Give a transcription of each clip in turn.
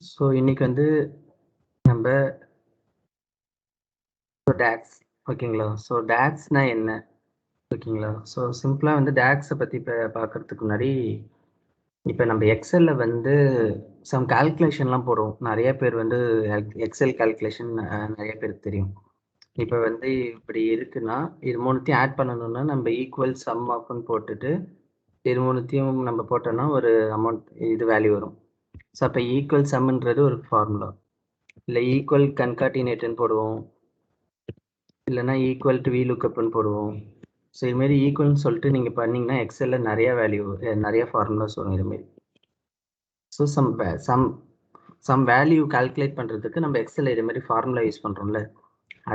So இன்னைக்கு வந்து நம்ம டேக்ஸ் ஓகேங்களா? ஸோ டேக்ஸ்னா என்ன? ஓகேங்களா? ஸோ சிம்பிளா வந்து டேக்ஸ பத்தி பார்க்கறதுக்கு முன்னாடி, இப்ப நம்ம எக்ஸெல்ல வந்து சம் கால்குலேஷன்லாம் போடுவோம். நெறைய பேர் வந்து எக்ஸெல் கால்குலேஷன் நெறைய பேருக்கு தெரியும். இப்ப வந்து இப்படி இருக்குன்னா, இது 3த்தையும் ஆட் பண்ணணும்னா, நம்ம ஈக்குவல் சம் ஆஃப்ன்னு போட்டுட்டு, இது 3த்தையும் நம்ம போட்டோம்னா ஒரு அமௌண்ட் இது வேல்யூ வரும். ஸோ அப்ப ஈக்குவல் சம்ன்றது ஒரு ஃபார்முலா. இல்ல ஈக்குவல் கன்கார்டினேட்ன்னு போடுவோம். இல்லன்னா ஈக்குவல் டு VLOOKUPன்னு போடுவோம். ஸோ இது மாரி ஈக்குவல்ன்னு சொல்லிட்டு நீங்க பண்ணீங்கன்னா, எக்ஸெல்ல நெறைய வேல்யூ நெறைய ஃபார்முலாஸ் வரும் இது மாரி. ஸோ சம் வேல்யூ கால்குலேட் பண்றதுக்கு நம்ம எக்ஸெல்ல இது மாரி ஃபார்முலா யூஸ் பண்றோம்ல.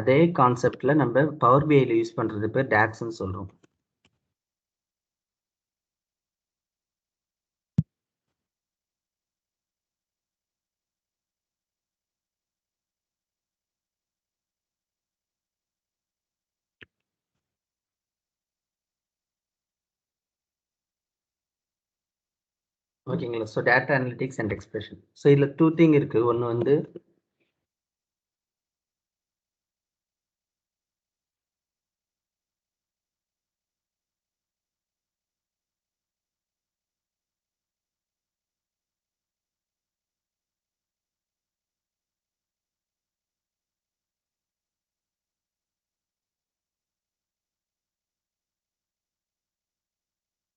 அதே கான்செப்ட்ல நம்ம பவர் BIல யூஸ் பண்றது பேர் DAXன்னு சொல்றோம். ஓகேங்களா? So data analytics and expression. So இதுல 2 திங் இருக்கு. ஒண்ணு வந்து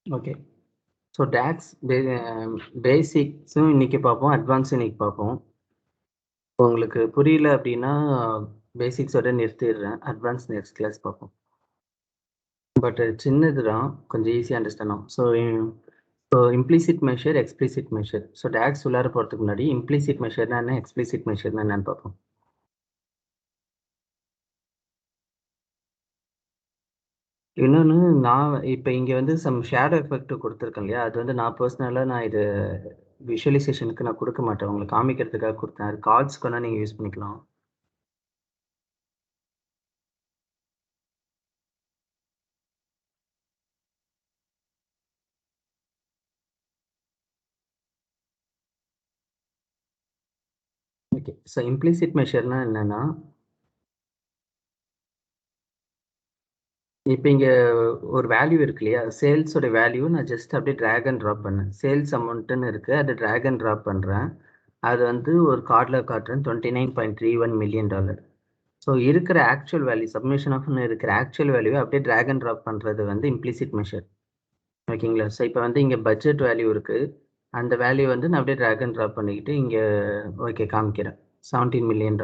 ஓகே. ஸோ DAX பேசிக்ஸும் இன்னைக்கு பார்ப்போம். அட்வான்ஸும் இன்னைக்கு பார்ப்போம். உங்களுக்கு புரியல அப்படின்னா, பேசிக்ஸோட நிறுத்திடுறேன். அட்வான்ஸ் நெக்ஸ்ட் கிளாஸ் பார்ப்போம். பட் சின்னது தான். கொஞ்சம் ஈஸியா அண்டர்ஸ்டாண்ட் ஆகும். So implicit measure, explicit measure. So DAX உள்ளார போறதுக்கு முன்னாடி இம்ப்ளிசிட் மெஷர்னா என்ன? எக்ஸ்பிளிசிட் மெஷர்னா என்னன்னு பார்ப்போம். இன்னொன்னு நான் இப்ப இங்க வந்து சம் ஷேடோ எஃபெக்ட் குடுத்துருக்கேன் இல்லையா? அது வந்து நான் பெர்சனலா இது விஷுவலைசேஷனுக்கு நான் குடுக்க மாட்டேன். உங்களுக்கு காமிக்கிறதுக்காக குடுத்தேன். அது கார்ட்ஸ்க்கு வேணா நீங்க யூஸ் பண்ணிக்கலாம். ஓகே. ஸோ இம்ப்ளிசிட் மெஷர்னா என்னன்னா, இப்ப இங்க ஒரு வேல்யூ இருக்கு இல்லையா? சேல்ஸோட வேல்யூ நான் ஜஸ்ட் அப்படியே டிராக் அண்ட் ட்ராப் பண்ணேன். சேல்ஸ் அமௌண்ட்ன்னு இருக்கு. அத டிராக் அண்ட் ட்ராப் பண்றேன். அது வந்து ஒரு கார்ட்ல காட்டுறேன். $29.31 மில்லியன். ஸோ இருக்கிற ஆக்சுவல் வேல்யூ சப்மிஷன் ஆஃப்ன்னு இருக்கிற ஆக்சுவல் வேல்யூவ அப்படியே டிராக் அண்ட் ட்ராப் பண்றது வந்து இம்ப்ளிசிட் மெஷர். ஓகேங்களா? ஸோ இப்ப வந்து இங்க பட்ஜெட் வேல்யூ இருக்கு. அந்த வேல்யூ வந்து நான் அப்படியே டிராக் அண்ட் ட்ராப் பண்ணிக்கிட்டு இங்க ஓகே காமிக்கிறேன். $17 மில்லியன்.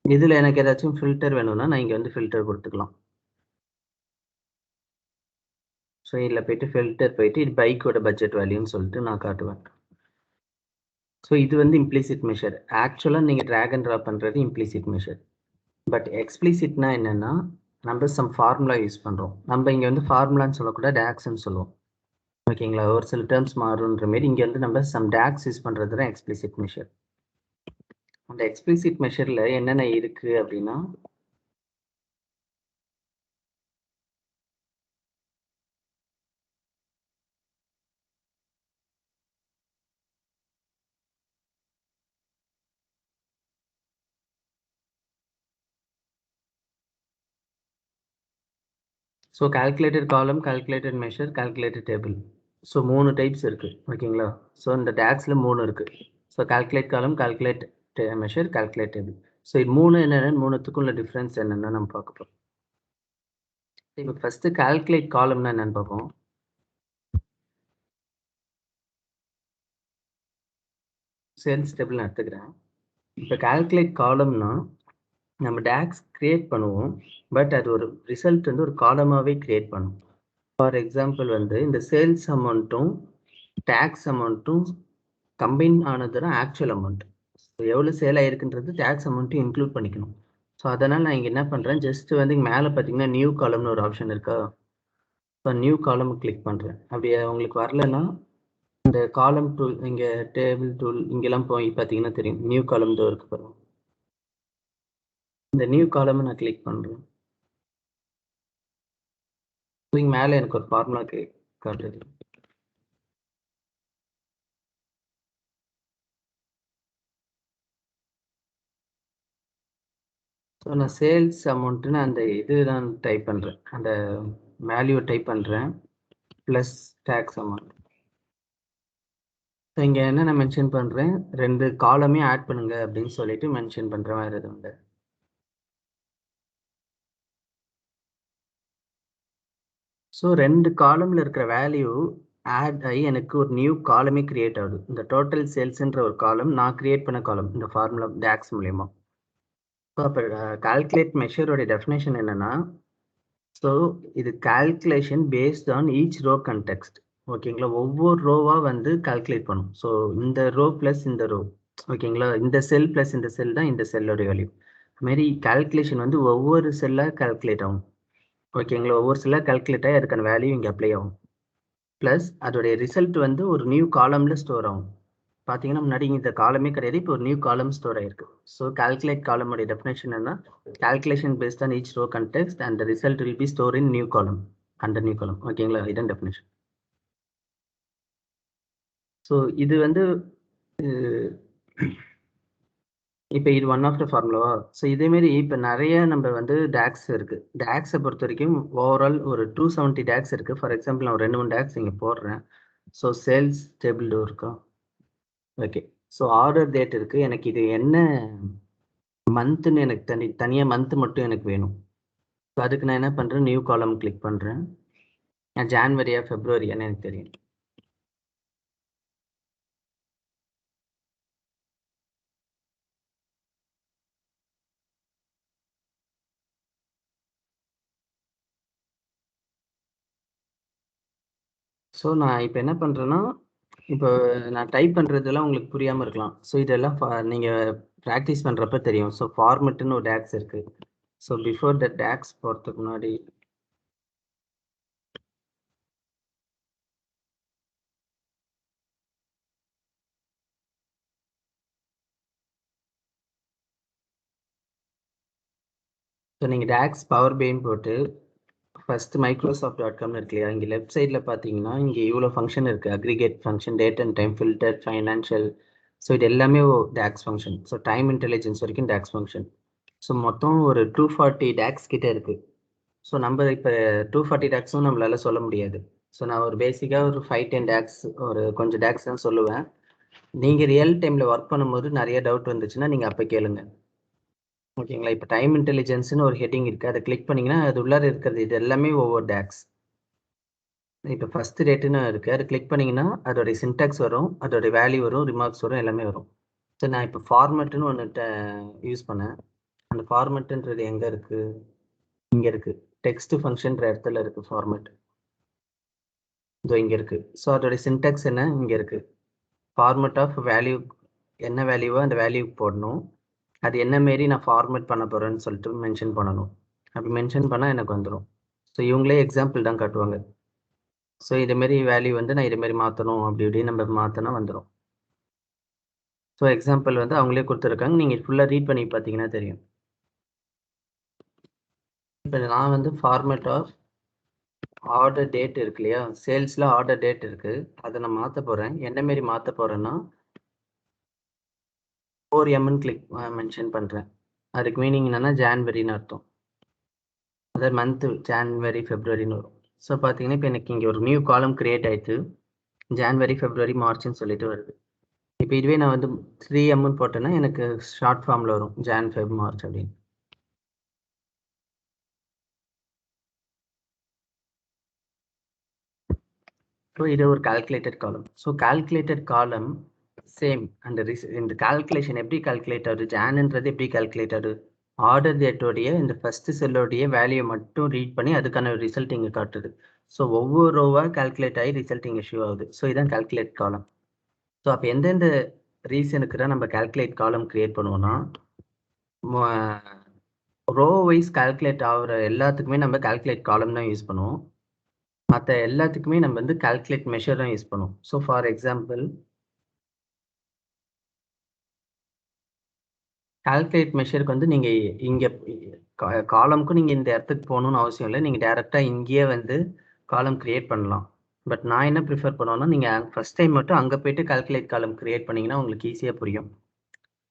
இதுல எனக்கு ஏதாச்சும் ஃபில்டர் வேணும்னா, நான் இங்க வந்து ஃபில்டர் குடுத்துக்கலாம். ஸோ இதுல போயிட்டு ஃபில்டர் போயிட்டு இது பைக்கோட பட்ஜெட் வேல்யூன்னு சொல்லிட்டு நான் காட்டுவேன். ஸோ இது வந்து இம்ப்ளிசிட் மெஷர். ஆக்சுவலா நீங்க டிராக் அண்ட் ட்ராப் பண்றது இம்ப்ளிசிட் மெஷர். பட் எக்ஸ்பிளிசிட்னா என்னன்னா, நம்ம சம் ஃபார்முலா யூஸ் பண்றோம். நம்ம இங்க வந்து ஃபார்முலான்னு சொல்லக்கூடாது, DAXன்னு சொல்லுவோம். ஓகேங்களா? ஒரு சில டெர்ம்ஸ் மாறுன்ற மாரி இங்க வந்து நம்ம சம் DAX யூஸ் பண்றது தான் எக்ஸ்பிளிசிட் மெஷர். அந்த எக்ஸ்பிளிசிட் மெஷர்ல என்னென்ன இருக்கு அப்படின்னா, ஸோ கால்குலேட்டட் காலம், calculated measure, calculated table. So 3 types இருக்கு. ஓகேங்களா? ஸோ இந்த DAXல 3 இருக்கு. ஸோ கால்குலேட் காலம், calculate measure, calculate table. So இது 3 என்னென்ன 3த்துக்கும் உள்ள டிஃபரன்ஸ் என்னன்னு நம்ம பார்க்க போறோம். இப்ப ஃபர்ஸ்ட் கால்குலேட் காலம்னா என்னன்னு பார்ப்போம். சேல்ஸ் டேபிள் நான் எடுத்துக்கிறேன். இப்ப கால்குலேட் காலம்னா நம்ம DAX கிரியேட் பண்ணுவோம். பட் அது ஒரு ரிசல்ட் வந்து ஒரு காலமாவே கிரியேட் பண்ணும். ஃபார் எக்ஸாம்பிள் வந்து இந்த சேல்ஸ் அமௌண்ட்டும், டாக்ஸ் அமௌண்ட்டும் கம்பைன் ஆனது தான் ஆக்சுவல் அமௌண்ட். எவ்வளோ சேல் ஆயிருக்குன்றது டாக்ஸ் அமௌண்ட்டும் இன்க்ளூட் பண்ணிக்கணும். ஸோ அதனால நான் இங்க என்ன பண்றேன், ஜஸ்ட் வந்து இங்க மேல பார்த்தீங்கன்னா, நியூ காலம்னு ஒரு ஆப்ஷன் இருக்கா? ஸோ நியூ காலம் கிளிக் பண்றேன். அப்படி உங்களுக்கு வரலன்னா, இந்த காலம் டூல் இங்க டேபிள் டூல் இங்கெல்லாம் போய் பார்த்தீங்கன்னா தெரியும். நியூ காலம் இதோ இருக்கு பாருங்க. இந்த நியூ காலம நான் கிளிக் பண்றேன். ஸோ இங்க மேல எனக்கு ஒரு ஃபார்முலா காட்டுது. ஸோ நான் சேல்ஸ் அமௌண்ட்டுன்னு அந்த இது தான் டைப் பண்ணுறேன், அந்த வேல்யூ டைப் பண்ணுறேன் ப்ளஸ் டேக்ஸ் அமௌண்ட். ஸோ இங்கே என்ன நான் மென்ஷன் பண்ணுறேன், 2 காலமே ஆட் பண்ணுங்க அப்படின்னு சொல்லிட்டு மென்ஷன் பண்ணுறேன், வேறு எதுவும் இல்லை. ஸோ 2 காலமில் இருக்கிற வேல்யூ ஆட் ஆகி எனக்கு ஒரு நியூ காலமே கிரியேட் ஆகுது. இந்த டோட்டல் சேல்ஸ்ன்ற ஒரு காலம் நான் கிரியேட் பண்ண காலம், இந்த ஃபார்முலா டேக்ஸ் மூலயமா. ஸோ அப்போ கால்குலேட் மெஷரோட டெஃபினேஷன் என்னன்னா, ஸோ இது calculation based on each row context. ஓகேங்களா, ஒவ்வொரு ரோவா வந்து கால்குலேட் பண்ணும். ஸோ இந்த ரோ பிளஸ் இந்த ரோ, ஓகேங்களா, இந்த செல் பிளஸ் இந்த செல் தான் இந்த செல்லோட வேல்யூ. அதுமாரி கால்குலேஷன் வந்து ஒவ்வொரு செல்லாக கால்குலேட் ஆகும். ஓகேங்களா, ஒவ்வொரு செல்லாக கால்குலேட் ஆகி அதுக்கான வேல்யூ இங்கே அப்ளை ஆகும். ப்ளஸ் அதோடைய ரிசல்ட் வந்து ஒரு நியூ காலமில் ஸ்டோர் ஆகும். பார்த்தீங்கன்னா முன்னாடி இந்த காலமே கிடையாது, இப்போ ஒரு நியூ காலம் ஸ்டோர் ஆயிருக்கு. ஸோ கால்குலேட் காலமுடைய டெஃபினேஷன் என்ன, calculation based on each row context and the result will be store in new column, under new column. ஓகேங்களா, இதான் டெஃபினேஷன். ஸோ இது வந்து இப்போ இது ஒன் ஆஃப் த ஃபார்முலாவா. ஸோ இதேமாரி இப்போ நிறைய நம்ம வந்து டேக்ஸ் இருக்குது. டேக்ஸை பொறுத்த வரைக்கும் ஓவரால் ஒரு 270 டேக்ஸ் இருக்குது. ஃபார் எக்ஸாம்பிள் நான் ஒரு 2-3 டேக்ஸ் இங்கே போடுறேன். ஸோ சேல்ஸ் டேபிள் இருக்கா, ஓகே. ஸோ ஆர்டர் டேட் இருக்குது, எனக்கு இது என்ன மந்த்துன்னு எனக்கு தனியாக மந்த்து மட்டும் எனக்கு வேணும். ஸோ அதுக்கு நான் என்ன பண்ணுறேன், நியூ காலம் கிளிக் பண்ணுறேன். ஜான்வரியா ஃபெப்ரவரியான்னு எனக்கு தெரியும். ஸோ நான் இப்போ என்ன பண்ணுறேன்னா, இப்போ நான் டைப் பண்ணுறதெல்லாம் உங்களுக்கு புரியாமல் இருக்கலாம். ஸோ இதெல்லாம் நீங்கள் ப்ராக்டிஸ் பண்ணுறப்ப தெரியும். ஸோ ஃபார்மெட்டுன்னு ஒரு டேக்ஸ் இருக்குது. ஸோ பிஃபோர் த டேக்ஸ் போகிறதுக்கு முன்னாடி ஸோ நீங்கள் டேக்ஸ் பவர் பெயின் போட்டு ஃபஸ்ட்டு Microsoft.com இருக்கு இல்லையா, இங்கே லெஃப்ட் சைடில் பார்த்தீங்கன்னா இங்கே இவ்வளோ ஃபங்க்ஷன் இருக்குது. Aggregate function, date and time, filter, financial. So இது எல்லாமே DAX function. So time intelligence வரைக்கும் டேக்ஸ் ஃபங்க்ஷன். ஸோ மொத்தம் ஒரு 240 டேக்ஸ் கிட்டே இருக்குது. ஸோ நம்ம இப்போ 240 டேக்ஸும் நம்மளால சொல்ல முடியாது. ஸோ நான் ஒரு பேசிக்காக ஒரு 5-10 டேக்ஸ், ஒரு கொஞ்சம் டேக்ஸ் தான் சொல்லுவேன். நீங்கள் ரியல் டைமில் ஒர்க் பண்ணும்போது நிறைய டவுட் வந்துச்சுன்னா நீங்கள் அப்போ கேளுங்க. ஓகேங்களா, இப்போ டைம் இன்டெலிஜென்ஸ்னு ஒரு ஹெட்டிங் இருக்குது, அதை கிளிக் பண்ணிங்கன்னா அது உள்ளார இருக்கிறது இது எல்லாமே ஒவ்வொரு டேக்ஸ். இப்போ ஃபஸ்ட்டு ரேட்டுன்னு இருக்குது, அதை கிளிக் பண்ணிங்கன்னா அதோடைய சின்டாக்ஸ் வரும், அதோடைய வேல்யூ வரும், ரிமார்க்ஸ் வரும், எல்லாமே வரும். ஸோ நான் இப்போ ஃபார்மெட்டுன்னு ஒன்று யூஸ் பண்ணேன். அந்த ஃபார்மெட்டுன்றது எங்கே இருக்குது, இங்கே இருக்குது. டெக்ஸ்ட் ஃபங்க்ஷன்ற இடத்துல இருக்குது ஃபார்மெட், இதோ இங்கே இருக்குது. ஸோ அதோடைய சின்டாக்ஸ் என்ன, இங்கே இருக்குது. ஃபார்மெட் ஆஃப் வேல்யூ, என்ன வேல்யூவோ அந்த வேல்யூக்கு போடணும். அது என்ன மாரி நான் ஃபார்மெட் பண்ண போகிறேன்னு சொல்லிட்டு மென்ஷன் பண்ணணும். அப்படி மென்ஷன் பண்ணால் எனக்கு வந்துடும். ஸோ இவங்களே எக்ஸாம்பிள் தான் காட்டுவாங்க. ஸோ இதேமாரி வேல்யூ வந்து நான் இதேமாரி மாற்றணும், அப்படி இப்படின்னு நம்ம மாற்றினா வந்துடும். ஸோ எக்ஸாம்பிள் வந்து அவங்களே கொடுத்துருக்காங்க, நீங்கள் ஃபுல்லாக ரீட் பண்ணி பார்த்தீங்கன்னா தெரியும். இப்போ நான் வந்து ஃபார்மேட் ஆஃப் ஆர்டர் டேட் இருக்கு இல்லையா, சேல்ஸில் ஆர்டர் டேட் இருக்குது, அதை நான் மாற்ற போகிறேன். என்ன மாரி மாற்ற போகிறேன்னா 4Mன்னு கிளிக் மென்ஷன் பண்ணுறேன். அதுக்கு மீனிங் என்னென்னா ஜான்வரின்னு அர்த்தம். அதாவது மந்த்து ஜான்வரி ஃபெப்ரவரின்னு வரும். ஸோ பார்த்தீங்கன்னா இப்போ எனக்கு இங்கே ஒரு நியூ காலம் கிரியேட் ஆயிடுச்சு, ஜான்வரி ஃபெப்ரவரி மார்ச்னு சொல்லிட்டு வருது. இப்போ இதுவே நான் வந்து 3Mன்னு போட்டேன்னா எனக்கு ஷார்ட் ஃபார்மில் வரும், ஜான் ஃபெப் மார்ச் அப்படின்னு. ஸோ இது ஒரு கால்குலேட்டட் காலம். ஸோ கால்குலேட்டட் காலம் சேம். அந்த இந்த கால்குலேஷன் எப்படி கால்குலேட் ஆகுது, ஜான்ன்றது எப்படி கால்குலேட் ஆகுது, ஆர்டர் டேட்டோடைய இந்த ஃபஸ்ட்டு செல்லோடைய வேல்யூ மட்டும் ரீட் பண்ணி அதுக்கான ரிசல்ட் இங்கே காட்டுது. ஸோ ஒவ்வொரு ரோவாக கால்குலேட் ஆகி ரிசல்ட் இங்கே ஷோ ஆகுது. ஸோ இதான் கால்குலேட் காலம். ஸோ அப்போ எந்தெந்த ரீசனுக்கு தான் நம்ம கால்குலேட் காலம் கிரியேட் பண்ணுவோம்னா, ரோ வைஸ் கால்குலேட் ஆகிற எல்லாத்துக்குமே நம்ம கால்குலேட் காலம் தான் யூஸ் பண்ணுவோம். மற்ற எல்லாத்துக்குமே நம்ம வந்து கால்குலேட் மெஷர் தான் யூஸ் பண்ணுவோம். ஸோ ஃபார் எக்ஸாம்பிள் கால்குலேட் மெஷருக்கு வந்து நீங்கள் இங்கே காலமுக்கும் நீங்கள் இந்த இடத்துக்கு போகணுன்னு அவசியம் இல்லை. நீங்கள் டேரெக்டாக இங்கேயே வந்து காலம் கிரியேட் பண்ணலாம். பட் நான் என்ன ப்ரிஃபர் பண்ணுவேன்னா, நீங்கள் ஃபஸ்ட் டைம் மட்டும் அங்கே போய்ட்டு கால்குலேட் காலம் கிரியேட் பண்ணிங்கன்னா உங்களுக்கு ஈஸியாக புரியும்.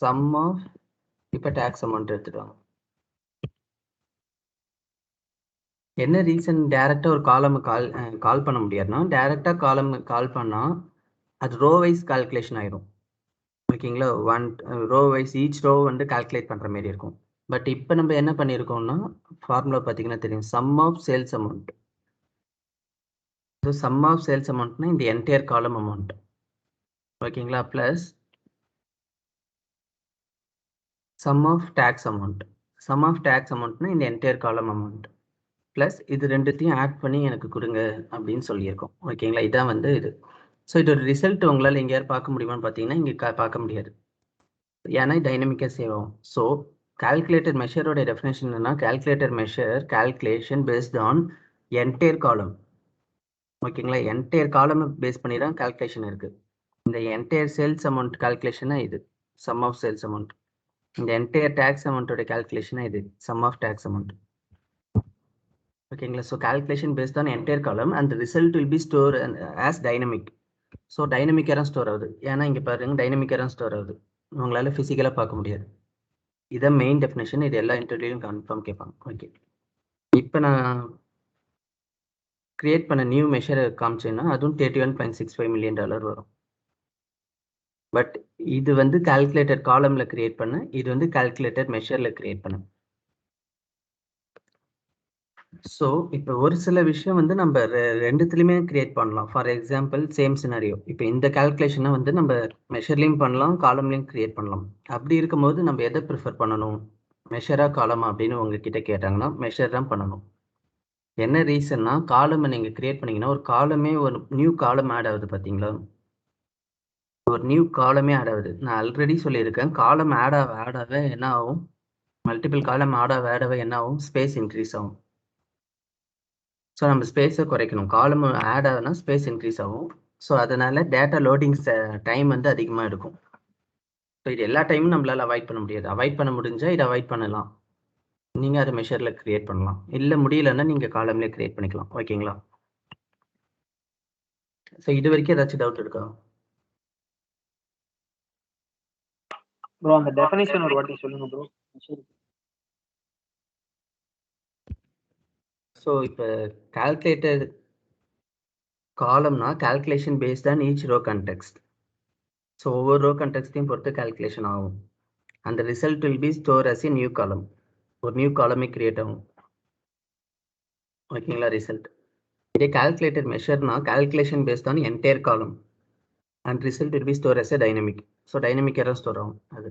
சம் ஆஃப் இப்போ டேக்ஸ் அமௌண்ட் எடுத்துட்டோம். என்ன ரீசன் டைரெக்டாக ஒரு காலம் கால் பண்ண முடியாதுன்னா, டைரெக்டாக காலம் கால் பண்ணால் அது ரோ வைஸ் கால்குலேஷன் ஆயிடும். ஓகேங்களா? ரோ வைஸ் ஈச் ரோ வந்து கால்குலேட் பண்ணுற மாதிரி இருக்கும். பட் இப்போ நம்ம என்ன பண்ணியிருக்கோம்னா, ஃபார்முலா பார்த்தீங்கன்னா தெரியும், sum of sales amount. So sum of sales அமௌண்ட்னா இந்த என்டையர் காலம் அமௌண்ட். ஓகேங்களா? Plus sum of tax amount. Sum of tax அமௌண்ட்னா இந்த என்டையர் காலம் அமௌண்ட். ப்ளஸ் இது ரெண்டுத்தையும் ஆட் பண்ணி எனக்கு கொடுங்க அப்படின்னு சொல்லியிருக்கோம். ஓகேங்களா? இதான் வந்து இது. ஸோ இதோட ரிசல்ட் உங்களால் எங்கேயாவது பார்க்க முடியுமான்னு பார்த்தீங்கன்னா, இங்கே பார்க்க முடியாது. ஏன்னா டைனமிக்காக சேவ் ஆகும். ஸோ கால்குலேட்டர் மெஷரோட டெஃபினேஷன் என்னன்னா, calculator measure calculation based on entire காலம். ஓகேங்களா? என்டையர் காலம் பேஸ் பண்ணி தான் கால்குலேஷன் இருக்குது. இந்த என்டையர் சேல்ஸ் அமௌண்ட் கால்குலேஷனாக இது சம் ஆஃப் சேல்ஸ் அமௌண்ட். இந்த என்டையர் டேக்ஸ் அமௌண்ட்டோட கால்குலேஷனாக இது சம் ஆஃப் டேக்ஸ் அமௌண்ட். ஓகேங்களா? So calculation based on entire column and result will be store as dynamic. So டைனமிக்காக தான் ஸ்டோர் ஆகுது. ஏன்னா இங்கே பாருங்க டைனமிக்காக தான் ஸ்டோர் ஆகுது. உங்களால் ஃபிசிக்கலாக பார்க்க முடியாது. இதான் மெயின் டெஃபினேஷன். இது எல்லா இன்டர்வியூலையும் கன்ஃபார்ம் கேட்பாங்க. ஓகே, இப்போ நான் கிரியேட் பண்ண நியூ மெஷரை காமிச்சேன்னா அதுவும் $31.65 million வரும். பட் இது வந்து கால்குலேட்டர் காலமில் கிரியேட் பண்ண, இது வந்து கால்குலேட்டர் மெஷரில் கிரியேட் பண்ண. ஸோ இப்போ ஒரு சில விஷயம் வந்து நம்ம ரெண்டுத்துலையுமே கிரியேட் பண்ணலாம். ஃபார் எக்ஸாம்பிள் சேம் சினாரியோ, இப்போ இந்த கால்குலேஷனை வந்து நம்ம மெஷர்லையும் பண்ணலாம், காலம்லையும் கிரியேட் பண்ணலாம். அப்படி இருக்கும்போது நம்ம எதை ப்ரிஃபர் பண்ணணும், மெஷரா காலமா அப்படின்னு உங்ககிட்ட கேட்டாங்கன்னா மெஷர் தான் பண்ணணும். என்ன ரீசன்னா, காலமை நீங்கள் கிரியேட் பண்ணீங்கன்னா ஒரு காலமே ஒரு நியூ காலம் ஆட் ஆகுது பார்த்தீங்களா? ஒரு நியூ காலமே ஆட் ஆகுது. நான் ஆல்ரெடி சொல்லியிருக்கேன், காலம் ஆட் ஆக என்ன ஆகும், மல்டிபிள் காலம் ஆட் ஆக என்ன ஆகும், ஸ்பேஸ் இன்க்ரீஸ் ஆகும். ஸோ நம்ம ஸ்பேஸை குறைக்கணும். காலம் ஆட் ஆகுதுன்னா ஸ்பேஸ் இன்க்ரீஸ் ஆகும். ஸோ அதனால டேட்டா லோடிங் டைம் வந்து அதிகமாக இருக்கும். ஸோ இது எல்லா டைமும் நம்மளால் அவாய்ட் பண்ண முடியாது. அவாய்ட் பண்ண முடிஞ்சால் இதை அவாய்ட் பண்ணலாம். நீங்கள் அதை மெஷரில் கிரியேட் பண்ணலாம். இல்லை முடியலன்னா நீங்கள் காலம்லேயே கிரியேட் பண்ணிக்கலாம். ஓகேங்களா? ஸோ இது வரைக்கும் ஏதாச்சும் டவுட் இருக்கா? ப்ரோ அந்த டெஃபினிஷன் ஒரு வாட்டி சொல்லுங்க ப்ரோ. ஸோ இப்போ கால்குலேட்டர் காலம்னா calculation based on each row context. So ஒவ்வொரு ரோ கான்டெக்ஸ்டையும் பொறுத்து கால்குலேஷன் ஆகும். அந்த result will be store as a new column. ஒரு நியூ காலமே கிரியேட் ஆகும். ஓகேங்களா? ரிசல்ட் இதே கால்குலேட்டர் மெஷர்னா calculation based on entire column and result will be store as a dynamic. So dynamic error store ஆகும் அது.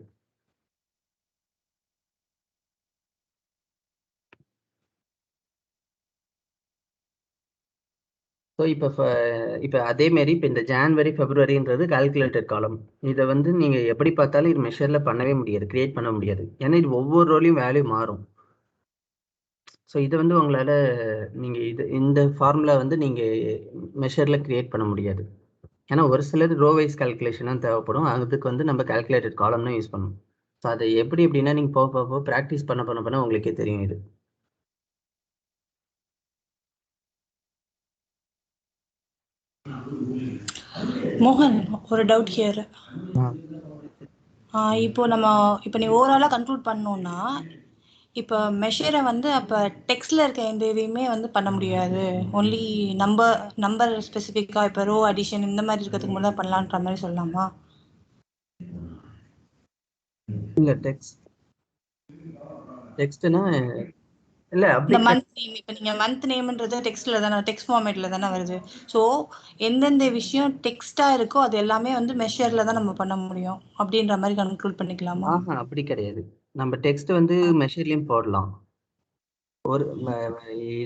ஸோ இப்போ அதேமாரி இப்போ இந்த ஜான்வரி ஃபெப்ரவரின்றது கால்குலேட்டர் காலம். இதை வந்து நீங்கள் எப்படி பார்த்தாலும் இது மெஷரில் பண்ணவே முடியாது, கிரியேட் பண்ண முடியாது. ஏன்னா இது ஒவ்வொரு ரோலையும் வேல்யூ மாறும். ஸோ இதை வந்து உங்களால் நீங்கள் இந்த ஃபார்முலா வந்து நீங்கள் மெஷரில் கிரியேட் பண்ண முடியாது. ஏன்னா ஒரு சிலது ரோ வைஸ் கால்குலேஷனாக தேவைப்படும். அதுக்கு வந்து நம்ம கால்குலேட்டர் காலம்னு யூஸ் பண்ணணும். ஸோ அது எப்படின்னா நீங்கள் போக ப்ராக்டிஸ் பண்ண உங்களுக்கே தெரியும் இது. மோகன், ஒரு டவுட் ஹியர். இப்போ நீ ஓவராலாக கன்க்ளூட் பண்ணோம்னா, இப்போ மெஷரை வந்து அப்போ டெக்ஸ்டில் இருக்க எந்த இதையுமே வந்து பண்ண முடியாது, ஒன்லி நம்பர் ஸ்பெசிஃபிக்காக இப்போ ரோ அடிஷன் இந்த மாதிரி இருக்கிறதுக்கு மட்டும் தான் பண்ணலான்ற மாதிரி சொல்லலாமா? இல்லை டெக்ஸ்ட்னா இல்லை இந்த மந்த் நேம், இப்போ நீங்கள் மந்த் நேம்ன்றது டெக்ஸ்ட்டில் தானே, டெக்ஸ்ட் ஃபார்மேட்டில் தானே வருது. ஸோ எந்தெந்த விஷயம் டெக்ஸ்ட்டாக இருக்கோ அது எல்லாமே வந்து மெஷரில் தான் நம்ம பண்ண முடியும் அப்படின்ற மாதிரி கன்க்ளூட் பண்ணிக்கலாமா? அப்படி கிடையாது. நம்ம டெக்ஸ்ட் வந்து மெஷர்லையும் போடலாம். ஒரு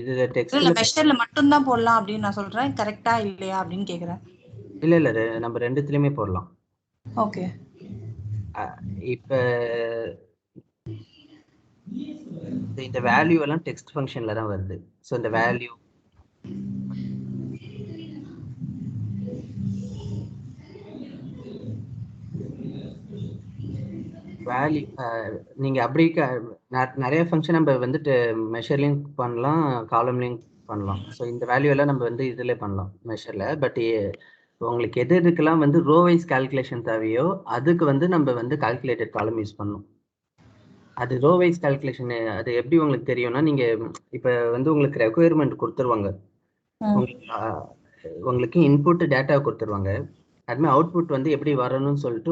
இது டெக்ஸ்ட்ல மெஷர்ல மட்டும் தான் போடலாம் அப்படின்னு நான் சொல்றேன். கரெக்ட்டா இல்லையா அப்படின்னு கேக்குறேன். இல்ல நம்ம ரெண்டுத்துலயுமே போடலாம். ஓகே. இப்போ இந்த வேல்யூ எல்லாம் டெக்ஸ்ட் ஃபங்க்ஷன்ல தான் வருது. ஸோ இந்த வேல்யூ நீங்க அப்படி நிறைய ஃபங்க்ஷன் நம்ம வந்துட்டு மெஷர்லையும் பண்ணலாம், காலம்லையும் பண்ணலாம். ஸோ இந்த வேல்யூ எல்லாம் நம்ம வந்து இதுல பண்ணலாம் மெஷர்ல. பட் உங்களுக்கு எதுக்கெல்லாம் வந்து ரோ வைஸ் கால்குலேஷன் தேவையோ அதுக்கு வந்து நம்ம வந்து கால்குலேட்டட் காலம் யூஸ் பண்ணணும். அது ரோ வைஸ் கால்குலேஷன் அது எப்படி உங்களுக்கு தெரியும்னா, நீங்க இப்ப வந்து உங்களுக்கு ரெக்குயர்மெண்ட் கொடுத்துருவாங்க. உங்களுக்கு இன்புட் டேட்டா கொடுத்துருவாங்க. அதுமாதிரி அவுட்புட் வந்து எப்படி வரணும்னு சொல்லிட்டு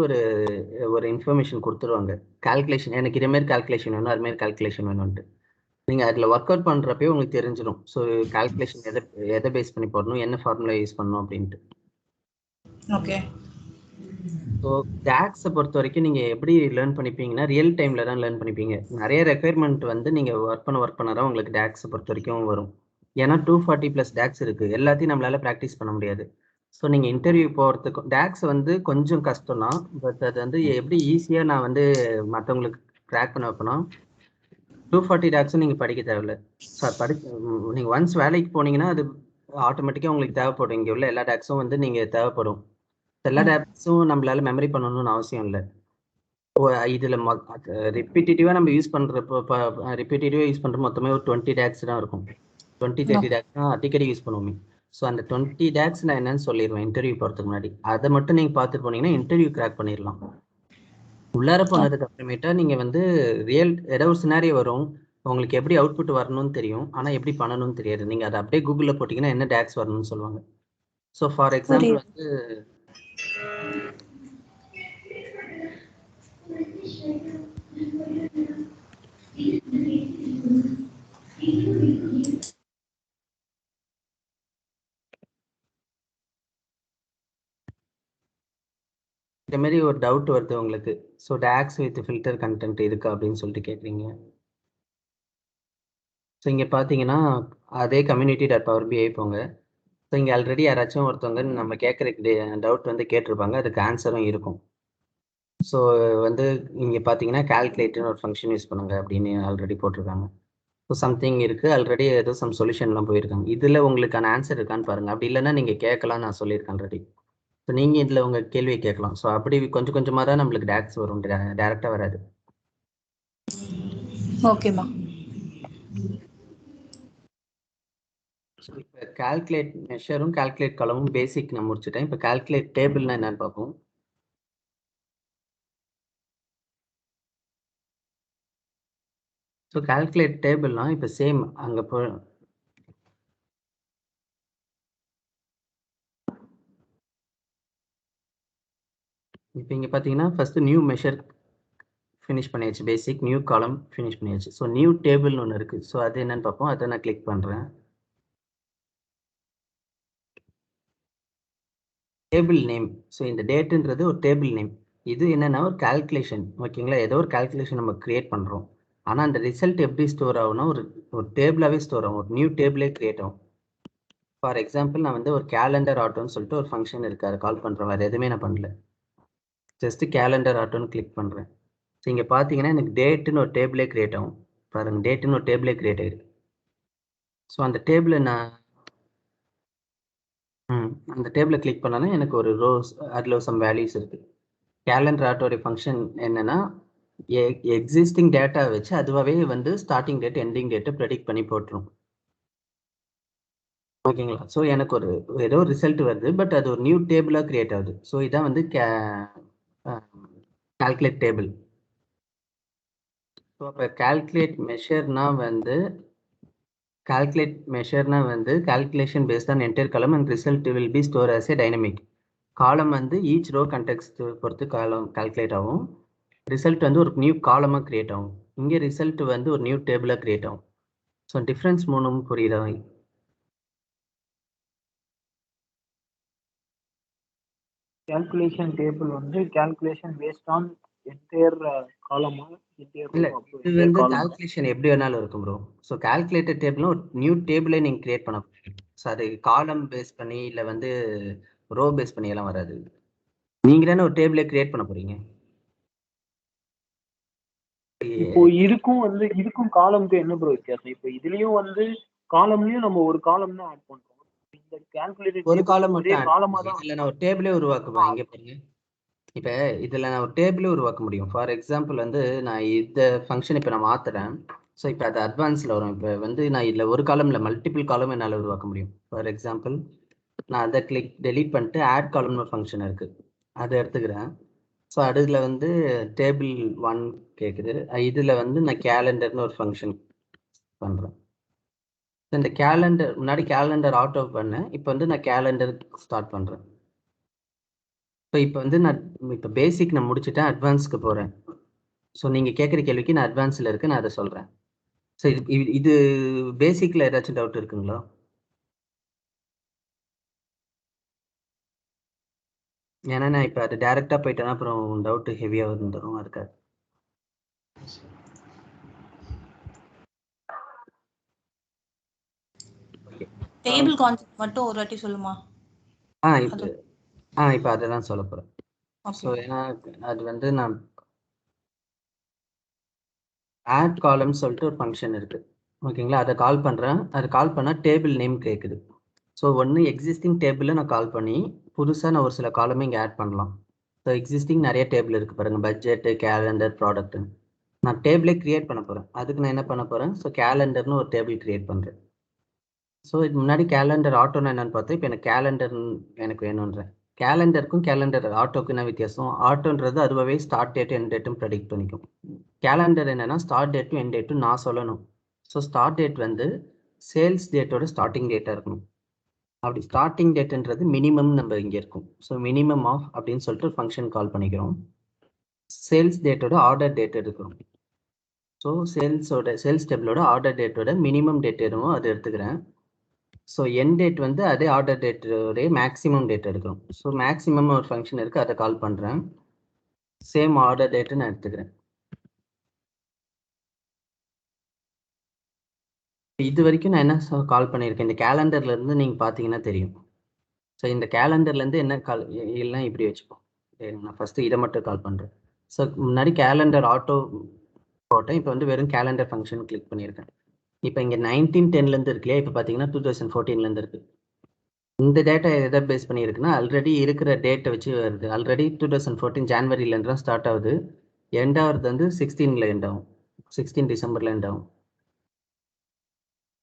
ஒரு இன்ஃபர்மேஷன் கொடுத்துருவாங்க. கால்குலேஷன் எனக்கு இதே மாதிரி கால்குலேஷன் வேணும், அது மாதிரி கால்குலேஷன் வேணும்ட்டு நீங்க அதுல ஒர்க் அவுட் பண்றப்பே உங்களுக்கு தெரிஞ்சிடும். ஸோ கால்குலேஷன் எதை பேஸ் பண்ணி போடணும், என்ன ஃபார்முலா யூஸ் பண்ணணும் அப்படின்ட்டு. ஓகே. ஸோ டேக்ஸை பொறுத்த வரைக்கும் நீங்க எப்படி லேர்ன் பண்ணிப்பீங்கன்னா, ரியல் டைம்ல தான் லேர்ன் பண்ணிப்பீங்க. நிறைய ரெக்குயர்மெண்ட் வந்து நீங்க ஒர்க் பண்ண தான் உங்களுக்கு டேக்ஸை பொறுத்த வரைக்கும் வரும். ஏன்னா 240+ டேக்ஸ் இருக்கு. எல்லாத்தையும் நம்மளால ப்ராக்டிஸ் பண்ண முடியாது. ஸோ நீங்க இன்டர்வியூ போறதுக்கு டேக்ஸ் வந்து கொஞ்சம் கஷ்டம் தான். பட் அது வந்து எப்படி ஈஸியா நான் வந்து மற்றவங்களுக்கு கிராக் பண்ண வைப்பேன்னா, 240 டேக்ஸும் நீங்க படிக்க தேவையில்ல. நீங்க ஒன்ஸ் வேலைக்கு போனீங்கன்னா அது ஆட்டோமேட்டிக்கா உங்களுக்கு தேவைப்படும். இங்க உள்ள எல்லா டேக்ஸும் வந்து நீங்க தேவைப்படும். எல்லா டேக்ஸும் நம்மளால மெமரி பண்ணணும்னு அவசியம் இல்லை. இதுல ரிப்பீட்டேட்டிவா நம்ம யூஸ் பண்றப்போ ரிப்பீட்டேட்டிவா யூஸ் பண்ற மொத்தமே ஒரு 20 டேக்ஸ் தான் இருக்கும். 20-30 டேக்ஸ் தான் அடிக்கடி யூஸ் பண்ணுவோமே. ஸோ அந்த 20 டேக்ஸ் நான் என்னன்னு சொல்லிடுவேன் இன்டர்வியூ போறதுக்கு முன்னாடி. அதை மட்டும் நீங்க பார்த்துட்டு போனீங்கன்னா இன்டர்வியூ கிராக் பண்ணிடலாம். உள்ளார போனதுக்கு அப்புறமேட்டா நீங்க வந்து ஏதோ ஒரு சினாரியோ வரும். உங்களுக்கு எப்படி அவுட்புட் வரணும்னு தெரியும், ஆனா எப்படி பண்ணணும்னு தெரியாது. நீங்க அதை அப்படியே கூகுள்ல போட்டீங்கன்னா என்ன டேக்ஸ் வரணும்னு சொல்லுவாங்க. ஸோ ஃபார் எக்ஸாம்பிள் வந்து இந்த மாதிரி ஒரு டவுட் வருது உங்களுக்கு. So DAX with filter content இருக்கா அப்படின்னு சொல்லிட்டு கேட்குறீங்க. ஸோ இங்கே பார்த்தீங்கன்னா அதே community.powerbi போங்க. ஸோ இங்கே ஆல்ரெடி யாராச்சும் ஒருத்தவங்க நம்ம கேட்குற டவுட் வந்து கேட்டிருப்பாங்க, அதுக்கு ஆன்சரும் இருக்கும். ஸோ வந்து இங்கே பார்த்தீங்கன்னா கால்குலேட்டர்னு ஒரு ஃபங்க்ஷன் யூஸ் பண்ணுங்க அப்படின்னு ஆல்ரெடி போட்டிருக்காங்க. ஸோ சம்திங் இருக்குது, ஆல்ரெடி ஏதோ சம் சொல்யூஷன்லாம் போயிருக்காங்க. இதில் உங்களுக்கான ஆன்சர் இருக்கான்னு பாருங்கள். அப்படி இல்லைன்னா நீங்கள் கேட்கலாம், நான் சொல்லியிருக்கேன் ஆல்ரெடி. ஸோ நீங்கள் இதில் உங்கள் கேள்வியை கேட்கலாம். ஸோ அப்படி கொஞ்சம் கொஞ்சமாக தான் நம்மளுக்கு டேக்ஸ் வரும், டேரெக்டாக வராது. ஓகேம்மா. ஸோ இப்போ கால்குலேட் மெஷரும் கால்குலேட் காலமும் பேசிக் நான் முடிச்சுட்டேன். இப்போ கால்குலேட் டேபிள்னா என்னன்னு பார்ப்போம். ஸோ கால்குலேட் டேபிள்னா இப்போ சேம் அங்கே இப்போ இங்கே பார்த்தீங்கன்னா ஃபர்ஸ்ட் நியூ மெஷர் ஃபினிஷ் பண்ணியாச்சு, பேசிக் நியூ காலம் ஃபினிஷ் பண்ணியாச்சு. ஸோ நியூ டேபிள்னு ஒன்று இருக்குது. ஸோ அது என்னன்னு பார்ப்போம். அதை நான் கிளிக் பண்ணுறேன். Table name. ஸோ இந்த டேட்டுன்றது ஒரு டேபிள் நேம். இது என்னன்னா ஒரு கால்குலேஷன், ஓகேங்களா. ஏதோ ஒரு கால்குலேஷன் நம்ம கிரியேட் பண்ணுறோம். ஆனால் அந்த ரிசல்ட் எப்படி ஸ்டோர் ஆகும்னா ஒரு டேபிளாகவே ஸ்டோர் ஆகும், ஒரு நியூ டேபிளே கிரியேட் ஆகும். ஃபார் எக்ஸாம்பிள் நான் வந்து ஒரு கேலண்டர் ஆட்டோன்னு சொல்லிட்டு ஒரு ஃபங்க்ஷன் இருக்குது, அதை கால் பண்ணுறேன். வேறு எதுவுமே நான் பண்ணல, ஜஸ்ட் கேலண்டர் ஆட்டோன்னு கிளிக் பண்ணுறேன். ஸோ இங்கே பார்த்தீங்கன்னா எனக்கு டேட்டுன்னு ஒரு டேபிளே கிரியேட் ஆகும். பாருங்கள், டேட்டுன்னு ஒரு டேபிளே கிரியேட் ஆகிருக்கு. ஸோ அந்த டேபிளை நான் அந்த டேபிளை கிளிக் பண்ணாலே எனக்கு ஒரு ரோஸ், அதில் சம் வேல்யூஸ் இருக்குது. கேலண்டர் ஆட்டோடைய ஃபங்க்ஷன் என்னென்னா எக்ஸிஸ்டிங் டேட்டா வச்சு அதுவாகவே வந்து ஸ்டார்டிங் டேட் எண்டிங் டேட்டை ப்ரெடிக்ட் பண்ணி போட்டுரும், ஓகேங்களா. ஸோ எனக்கு ஏதோ ரிசல்ட் வருது, பட் அது ஒரு நியூ டேபிளாக கிரியேட் ஆகுது. ஸோ இதான் வந்து கால்குலேட் டேபிள். ஸோ அப்போ கால்குலேட் மெஷர்னா வந்து calculation based on entire column and result will be store as a dynamic காலம். வந்து ஈச் ரோ கண்டெக்ஸ்ட் பொறுத்து காலம் கால்குலேட் ஆகும். ரிசல்ட் வந்து ஒரு நியூ காலமாக கிரியேட் ஆகும். இங்கே ரிசல்ட் வந்து ஒரு நியூ டேபிளாக கிரியேட் ஆகும். ஸோ டிஃப்ரென்ஸ் மூணும் புரியுதா? கால்குலேஷன் டேபிள் வந்து கால்குலேஷன் பேஸ்ட் ஆன் என்டையர் காலமா? இல்ல, இது வந்து கால்குலேஷன் எப்படி வேணாலும் இருக்கும் ப்ரோ. ஸோ கால்குலேட்டர் டேபிள்னா ஒரு நியூ டேபிளே நீங்கள் கிரியேட் பண்ண. ஸோ அது காலம் பேஸ் பண்ணி இல்லை வந்து ரோ பேஸ் பண்ணி எல்லாம் வராது. நீங்க தானே ஒரு டேபிளே கிரியேட் பண்ண போறீங்க. இப்போ இதுக்கும் காலம்க்கு என்ன ப்ரோ வித்தியாசம்? இப்போ இதுலயும் வந்து காலம்லயும் நம்ம ஒரு காலம் தான் ஆட் பண்றோம். இந்த கால்குலேட்டர் ஒரு காலம் மட்டும் காலமா தான் இல்ல, நான் ஒரு டேபிளே உருவாக்குவேன். இங்க பாருங்க, இப்ப இதுல நான் ஒரு டேபிளே உருவாக்க முடியும். ஃபார் எக்ஸாம்பிள் வந்து நான் இந்த ஃபங்க்ஷன் இப்ப நான் மாத்துறேன். ஸோ இப்போ அது அட்வான்ஸ்ல வரும். இப்போ வந்து நான் இதுல ஒரு காலம்ல மல்டிபிள் காலம் என்னால் உருவாக்க முடியும். ஃபார் எக்ஸாம்பிள் நான் அதை டெலீட் பண்ணிட்டு ஆட் காலம்னு ஒரு ஃபங்க்ஷன் இருக்குது, அதை எடுத்துக்கிறேன். ஸோ அதில் வந்து டேபிள் 1 கேட்குது. இதில் வந்து நான் கேலண்டர்னு ஒரு ஃபங்க்ஷன் பண்ணுறேன். இந்த கேலண்டர் முன்னாடி கேலண்டர் ஆட்டோ பண்ணேன், இப்போ வந்து நான் கேலண்டர் ஸ்டார்ட் பண்ணுறேன். இப்போ வந்து நான் இப்போ பேசிக் நான் முடிச்சுட்டேன், அட்வான்ஸ்க்கு போகிறேன். ஸோ நீங்கள் கேட்குற கேள்விக்கு நான் அட்வான்ஸில் இருக்கு, நான் அதை சொல்கிறேன். ஸோ இது பேசிக்கில் ஏதாச்சும் டவுட் இருக்குங்களா? ஏன்னா நான் இப்போ அது டேரெக்டாக போயிட்டேன்னா அப்புறம் டவுட்டு ஹெவியாக வந்துடும், அதுக்காக. டேபிள் கான்செப்ட் மட்டும் ஒரு வாட்டி சொல்லுமா? இப்போ அதை தான் சொல்ல போகிறேன். ஸோ ஏன்னா அது வந்து நான் ஆட் காலம் சொல்லிட்டு ஒரு ஃபங்க்ஷன் இருக்குது, ஓகேங்களா? அதை கால் பண்ணுறேன். அது கால் பண்ணால் டேபிள் நேம் கேட்குது. ஸோ ஒன்று எக்ஸிஸ்டிங் டேபிளில் நான் கால் பண்ணி புதுசாக நான் ஒரு சில காலமே இங்கே ஆட் பண்ணலாம். ஸோ எக்ஸிஸ்டிங் நிறைய டேபிள் இருக்குது பாருங்கள், பட்ஜெட்டு, கேலண்டர், ப்ராடக்ட்டு. நான் டேபிளே க்ரியேட் பண்ண போகிறேன். அதுக்கு நான் என்ன பண்ண போகிறேன், ஸோ கேலண்டர்னு ஒரு டேபிள் க்ரியேட் பண்ணுறேன். ஸோ இது முன்னாடி கேலண்டர் ஆட்டோன்னு என்னென்னு பார்த்தேன், இப்போ எனக்கு கேலண்டர் எனக்கு வேணுன்றேன். கேலண்டருக்கும் கேலண்டர் ஆட்டோக்கு என்ன வித்தியாசம்? ஆட்டோன்றது அதுவாகவே ஸ்டார்ட் டேட்டும் எண்ட் டேட்டும் ப்ரெடிக்ட் பண்ணிக்கும். கேலண்டர் என்னென்னா ஸ்டார்ட் டேட்டும் எண்ட் டேட்டும் நான் சொல்லணும். ஸோ ஸ்டார்ட் டேட் வந்து சேல்ஸ் டேட்டோட ஸ்டார்டிங் டேட்டாக இருக்கணும். அப்படி ஸ்டார்டிங் டேட்ன்றது மினிமம் நம்ம இங்கே இருக்கும். ஸோ மினிமம் ஆஃப் அப்படின்னு சொல்லிட்டு ஃபங்க்ஷன் கால் பண்ணிக்கிறோம். சேல்ஸ் டேட்டோட ஆர்டர் டேட் எடுக்கிறோம். ஸோ சேல்ஸ் டேபிளோட ஆர்டர் டேட்டோட மினிமம் டேட் எதுவும் அது எடுத்துக்கிறேன். ஸோ என் டேட் வந்து அதே ஆர்டர் டேட்டோடைய மேக்ஸிமம் டேட் எடுக்கிறோம். ஸோ மேக்ஸிமம் ஒரு ஃபங்க்ஷன் இருக்குது, அதை கால் பண்ணுறேன். சேம் ஆர்டர் டேட்டு நான் எடுத்துக்கிறேன். இது வரைக்கும் நான் என்ன கால் பண்ணியிருக்கேன், இந்த கேலண்டர்லேருந்து நீங்கள் பார்த்தீங்கன்னா தெரியும். ஸோ இந்த கேலண்டர்லேருந்து என்ன கால் எல்லாம் இப்படி வச்சுப்போம். நான் ஃபஸ்ட்டு இதை மட்டும் கால் பண்ணுறேன். ஸோ முன்னாடி கேலண்டர் ஆட்டோ போட்டேன், இப்போ வந்து வெறும் கேலண்டர் ஃபங்க்ஷன் கிளிக் பண்ணியிருக்கேன். இப்போ இங்கே 1910லேருந்து இருக்கு இல்லையா, இப்போ பார்த்தீங்கன்னா 2014லேருந்து இருக்குது. இந்த டேட்டா எதை பேஸ் பண்ணியிருக்குன்னா ஆல்ரெடி இருக்கிற டேட்டை வச்சு வருது. ஆல்ரெடி 2014 ஜான்வரியிலேருந்து தான் ஸ்டார்ட் ஆகுது, எண்ட் ஆகிறது வந்து 16ல் எண்ட் ஆகும், 16 டிசம்பரில் எண்ட் ஆகும்.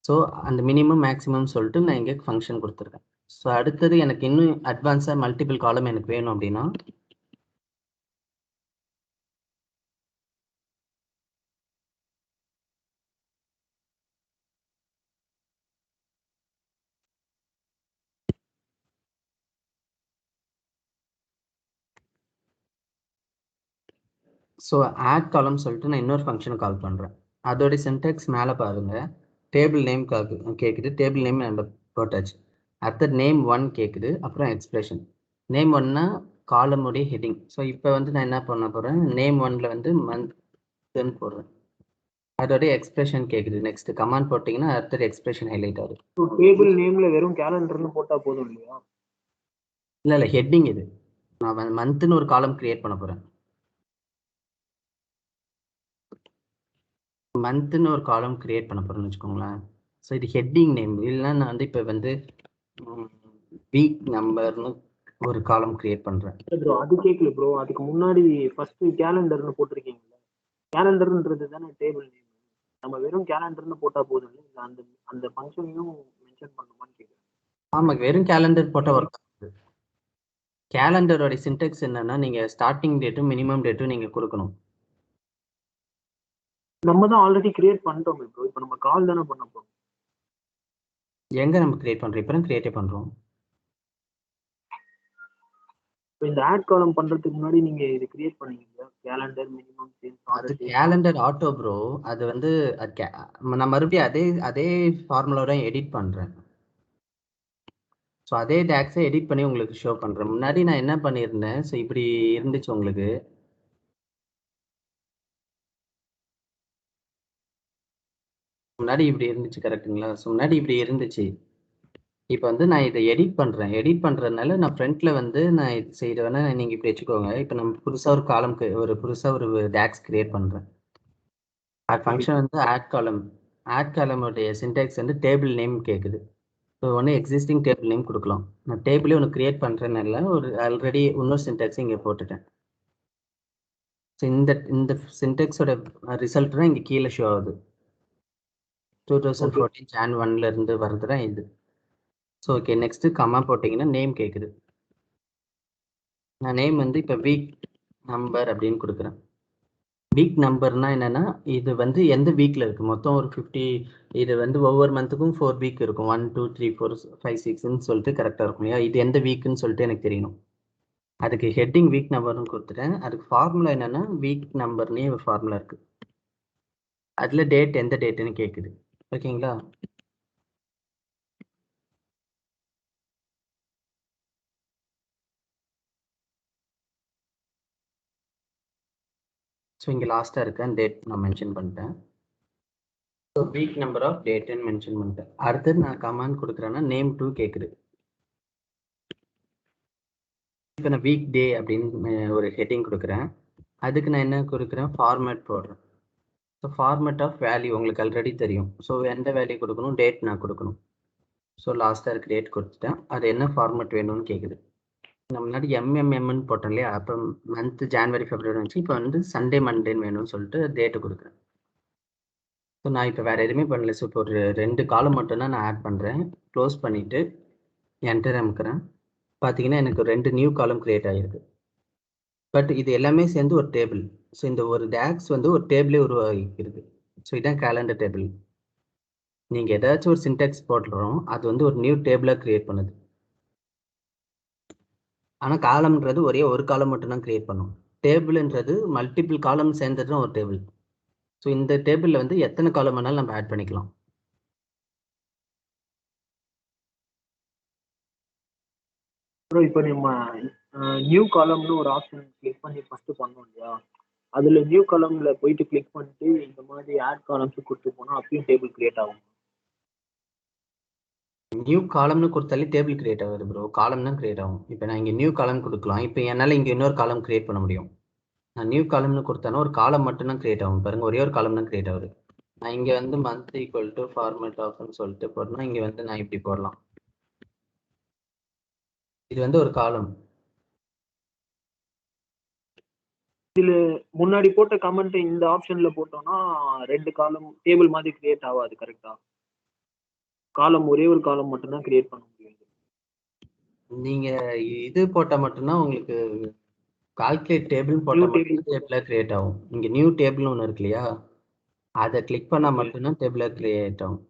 ஸோ அந்த மினிமம் மேக்ஸிமம் சொல்லிட்டு நான் இங்கே ஃபங்க்ஷன் கொடுத்துருக்கேன். ஸோ அடுத்தது எனக்கு இன்னும் அட்வான்ஸாக மல்டிபிள் காலம் எனக்கு வேணும் அப்படின்னா ஸோ ஆட் காலம் சொல்லிட்டு நான் இன்னொரு ஃபங்க்ஷனை கால் பண்ணுறேன். அதோடைய சின்டெக்ஸ் மேலே பாருங்கள், டேபிள் நேம் கேட்குது, டேபிள் நேம் நம்ம போட்டாச்சு. அடுத்த நேம் 1 கேட்குது, அப்புறம் எக்ஸ்பிரஷன். நேம் 1னா காலமுடைய ஹெட்டிங். ஸோ இப்போ வந்து நான் என்ன பண்ண போகிறேன், நேம் 1ல் வந்து மந்த்ன்னு போடுறேன். அதோடைய எக்ஸ்பிரஷன் கேட்குது. நெக்ஸ்ட் கமாண்ட் போட்டிங்கன்னா அடுத்தது எக்ஸ்பிரஷன் ஹைலைட் ஆகுது. டேபிள் நேமில் வெறும் கேலண்டர்னு போட்டால் போதும் இல்லையா? இல்லை ஹெட்டிங் இது. நான் மந்த்னு ஒரு காலம் கிரியேட் பண்ண போகிறேன். மந்த்னு ஒரு காலம் கிரியேட் பண்ண போகிறேன்னு வச்சுக்கோங்களேன். ஸோ இது ஹெட்டிங் நேம். இல்லைன்னா நான் வந்து இப்போ வந்து வீக் நம்பர்னு ஒரு காலம் கிரியேட் பண்ணுறேன். ப்ரோ அது கேட்கல ப்ரோ, அதுக்கு முன்னாடி ஃபஸ்ட்டு கேலண்டர்னு போட்டிருக்கீங்களா? கேலண்டர்ன்றது தானே டேபிள் நேம். நம்ம வெறும் கேலண்டர்னு போட்டால் போதும் இல்லை, அந்த அந்த ஃபங்க்ஷனையும் மென்ஷன் பண்ணுமான்னு கேட்குறேன். ஆமாம், வெறும் கேலண்டர் போட்டால் ஒர்க் ஆகுது. கேலண்டரோட சின்டெக்ஸ் என்னன்னா, நீங்கள் ஸ்டார்டிங் டேட்டும் மினிமம் டேட்டும் நீங்கள் கொடுக்கணும். நம்ம தான் ஆல்ரெடி கிரியேட் பண்ணிட்டோம் ப்ரோ, இப்போ நம்ம கால் தானே பண்ண போறோம். எங்கே நம்ம கிரியேட் பண்ணுறோம்? இப்போ தான் கிரியேட்டே பண்ணுறோம். இப்போ இந்த ஆட் காலம் பண்ணுறதுக்கு முன்னாடி நீங்கள் இது கிரியேட் பண்ணீங்க கேலண்டர் மினிமம் சேல்ஸ். அது கேலண்டர் ஆட்டோ ப்ரோ. அது வந்து நான் மறுபடியும் அதே ஃபார்முலாவோட எடிட் பண்ணுறேன். ஸோ அதே டேக்ஸை எடிட் பண்ணி உங்களுக்கு ஷோ பண்ணுறேன். முன்னாடி நான் என்ன பண்ணியிருந்தேன், ஸோ இப்படி இருந்துச்சு உங்களுக்கு. முன்னாடி இப்படி இருந்துச்சு கரெக்டுங்களா? ஸோ முன்னாடி இப்படி இருந்துச்சு. இப்போ வந்து நான் இதை எடிட் பண்ணுறேன். எடிட் பண்ணுறதுனால நான் ஃப்ரண்ட்டில் வந்து நான் இது செய்கிறேன்னா நீங்கள் இப்படி வச்சுக்கோங்க. இப்போ நம்ம புதுசாக ஒரு காலம்க்கு புதுசாக ஒரு டேக்ஸ் கிரியேட் பண்ணுறேன். அது ஃபங்க்ஷன் வந்து ஆட் காலம். ஆட் காலமுடைய சின்டெக்ஸ் வந்து டேபிள் நேம் கேட்குது. ஸோ ஒன்று எக்ஸிஸ்டிங் டேபிள் நேம் கொடுக்கலாம். நான் டேபிளே ஒன்று கிரியேட் பண்ணுறேன்னால ஒரு ஆல்ரெடி இன்னொரு சின்டெக்ஸ் இங்கே போட்டுட்டேன். ஸோ இந்த சின்டெக்ஸோட ரிசல்ட் தான் இங்கே கீழே ஷோ ஆகுது. 2014 Jan 1லேருந்து வருது தான் இது. ஸோ ஓகே, நெக்ஸ்ட்டு கமா போட்டிங்கன்னா நேம் கேட்குது. நான் நேம் வந்து இப்போ வீக் நம்பர் அப்படின்னு கொடுக்குறேன். வீக் நம்பர்னா என்னன்னா, இது வந்து எந்த வீக்ல இருக்கு, மொத்தம் ஒரு 50. இது வந்து ஒவ்வொரு மந்த்துக்கும் 4 வீக் இருக்கும். 1 2 3 4 5 6ன்னு சொல்லிட்டு கரெக்டாக இருக்கும் இல்லையா? இது எந்த வீக்குன்னு சொல்லிட்டு எனக்கு தெரியணும். அதுக்கு ஹெட்டிங் வீக் நம்பர்னு கொடுத்துட்டேன். அதுக்கு ஃபார்முலா என்னன்னா, வீக் நம்பர்னே ஒரு ஃபார்முலா இருக்கு. அதுல டேட் எந்த டேட்டுன்னு கேட்குது. ஓகேங்களா? ஸோ இங்கே லாஸ்ட்டாக இருக்க டேட் நான் மென்ஷன் பண்ணிட்டேன். ஸோ வீக் நம்பர் ஆஃப் டேட்டுன்னு மென்ஷன் பண்ணிட்டேன். அடுத்தது நான் கமாண்ட் கொடுக்குறேன்னா நேம் டூ கேட்குது. இப்போ நான் வீக் டே அப்படின்னு ஒரு ஹெட்டிங் கொடுக்குறேன். அதுக்கு நான் என்ன கொடுக்குறேன், ஃபார்மேட் போடுறேன். ஸோ ஃபார்மேட் ஆஃப் வேல்யூ உங்களுக்கு ஆல்ரெடி தெரியும். ஸோ எந்த வேல்யூ கொடுக்கணும், டேட் நான் கொடுக்கணும். ஸோ லாஸ்ட்டாக இருக்க டேட் கொடுத்துட்டேன். அது என்ன ஃபார்மேட் வேணும்னு கேட்குது. நான் முன்னாடி எம்எம்எம்னு போட்டேன் இல்லையா? அப்போ மந்த் ஜான்வரி ஃபெப்ரவரி வந்துச்சு. இப்போ வந்து சண்டே மண்டேன்னு வேணும்னு சொல்லிட்டு டேட்டு கொடுக்குறேன். ஸோ நான் இப்போ வேறு எதுவுமே பண்ணல. ஸோ இப்போ ஒரு 2 காலம் மட்டும்தான் நான் ஆட் பண்ணுறேன். க்ளோஸ் பண்ணிவிட்டு என்டர் அமுக்கிறேன். பார்த்தீங்கன்னா எனக்கு 2 நியூ காலம் க்ரியேட் ஆகிருக்கு. பட் இது எல்லாமே சேர்ந்து ஒரு டேபிள். ஸோ இந்த ஒரு டேக்ஸ் வந்து ஒரு டேபிளே உருவாகிருக்கு. ஸோ இதான் கேலண்டர் டேபிள். நீங்கள் ஏதாச்சும் ஒரு சின்டாக்ஸ் போட்டுறோம், அது வந்து ஒரு நியூ டேபிளாக க்ரியேட் பண்ணுது. ஆனால் காலம்ன்றது ஒரே ஒரு காலம் மட்டும்தான் க்ரியேட் பண்ணும். டேபிள்ன்றது மல்டிபிள் காலம் சேர்ந்தது தான் ஒரு டேபிள். ஸோ இந்த டேபிளில் வந்து எத்தனை காலம் வேணாலும் நம்ம ஆட் பண்ணிக்கலாம். ப்ரோ இப்போ நம்ம நியூ காலம்னு ஒரு ஆப்ஷன் கிளிக் பண்ணி ஃபர்ஸ்ட் பண்ணோம் இல்லையா? அதுல நியூ காலம்ல போயிட்டு கிளிக் பண்ணிட்டு இந்த மாதிரி ஆட் காலம்ஸ் கொடுத்து போனா அப்பயும் டேபிள் கிரியேட் ஆகும். நியூ காலம்னு கொடுத்தாலே டேபிள் கிரியேட் ஆகுது ப்ரோ. காலம் தான் கிரியேட் ஆகும். இப்போ நான் இங்கே நியூ காலம் கொடுக்கலாம். இப்போ என்னால் இங்கே இன்னொரு காலம் கிரியேட் பண்ண முடியும். நான் நியூ காலம்னு கொடுத்தேன்னா ஒரு காலம் மட்டும்தான் கிரியேட் ஆகும். பாருங்க, ஒரே ஒரு காலம் தான் கிரியேட் ஆகுது. நான் இங்கே வந்து மந்த் ஈக்குவல் டு ஃபார்மேட் ஆஃப்னு சொல்லிட்டு போடணும். இங்கே வந்து நான் இப்படி போடலாம். இது வந்து ஒரு காலம். இதுல முன்னாடி போட்ட கமெண்ட் இந்த ஆப்ஷன்ல போட்டோம்னா 2 காலம் டேபிள் மாதிரி கிரியேட் ஆகாது. கரெக்டா? காலம் ஒரே ஒரு காலம் மட்டும்தான் கிரியேட் பண்ண முடியும். நீங்க இது போட்டால் மட்டும்தான் உங்களுக்கு கால்குலேட் டேபிள் போட்டால் மட்டும்தான் டேபிளாக கிரியேட் ஆகும். இங்கே நியூ டேபிள்னு ஒன்று இருக்கு இல்லையா? அதை கிளிக் பண்ணால் மட்டும்தான் டேபிளாக கிரியேட் ஆகும்.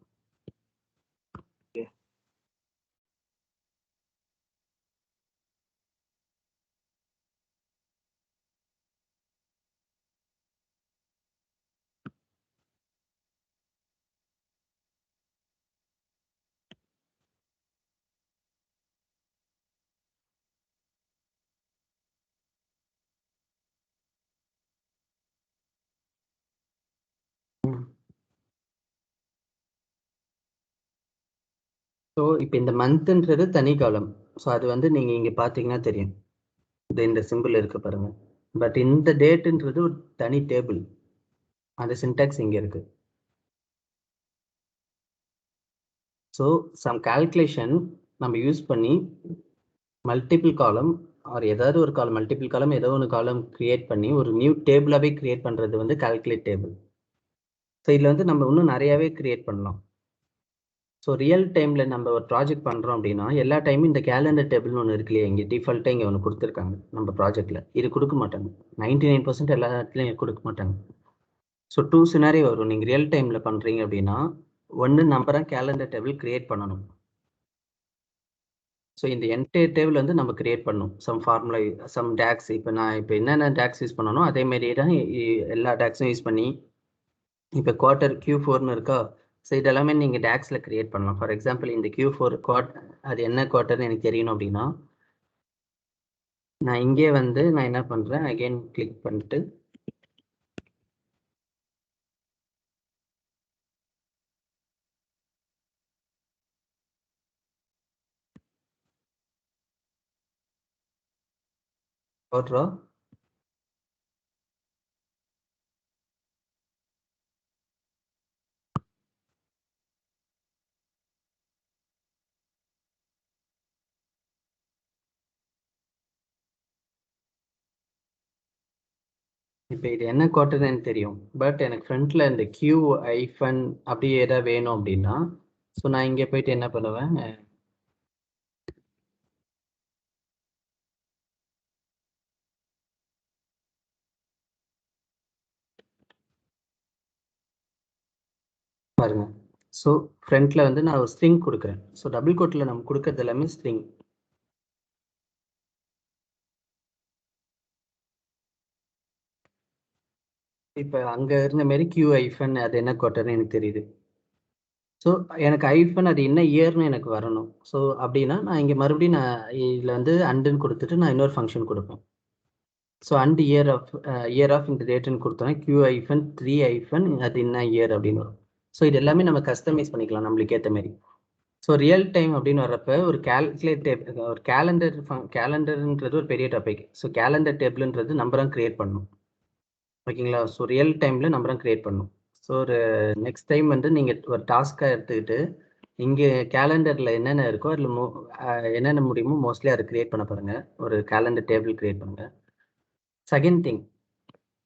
ஸோ இப்போ இந்த மந்த்ன்றது தனி காலம். ஸோ அது வந்து நீங்கள் இங்கே பார்த்தீங்கன்னா தெரியும். இந்த சிம்பிள் இருக்கு பாருங்க. பட் இந்த டேட்டுன்றது ஒரு தனி டேபிள். அந்த சின்டாக்ஸ் இங்கே இருக்கு. ஸோ சம் கால்குலேஷன் நம்ம யூஸ் பண்ணி மல்டிபிள் காலம் ஆர் ஏதாவது ஒரு காலம், மல்டிபிள் காலம் ஏதோ ஒரு காலம் கிரியேட் பண்ணி ஒரு நியூ டேபிளாகவே கிரியேட் பண்ணுறது வந்து கால்குலேட் டேபிள். ஸோ இதில் வந்து நம்ம இன்னும் நிறையாவே கிரியேட் பண்ணலாம். ஸோ ரியல் டைமில் நம்ம ஒரு ப்ராஜெக்ட் பண்ணுறோம் அப்படின்னா எல்லா டைமும் இந்த கேலண்டர் டேபிள்னு ஒன்று இருக்கு இல்லையா? இங்கே டிஃபால்ட்டாக இங்கே ஒன்று கொடுத்துருக்காங்க நம்ம ப்ராஜெக்டில். இது கொடுக்க மாட்டாங்க. 99% எல்லா இடத்துலையும் கொடுக்க மாட்டாங்க. ஸோ 2 சினாரியோ வரும். நீங்கள் ரியல் டைமில் பண்ணுறீங்க அப்படின்னா ஒன்று நம்பராக கேலண்டர் டேபிள் கிரியேட் பண்ணணும். ஸோ இந்த என்டையர் டேபிள் வந்து நம்ம கிரியேட் பண்ணணும். Sum formula, sum DAX. இப்போ நான் இப்போ என்னென்ன டேக்ஸ் யூஸ் பண்ணணும் அதேமாரி தான் எல்லா டேக்ஸும் யூஸ் பண்ணி இப்போ குவார்ட்டர் Q4ன்னு இருக்கா? ஸோ இதெல்லாமே நீங்கள் டேக்ஸில் கிரியேட் பண்ணலாம். ஃபார் எக்ஸாம்பிள் இந்த Q4 அது என்ன குவார்ட்டர்னு எனக்கு தெரியணும் அப்படின்னா நான் இங்கே வந்து நான் என்ன பண்ணுறேன், அகெயின் கிளிக் பண்ணிட்டு போட்டுறோம். இப்போ இது என்ன குவார்ட்டர்னு எனக்கு தெரியும். பட் எனக்கு ஃப்ரண்ட்டில் இந்த Q- அப்படியே ஏதாவது வேணும் அப்படின்னா ஸோ நான் இங்கே போயிட்டு என்ன பண்ணுவேன், பாருங்க. ஸோ ஃப்ரண்ட்ல வந்து நான் ஒரு ஸ்ட்ரிங் கொடுக்குறேன். ஸோ டபுள் கோட்டில் நம்ம கொடுக்கறது எல்லாமே ஸ்ட்ரிங். இப்போ அங்கே இருந்த மாரி கியூ ஐஃபன் அது என்ன கோட்டர்னு எனக்கு தெரியுது. ஸோ எனக்கு ஐஃபன் அது என்ன இயர்னு எனக்கு வரணும். ஸோ அப்படின்னா நான் இங்கே மறுபடியும் நான் இதில் வந்து அண்டுன்னு கொடுத்துட்டு நான் இன்னொரு ஃபங்க்ஷன் கொடுப்பேன். ஸோ அண்ட் இயர் ஆஃப் இந்த டேட்டுன்னு கொடுத்தோன்னா கியூ ஐஃபன் 3 ஐஃபன் அது என்ன இயர் அப்படின்னு வரும். ஸோ இது எல்லாமே நம்ம கஸ்டமைஸ் பண்ணிக்கலாம் நம்மளுக்கு ஏற்ற மாதிரி. ஸோ ரியல் டைம் அப்படின்னு வர்றப்ப ஒரு ஒரு கேலண்டர்ன்றது ஒரு பெரிய டாபிக். ஸோ கேலண்டர் டேபிள்ன்றது நம்ம தான் கிரியேட் பண்ணணும். ஓகேங்களா? ஸோ ரியல் டைமில் நம்ம தான் கிரியேட் பண்ணணும். ஸோ ஒரு நெக்ஸ்ட் டைம் வந்து நீங்கள் ஒரு டாஸ்க்காக எடுத்துக்கிட்டு இங்கே கேலண்டரில் என்னென்ன இருக்கோ அதில் என்னென்ன முடியுமோ மோஸ்ட்லி அதை கிரியேட் பண்ண பாருங்க. ஒரு கேலண்டர் டேபிள் கிரியேட் பண்ணுங்க. Second thing,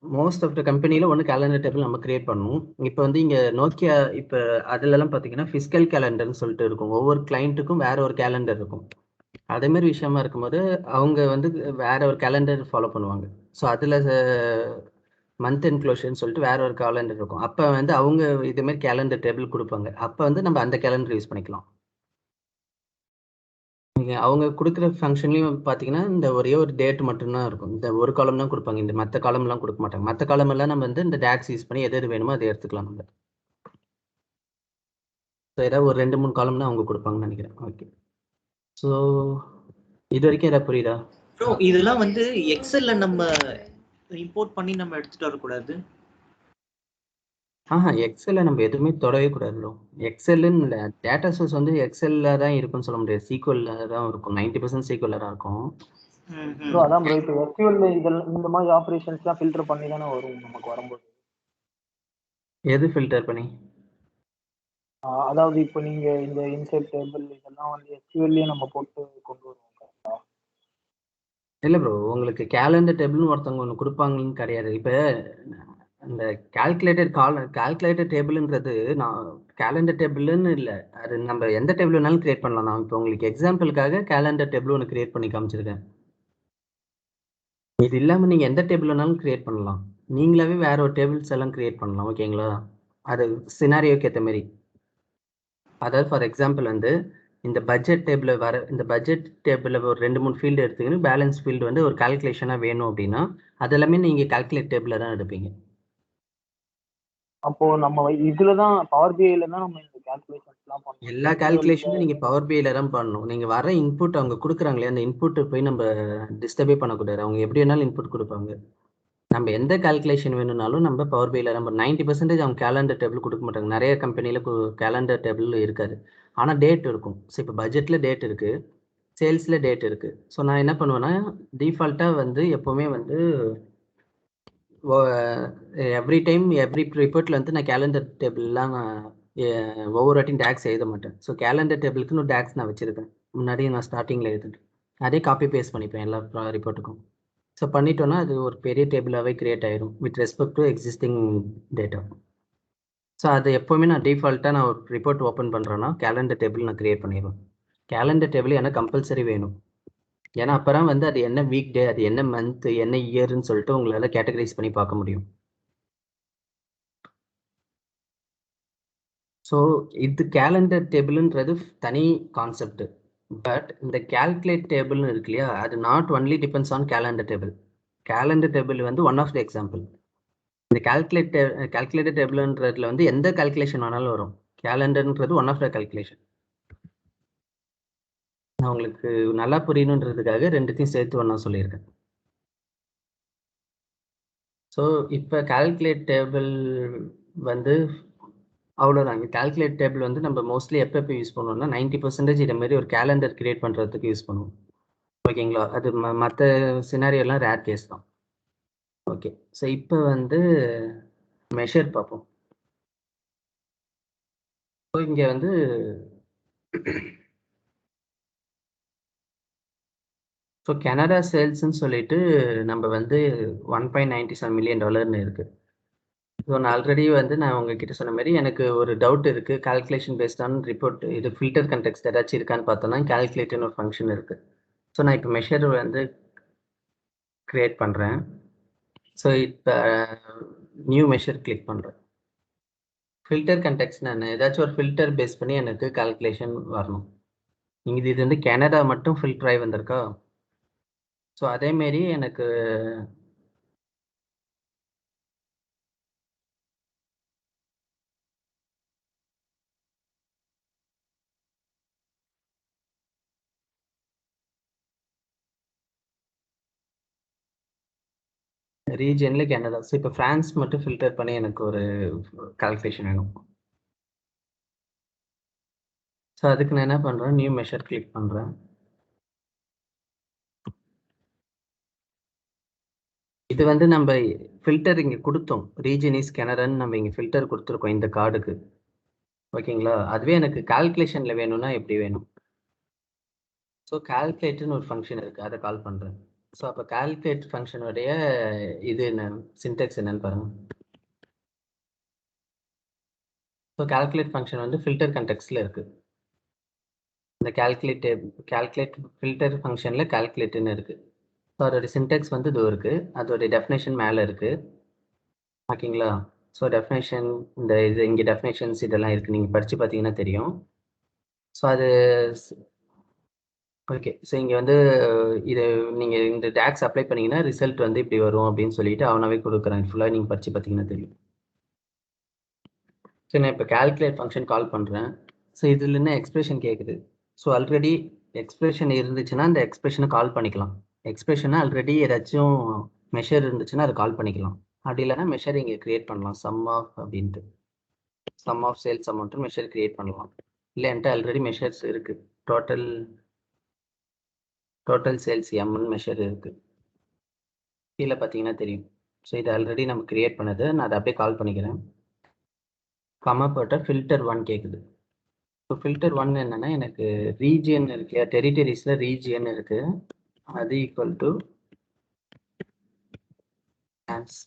most of the கம்பெனியில் ஒன்று கேலண்டர் டேபிள் நம்ம கிரியேட் பண்ணணும். இப்போ வந்து இங்கே நோக்கியா இப்போ அதுலலாம் பார்த்தீங்கன்னா ஃபிஸ்கல் கேலண்டர்னு சொல்லிட்டு இருக்கும். ஒவ்வொரு கிளைண்ட்டுக்கும் வேற ஒரு கேலண்டர் இருக்கும். அதே மாதிரி விஷயமா இருக்கும்போது அவங்க வந்து வேற ஒரு கேலண்டர் ஃபாலோ பண்ணுவாங்க. ஸோ அதில் மந்த் எண்ட் க்ளோஷர்னு சொல்லிட்டு வேற ஒரு கேலண்டர் இருக்கும். அப்போ வந்து அவங்க இதே மாதிரி கேலண்டர் டேபிள் கொடுப்பாங்க. அப்போ வந்து நம்ம அந்த கேலண்டர் யூஸ் பண்ணிக்கலாம். நீங்கள் அவங்க கொடுக்குற ஃபங்க்ஷன்லையும் பார்த்தீங்கன்னா இந்த ஒரே ஒரு டேட் மட்டும்தான் இருக்கும். இந்த ஒரு காலம் தான் கொடுப்பாங்க. இந்த மற்ற காலம்லாம் கொடுக்க மாட்டாங்க. மற்ற காலமெல்லாம் நம்ம வந்து இந்த டேக்ஸ் யூஸ் பண்ணி எது எது வேணுமோ அதை எடுத்துக்கலாம் நம்ம. ஸோ ஏதாவது ஒரு 2-3 காலம் தான் அவங்க கொடுப்பாங்கன்னு நினைக்கிறேன். ஓகே. ஸோ இது வரைக்கும் ஏதாவது புரியுதா? ப்ரோ இதெல்லாம் வந்து எக்ஸல்ல நம்ம இம்போர்ட் பண்ணி நம்ம எடுத்துட்டு வரக்கூடாது. எக்ஸல்ல நம்ம எதுவுமே தொடவே கூடாது ப்ரோ. எக்ஸல்லுன்னு இல்லை, டேட்டா சோர்ஸ் வந்து எக்ஸல்ல தான் இருக்கும்னு சொல்ல முடியாது. சீக்வல்ல தான் இருக்கும். 90% சீக்வல்ல தான் இருக்கும். ப்ரோ அதான் ப்ரோ இப்போ எஸ்கியூஎல் இதெல்லாம் இந்த மாதிரி ஆப்ரேஷன்ஸ்லாம் ஃபில்டர் பண்ணி தானே வரும் நமக்கு வரும்போது. எது ஃபில்டர் பண்ணி? அதாவது இப்போ நீங்க இந்த இன்செர்ட் டேபிள் இதெல்லாம் வந்து எஸ்கியூஎல்லே நம்ம போட்டு கொண்டு வருவோம். இல்லை ப்ரோ, உங்களுக்கு கேலண்டர் டேபிள்னு ஒருத்தவங்க ஒன்று கொடுப்பாங்கன்னு கிடையாது. இப்போ அந்த கால்குலேட்டர் டேபிள்ன்றது நான் கேலண்டர் டேபிள்னு இல்லை, அது நம்ம எந்த டேபிள் வேணாலும் கிரியேட் பண்ணலாம். நான் இப்போ உங்களுக்கு எக்ஸாம்பிளுக்காக கேலண்டர் டேபிள் ஒன்று கிரியேட் பண்ணி காமிச்சிருக்கேன். இது இல்லாமல் நீங்கள் எந்த டேபிள் வேணாலும் கிரியேட் பண்ணலாம். நீங்களாவே வேற ஒரு டேபிள்ஸ் எல்லாம் கிரியேட் பண்ணலாம். ஓகேங்களா? அது சினாரியோக்கு ஏற்ற மாதிரி. அதாவது ஃபார் எக்ஸாம்பிள் வந்து இந்த பட்ஜெட் டேபிளில் ஒரு 2-3 ஃபீல்டு எடுத்துக்கின்னு பேலன்ஸ் ஃபீல்டு வந்து ஒரு கால்குலேஷனாக வேணும் அப்படின்னா அது எல்லாமே நீங்கள் கால்குலேட் டேபிளில் தான் எடுப்பீங்க. அப்போ நம்ம இதுல தான் பவர் பிஐல தான் நம்ம இந்த கால்குலேஷன்ஸ்லாம் பண்ணணும். எல்லா கால்குலேஷனும் நீங்கள் பவர் பிஐல தான் பண்ணணும். நீங்கள் வர இன்புட் அவங்க கொடுக்குறாங்களே அந்த இன்புட்டை போய் நம்ம டிஸ்டர்பே பண்ணக்கூடாது. அவங்க எப்படி வேணாலும் இன்புட் கொடுப்பாங்க. நம்ம எந்த கால்குலேஷன் வேணும்னாலும் நம்ம பவர் பிஐல நம்ம 90% அவங்க கேலண்டர் டேபிள் கொடுக்க மாட்டாங்க. நிறைய கம்பெனியில் கேலண்டர் டேபிள் இருக்காது. ஆனால் டேட் இருக்கும். ஸோ இப்போ பட்ஜெட்டில் டேட் இருக்குது, சேல்ஸில் டேட் இருக்குது. ஸோ நான் என்ன பண்ணுவேன்னா டிஃபால்ட்டாக வந்து எப்போவுமே வந்து எவ்ரி டைம் எவ்ரி ரிப்போர்ட்டில் வந்து நான் கேலண்டர் டேபிள்லாம் ஒவ்வொரு வாட்டியும் டேக்ஸ் எழுத மாட்டேன். ஸோ கேலண்டர் டேபிளுக்குன்னு டேக்ஸ் நான் வச்சுருக்கேன். முன்னாடி நான் ஸ்டார்டிங்கில் எழுதிட்டேன். அதே காப்பி பேஸ்ட் பண்ணிப்பேன் எல்லா ரிப்போர்ட்டுக்கும். ஸோ பண்ணிட்டோன்னா அது ஒரு பெரிய டேபிளாகவே கிரியேட் ஆயிரும் with respect to existing data. So அது எப்போவுமே நான் டிஃபால்ட்டாக நான் ஒரு ரிப்போர்ட் ஓப்பன் பண்ணுறேன்னா கேலண்டர் டேபிள் நான் கிரியேட் பண்ணிடுவேன். கேலண்டர் டேபிள் எனக்கு கம்பல்சரி வேணும். ஏன்னா அப்போ தான் வந்து அது என்ன வீக் டே, அது என்ன மந்த்து, என்ன இயர்ன்னு சொல்லிட்டு உங்களால் கேட்டகரைஸ் பண்ணி பார்க்க முடியும். ஸோ இது கேலண்டர் டேபிள்ன்றது தனி கான்செப்ட். பட் இந்த கால்குலேட் டேபிள்னு இருக்கு இல்லையா, அது not only depends on calendar table. Calendar table வந்து ஒன் ஆஃப் த எக்ஸாம்பிள். இந்த கால்குலேட்டர் டேபிள்ன்றதுல வந்து எந்த கால்குலேஷன் வேணாலும் வரும். கேலண்டர்ன்றது ஒன் ஆஃப் த கால்குலேஷன். நான் உங்களுக்கு நல்லா புரியணுன்றதுக்காக ரெண்டுத்தையும் சேர்த்து ஒன்றா சொல்லியிருக்கேன். ஸோ இப்போ கால்குலேட் டேபிள் வந்து அவ்வளோதாங்க. கால்குலேட் டேபிள் வந்து நம்ம மோஸ்ட்லி எப்போ யூஸ் பண்ணுவோம்னா 90% இதை மாதிரி ஒரு கேலண்டர் கிரியேட் பண்ணுறதுக்கு யூஸ் பண்ணுவோம். ஓகேங்களா? அது மற்ற சினாரியெல்லாம் ரேர் கேஸ் தான். ஓகே. ஸோ இப்போ வந்து மெஷர் பார்ப்போம். ஸோ இங்கே வந்து ஸோ கனடா சேல்ஸ்ன்னு சொல்லிட்டு நம்ம வந்து $1.97 மில்லியன் இருக்குது. ஸோ நான் ஆல்ரெடி வந்து நான் உங்ககிட்ட சொன்ன மாதிரி எனக்கு ஒரு டவுட் இருக்குது. கால்குலேஷன் பேஸ்டான ரிப்போர்ட் இது ஃபில்டர் கண்டெக்ஸ்ட் ஏதாச்சும் இருக்கான்னு பார்த்தோன்னா கால்குலேட்னு ஒரு ஃபங்க்ஷன் இருக்குது. ஸோ நான் இப்போ மெஷர் வந்து கிரியேட் பண்ணுறேன். ஸோ இப்போ நியூ மெஷர் கிளிக் பண்ணுறேன். ஃபில்டர் கண்டெக்ஸ்ட் என்ன, ஏதாச்சும் ஒரு ஃபில்டர் பேஸ் பண்ணி எனக்கு கால்குலேஷன் வரணும். இது வந்து கனடா மட்டும் ஃபில்டர் ஆகி வந்திருக்கா. ஸோ அதேமாரி எனக்கு ரீஜனில் கனடா. ஸோ இப்போ ஃப்ரான்ஸ் மட்டும் ஃபில்டர் பண்ணி எனக்கு ஒரு கால்குலேஷன் வேணும். ஸோ அதுக்கு நான் என்ன பண்ணுறேன், நியூ மெஷர் கிளிக் பண்ணுறேன். இது வந்து நம்ம ஃபில்டர் இங்கே கொடுத்தோம், ரீஜன் இஸ் கனடான்னு நம்ம இங்கே ஃபில்டர் கொடுத்துருக்கோம் இந்த கார்டுக்கு. ஓகேங்களா. அதுவே எனக்கு கால்குலேஷனில் வேணும்னா எப்படி வேணும். ஸோ கால்குலேட்டுன்னு ஒரு ஃபங்க்ஷன் இருக்குது, அதை கால் பண்ணுறேன். ஸோ அப்போ கால்குலேட் ஃபங்க்ஷனுடைய இது என்ன, சின்டெக்ஸ் என்னன்னு பாருங்கள். ஸோ கால்குலேட் ஃபங்க்ஷன் வந்து ஃபில்டர் கண்டெக்ஸ்டில் இருக்குது. இந்த கால்குலேட் ஃபில்டர் ஃபங்க்ஷனில் கால்குலேட்டுன்னு இருக்குது. ஸோ அதோட சின்டெக்ஸ் வந்து இது இருக்குது, அதோடைய டெஃபினேஷன் மேலே இருக்குது. ஓகேங்களா. ஸோ டெஃபினேஷன் இந்த இது இங்கே டெஃபினேஷன்ஸ் இதெல்லாம் இருக்குது, நீங்கள் படித்து பார்த்தீங்கன்னா தெரியும். ஸோ அது ஓகே. ஸோ இங்கே வந்து இது நீங்கள் இந்த டேக்ஸ் அப்ளை பண்ணிங்கன்னா ரிசல்ட் வந்து இப்படி வரும் அப்படின்னு சொல்லிட்டு அவனாவே கொடுக்குறேன். ஃபுல்லாக நீங்கள் படித்து பார்த்தீங்கன்னா தெரியும். ஸோ நான் இப்போ கால்குலேட் ஃபங்க்ஷன் கால் பண்ணுறேன். ஸோ இதில் என்ன எக்ஸ்பிரஷன் கேட்குது. ஸோ ஆல்ரெடி எக்ஸ்பிரஷன் இருந்துச்சுன்னா அந்த எக்ஸ்பிரஷனை கால் பண்ணிக்கலாம். எக்ஸ்பிரஷனை ஆல்ரெடி ஏதாச்சும் மெஷர் இருந்துச்சுன்னா அதை கால் பண்ணிக்கலாம். அப்படி இல்லைன்னா மெஷர் இங்கே க்ரியேட் பண்ணலாம், சம் ஆஃப் அப்படின்ட்டு. Sum of sales amount measure create பண்ணலாம். இல்லை என்கிட்ட ஆல்ரெடி மெஷர்ஸ் இருக்குது, டோட்டல் சேல்ஸ் எம்னு மெஷர் இருக்குது, கீழே பார்த்தீங்கன்னா தெரியும். ஸோ இது ஆல்ரெடி நம்ம க்ரியேட் பண்ணது, நான் அதை அப்படியே கால் பண்ணிக்கிறேன். கம்மா போட்ட ஃபில்டர் 1 கேட்குது. ஸோ ஃபில்டர் 1 என்னென்னா எனக்கு ரீஜியன் இருக்கு, டெரிட்டரிஸில் ரீஜியன் இருக்குது, அது equal to France.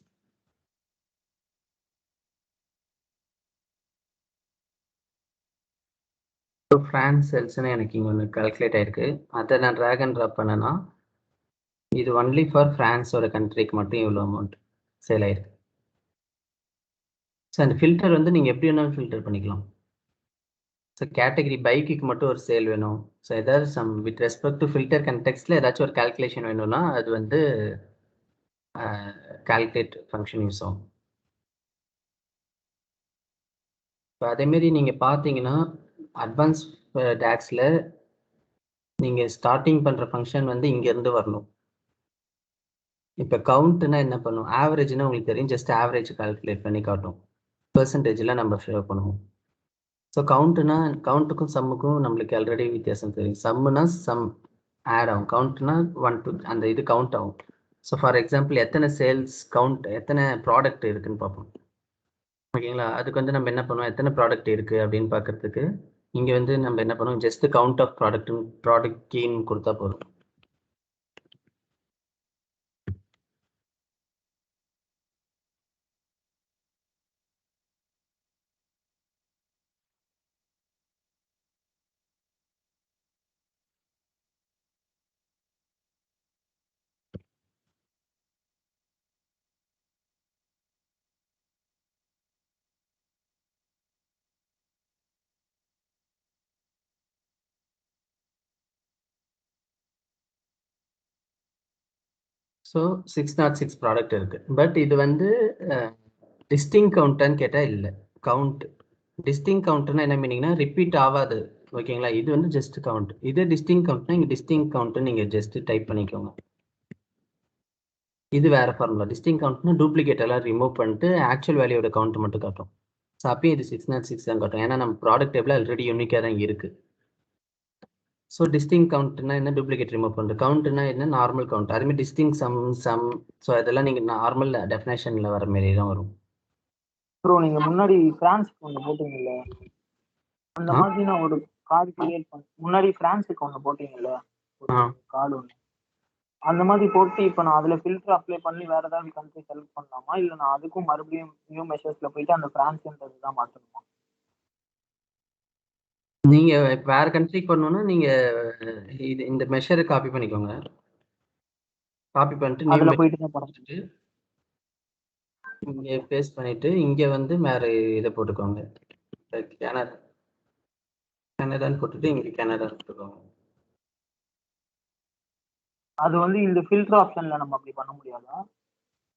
So France செல்ஸ்னு எனக்கு இங்கே ஒன்று கால்குலேட் ஆகிருக்கு. அதை நான் ட்ராக் அண்ட் ட்ராப் பண்ணேன்னா இது ஒன்லி ஃபார் ஃப்ரான்ஸோட கண்ட்ரிக்கு மட்டும் இவ்வளோ அமௌண்ட் சேல் ஆகிருக்கு. ஸோ அந்த ஃபில்டர் வந்து நீங்கள் எப்படி வேணாலும் ஃபில்டர் பண்ணிக்கலாம். ஸோ கேட்டகரி பைக்குக்கு மட்டும் ஒரு சேல் வேணும். ஸோ ஏதாவது sum with respect to filter கண்டெக்ஸ்டில் ஏதாச்சும் ஒரு கால்குலேஷன் வேணும்னா அது வந்து கால்குலேட் ஃபங்க்ஷன் யூஸ் ஆகும். இப்போ அதேமாரி நீங்கள் பார்த்தீங்கன்னா அட்வான்ஸ் டேக்ஸில் நீங்கள் ஸ்டார்டிங் பண்ணுற ஃபங்க்ஷன் வந்து இங்கேருந்து வரணும். இப்போ கவுண்ட்னா என்ன பண்ணும், ஆவரேஜ்னா உங்களுக்கு தெரியும், ஜஸ்ட் ஆவரேஜ் கால்குலேட் பண்ணி காட்டும், பெர்சன்டேஜில் நம்ம ஷேர் பண்ணுவோம். ஸோ கவுண்ட்னா கவுண்ட்டுக்கும் சம்முக்கும் நம்மளுக்கு ஆல்ரெடி வித்தியாசம் தெரியும். சம்முனா சம் ஆட் ஆகும், கவுண்ட்னா 1 to அந்த இது கவுண்ட் ஆகும். ஸோ ஃபார் எக்ஸாம்பிள் எத்தனை சேல்ஸ் கவுண்ட், எத்தனை ப்ராடக்ட் இருக்குன்னு பார்ப்போம். ஓகேங்களா. அதுக்கு வந்து நம்ம என்ன பண்ணுவோம், எத்தனை ப்ராடக்ட் இருக்குது அப்படின்னு பார்க்கறதுக்கு இங்கே வந்து நம்ம என்ன பண்ணுவோம், ஜஸ்ட் கவுண்ட் ஆஃப் ப்ராடக்ட் கீன்னு கொடுத்தா போதும். ஸோ 606 ப்ராடக்ட் இருக்குது. பட் இது வந்து டிஸ்டிங் கவுண்ட்டான்னு கேட்டால் இல்லை, கவுண்ட். டிஸ்டிங் கவுண்ட்னா என்ன மீனிங்னா ரிப்பீட் ஆகாது. ஓகேங்களா. இது வந்து ஜஸ்ட் கவுண்ட். இது டிஸ்டிங் கவுண்ட்னா இங்கே டிஸ்டிங் கவுண்ட்டு நீங்கள் ஜஸ்ட் டைப் பண்ணிக்கோங்க. இது வேறு ஃபார்முலா. டிஸ்டிங் கவுண்ட்னா டூப்ளிகேட் எல்லாம் ரிமூவ் பண்ணிட்டு ஆக்சுவல் வேல்யூட கவுண்ட் மட்டும் காட்டும். ஸோ அப்பயும் இது 606 தான் காட்டும், ஏன்னா நம்ம ப்ராடக்ட் டேபிள் ஆல்ரெடி யூனிக்காக தான் இருக்குது. ஸோ டிஸ்டிங் கவுண்ட்னா என்ன, டூப்ளிகேட் ரிமூவ் பண்ணுறது. கவுண்ட்னா என்ன, நார்மல் கவுண்ட். அதுமாதிரி டிஸ்டிங் சம். ஸோ அதெல்லாம் நீங்கள் நார்மல் டெஃபினேஷனில் வர மாரி தான் வரும். ப்ரோ நீங்கள் முன்னாடி ஃப்ரான்ஸுக்கு ஒன்று போட்டிங்கல்ல, அந்த மாதிரி நான் ஒரு கார்டு கிரியேட் பண்ண முன்னாடி ஃப்ரான்ஸுக்கு ஒன்று போட்டிங்கல்ல ஒரு கார்டு ஒன்று, அந்த மாதிரி போட்டு இப்போ நான் அதில் ஃபில்டர் அப்ளை பண்ணி வேறு ஏதாவது கண்ட்ரி செலக்ட் பண்ணலாமா, இல்லை நான் அதுக்கும் மறுபடியும் நியூ மெஷர்ஸில் போயிட்டு அந்த ஃப்ரான்ஸ்ன்றது தான் மாற்றணுமா? நீங்கள் வேறு கண்ட்ரிக்கு பண்ணணுன்னா நீங்கள் இது இந்த மெஷரை காப்பி பண்ணிக்கோங்க. காப்பி பண்ணிட்டு அதில் போயிட்டு தான் போட இங்கே பேஸ்ட் பண்ணிட்டு இங்கே வந்து வேறு இதை போட்டுக்கோங்க. கனடா கனடான்னு போட்டுட்டு இங்கே கனடான்னு போட்டுக்கோங்க. அது வந்து இந்த ஃபில்டர் ஆப்ஷன்ல நம்ம அப்படி பண்ண முடியாதா?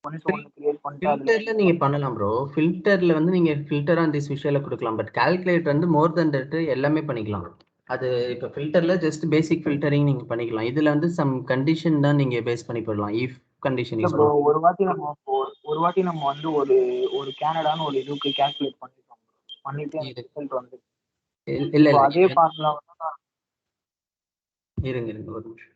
ஒன்ஸ் ஒன்று கிரியேட் பண்ணிட்டு அதுல ஃபில்டர்ல நீங்க பண்ணலாம் ப்ரோ. ஃபில்டர்ல வந்து நீங்க ஃபில்டர் ஆன் திஸ் விஷயம்ல கொடுக்கலாம். பட் கால்குலேட் வந்து மோர் தென் தட் எல்லாமே பண்ணிக்கலாம். அது இப்போ ஃபில்டர்ல ஜஸ்ட் பேசிக் ஃபில்டரிங் நீங்க பண்ணிக்கலாம். இதுல வந்து சம் கண்டிஷன் தான் நீங்க பேஸ் பண்ணி போடலாம். இஃப் கண்டிஷன் யூஸ் ப்ரோ பண்ணலாம். ஒரு வாட்டி நம்ம வந்து ஒரு ஒரு கேனடான்னு ஒரு இதுக்கு கால்குலேட் பண்ணிட்டோம். பண்ணிட்டு எனக்கு ரிசல்ட் வந்து இல்ல இப்போ இல்ல அதே ஃபார்முலா வந்து இருங்க இருங்க ஒரு நிமிஷம்.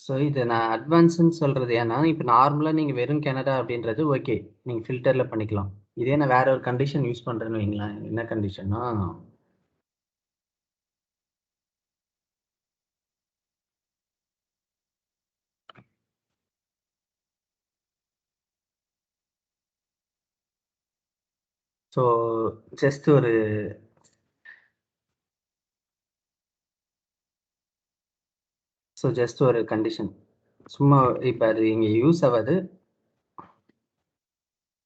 ஸோ இது நான் அட்வான்ஸ்ன்னு சொல்றது ஏன்னா இப்போ நார்மலாக நீங்கள் வெறும் கனடா அப்படின்றது ஓகே, நீங்கள் ஃபில்டரில் பண்ணிக்கலாம். இதே நான் வேற ஒரு கண்டிஷன் யூஸ் பண்ணுறேன்னு வைங்களேன். என்ன கண்டிஷன்னா ஸோ ஜஸ்ட் ஒரு கண்டிஷன் சும்மா இப்போ அது இங்கே யூஸ் ஆகாது.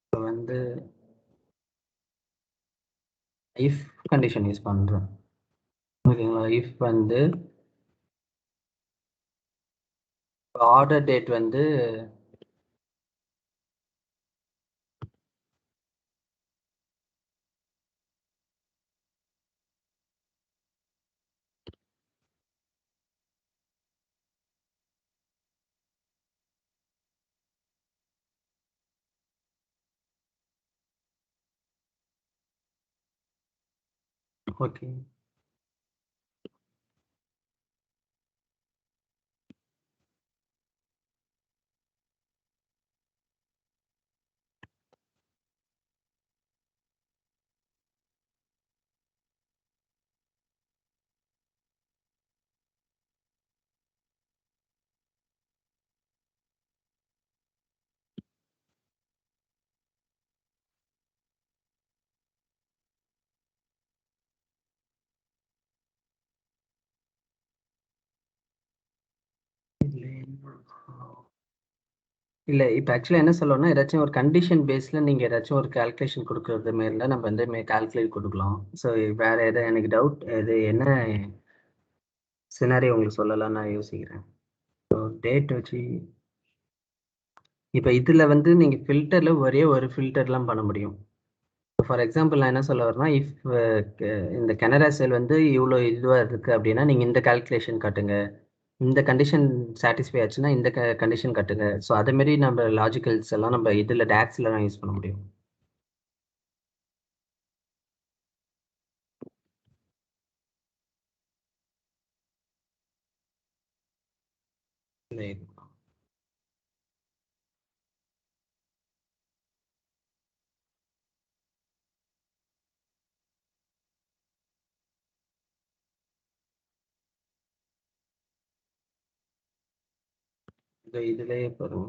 இப்போ வந்து இஃப் கண்டிஷன் யூஸ் பண்ணுறேன் ஓகேங்களா. இஃப் வந்து ஆர்டர் டேட் வந்து ஓகே இல்லை இப்போ ஆக்சுவலாக என்ன சொல்லணும்னா ஏதாச்சும் ஒரு கண்டிஷன் பேஸில் நீங்கள் ஏதாச்சும் ஒரு கால்குலேஷன் கொடுக்குறது மாரிலாம் நம்ம வந்து கால்குலேட் கொடுக்கலாம். ஸோ வேறு எதாவது எனக்கு டவுட் இது என்ன சினாரி உங்களுக்கு சொல்லலாம் நான் யோசிக்கிறேன். ஸோ டேட் வச்சு இப்போ இதில் வந்து நீங்கள் ஃபில்டரில் ஒரே ஒரு ஃபில்டர்லாம் பண்ண முடியும். ஃபார் எக்ஸாம்பிள் நான் என்ன சொல்ல வரேன்னா இஃப் இந்த கனடா சேல் வந்து இவ்வளோ இதுவாக இருக்குது அப்படின்னா நீங்கள் இந்த கால்குலேஷன் காட்டுங்க. இந்த கண்டிஷன் சாட்டிஸ்ஃபை ஆச்சுன்னா இந்த கண்டிஷன் காட்டுங்க. ஸோ அதேமாரி நம்ம லாஜிக்கல்ஸ் எல்லாம் நம்ம இதில் டேக்ஸ்லாம் யூஸ் பண்ண முடியும். இந்த இதுலயே பாருங்க.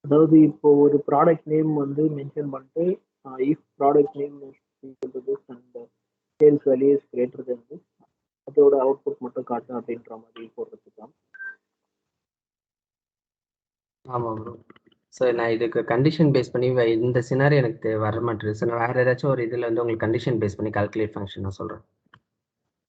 அதாவது இப்போ ஒரு ப்ராடக்ட் நேம் வந்து மென்ஷன் பண்ணிட்டு if product name and sales value is greater than அதோட அவுட்புட் மட்டும் காட்டு அப்படின்ற மாதிரி போடுறதுக்கு. ஆமாம் ப்ரோ. ஸோ நான் இதுக்கு கண்டிஷன் பேஸ் பண்ணி இந்த சினாரி எனக்கு வர மாட்டேது. ஸோ நான் வேறு ஏதாச்சும் ஒரு இதில் வந்து உங்களுக்கு கண்டிஷன் பேஸ் பண்ணி கால்குலேட் ஃபங்க்ஷன் நான் சொல்கிறேன்.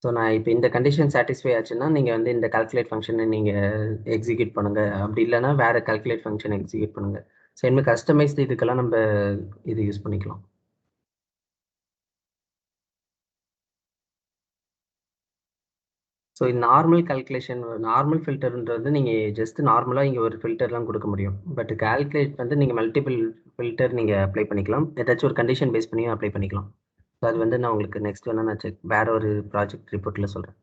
ஸோ நான் இப்போ இந்த கண்டிஷன் சாட்டிஸ்ஃபை ஆச்சுன்னா நீங்கள் வந்து இந்த கால்குலேட் ஃபங்க்ஷனை நீங்கள் எக்ஸிக்யூட் பண்ணுங்கள். அப்படி இல்லைன்னா வேறு கால்குலேட் ஃபங்க்ஷன் எக்ஸிக்யூட் பண்ணுங்கள். ஸோ இனிமேல் கஸ்டமைஸ்டு இதுக்கெல்லாம் நம்ம இது யூஸ் பண்ணிக்கலாம். ஸோ நார்மல் கால்குலேஷன் நார்மல் ஃபில்டர்ன்றது நீங்கள் ஜஸ்ட் நார்மலாக இங்கே ஒரு ஃபில்டர்லாம் கொடுக்க முடியும். பட் கால்குலேட் வந்து நீங்கள் மல்டிபிள் ஃபில்டர் நீங்கள் அப்ளை பண்ணிக்கலாம். ஏதாச்சும் ஒரு கண்டிஷன் பேஸ் பண்ணியும் அப்ளை பண்ணிக்கலாம். ஸோ அது வந்து நான் உங்களுக்கு நெக்ஸ்ட் வேணால் நான் வேறு ஒரு ப்ராஜெக்ட் ரிப்போர்ட்டில் சொல்கிறேன்.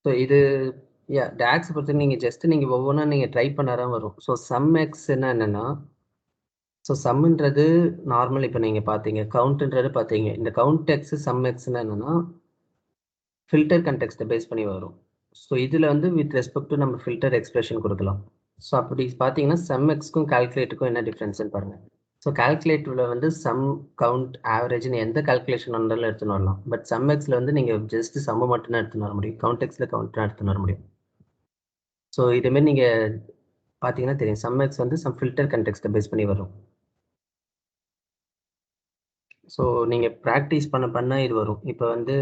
ஸோ இது டேக்ஸ் பொறுத்து நீங்கள் ஜஸ்ட் நீங்கள் ஒவ்வொன்றா நீங்கள் ட்ரை பண்ணாதான் வரும். ஸோ சம் எக்ஸ்னா என்னென்னா, ஸோ சம்ன்றது நார்மல். இப்போ நீங்கள் பார்த்தீங்க கவுண்ட்ன்றது பார்த்தீங்க. இந்த கவுண்ட் எக்ஸ் சம் எக்ஸ்னா என்னென்னா ஃபில்டர் கண்டெக்ஸ்ட்டை பேஸ் பண்ணி வரும். ஸோ இதில் வந்து வித் ரெஸ்பெக்ட் டு நம்ம ஃபில்டர் எக்ஸ்பிரஷன் கொடுக்கலாம். ஸோ அப்படி பார்த்தீங்கன்னா சம் எக்ஸ்க்கும் கால்குலேட்டுக்கும் என்ன டிஃப்ரென்ஸ்னு பாருங்கள். ஸோ கால்குலேட்டிவ்ல வந்து சம் கவுண்ட் ஆவரேஜ்னு எந்த கால்குலேஷன் வந்தாலும் எடுத்துன்னு வரலாம். பட் சம் எக்ஸில் வந்து நீங்கள் ஜஸ்ட் சம்மு மட்டும்தான் எடுத்துன்னு வர முடியும். கவுண்ட் எக்ஸில் கவுண்ட் தான் எடுத்துன்னு வர முடியும். ஸோ இதேமாரி நீங்கள் பார்த்தீங்கன்னா தெரியும், சம் எக்ஸ் வந்து சம் ஃபில்டர் கண்டெக்ஸ்ட்டை பேஸ் பண்ணி வரும். ஸோ நீங்கள் ப்ராக்டிஸ் பண்ண இது வரும். இப்போ வந்து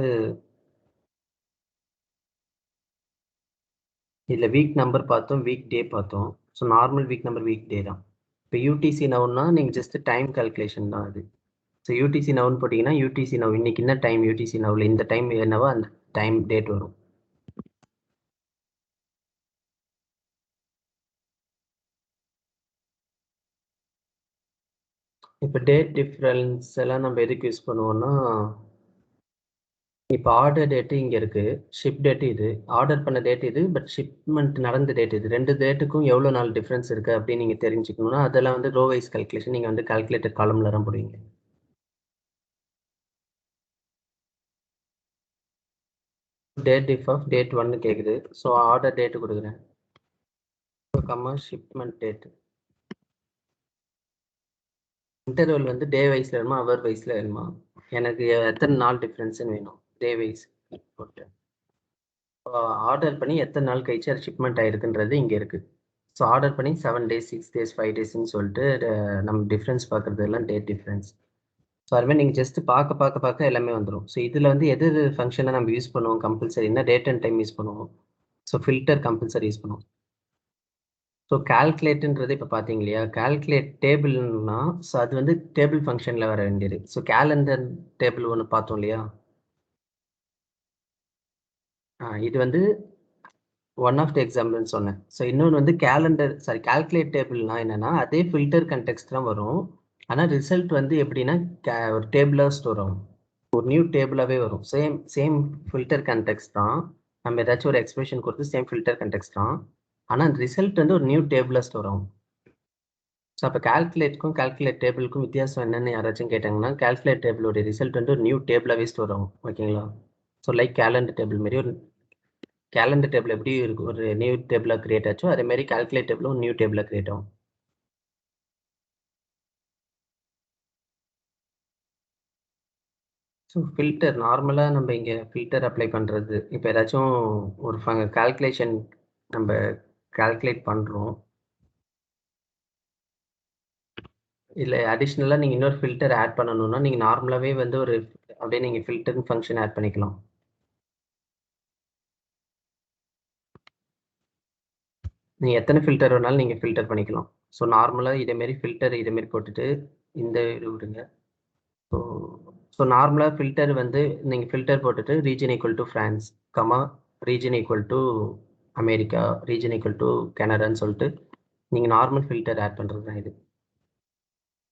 இதில் வீக் நம்பர் பார்த்தோம், வீக் டே பார்த்தோம். So normal week number week day தான். இப்போ யூடிசி நவுன்னா நீங்கள் ஜஸ்ட் டைம் கால்குலேஷன் தான் அது. ஸோ யூடிசி நவுன்னு போட்டிங்கன்னா யூடிசி நவ் இன்னைக்கு என்ன டைம், யூடிசி நவ்வில் இந்த டைம் என்னவோ அந்த டைம் டேட் வரும். இப்போ டேட் டிஃப்ரென்ஸ் எல்லாம் நம்ம எதுக்கு யூஸ் பண்ணுவோம்னா, இப்போ ஆர்டர் டேட்டு இங்கே இருக்குது, ஷிப் டேட்டு இது, ஆர்டர் பண்ண டேட் இது, பட் ஷிப்மெண்ட் நடந்த டேட் இது. 2 டேட்டுக்கும் எவ்வளோ நாள் டிஃப்ரென்ஸ் இருக்குது அப்படின்னு நீங்கள் தெரிஞ்சுக்கணும்னா அதெல்லாம் வந்து ரோ வைஸ் கால்குலேஷன் நீங்கள் வந்து கால்குலேட்டர் காலமில் தான் போடுவீங்க. டேட் டிஃப் ஆஃப் டேட் 1 கேட்குது. ஸோ ஆர்டர் டேட்டு கொடுக்குறேன். கம்மா ஷிப்மெண்ட் டேட்டு. இன்டர்வல் வந்து டே வைஸில் வேணுமா அவர் வைஸில் வேணுமா, எனக்கு எத்தனை நாள் டிஃப்ரென்ஸ்னு வேணும். டே வைஸ் போட்டு ஆர்டர் பண்ணி எத்தனை நாள் கழிச்சு அது ஷிப்மெண்ட் ஆயிருக்குன்றது இங்கே இருக்குது. ஸோ ஆர்டர் பண்ணி 7 days 6 days 5 daysன்னு சொல்லிட்டு நம்ம டிஃப்ரென்ஸ் பார்க்குறது எல்லாம் டேட் டிஃப்ரென்ஸ். ஸோ அதுமாதிரி நீங்கள் ஜஸ்ட் பார்க்க எல்லாமே வந்துடும். ஸோ இதில் வந்து எது ஃபங்க்ஷனை நம்ம யூஸ் பண்ணுவோம் கம்பல்சரினா டேட் அண்ட் டைம் யூஸ் பண்ணுவோம். ஸோ ஃபில்டர் கம்பல்சரி யூஸ் பண்ணுவோம். ஸோ கால்குலேட்டுன்றது இப்போ பார்த்தீங்க இல்லையா, கால்குலேட் டேபிள்னா ஸோ அது வந்து டேபிள் ஃபங்க்ஷனில் வர வேண்டியது. ஸோ கேலண்டர் டேபிள் ஒன்று பார்த்தோம் இல்லையா, இது வந்து ஒன் ஆஃப் த எக்ஸாம்பிள்னு சொன்னேன். ஸோ இன்னொன்று வந்து கால்குலேட் டேபிள்னா என்னென்னா அதே ஃபில்டர் கண்டெக்ஸ்ட் தான் வரும். ஆனால் ரிசல்ட் வந்து எப்படின்னா ஒரு டேபிளாக ஸ்டோர் ஆகும், ஒரு நியூ டேபிளாகவே வரும். சேம் ஃபில்டர் கண்டெக்ஸ்ட் தான். நம்ம ஏதாச்சும் ஒரு எக்ஸ்பிரஷன் கொடுத்து சேம் ஃபில்டர் கண்டெக்ஸ்ட் தான், ஆனால் ரிசல்ட் வந்து ஒரு நியூ டேபிளாக ஸ்டோர் ஆகும். ஸோ அப்போ கால்குலேட் டேபிளுக்கும் வித்தியாசம் என்னென்னு யாராச்சும் கேட்டாங்கன்னா, கால்குலேட் டேபிளோட ரிசல்ட் வந்து ஒரு நியூ டேபிளாகவே ஸ்டோர் ஆகும். ஓகேங்களா. ஸோ லைக் கேலண்டர் டேபிள் மாரி ஒரு கேலண்டர் டேபிள் எப்படி இருக்கும் ஒரு நியூ டேபிளாக கிரியேட் ஆச்சோ அதேமாரி கால்குலேட் டேபிளும் நியூ டேபிளாக கிரியேட் ஆகும். ஸோ ஃபில்டர் நார்மலாக நம்ம இங்கே ஃபில்டர் அப்ளை பண்ணுறது, இப்போ ஏதாச்சும் ஒரு கால்குலேஷன் நம்ம கால்குலேட் பண்ணுறோம், இல்லை அடிஷ்னலாக நீங்கள் இன்னொரு ஃபில்டர் ஆட் பண்ணணும்னா நீங்கள் நார்மலாகவே வந்து ஒரு அப்படியே நீங்கள் ஃபில்டர் ஃபங்க்ஷன் ஆட் பண்ணிக்கலாம். நீங்கள் எத்தனை ஃபில்டர் வேணாலும் நீங்கள் ஃபில்டர் பண்ணிக்கலாம். ஸோ நார்மலாக இதேமாரி ஃபில்டர் இதேமாரி போட்டுட்டு இந்த இது விடுங்க. ஸோ நார்மலாக ஃபில்டர் வந்து நீங்கள் ஃபில்டர் போட்டுட்டு region equal to France comma region equal to America region equal to கனடான்னு சொல்லிட்டு நீங்கள் நார்மல் ஃபில்டர் ஆட் பண்ணுறது தான் இது.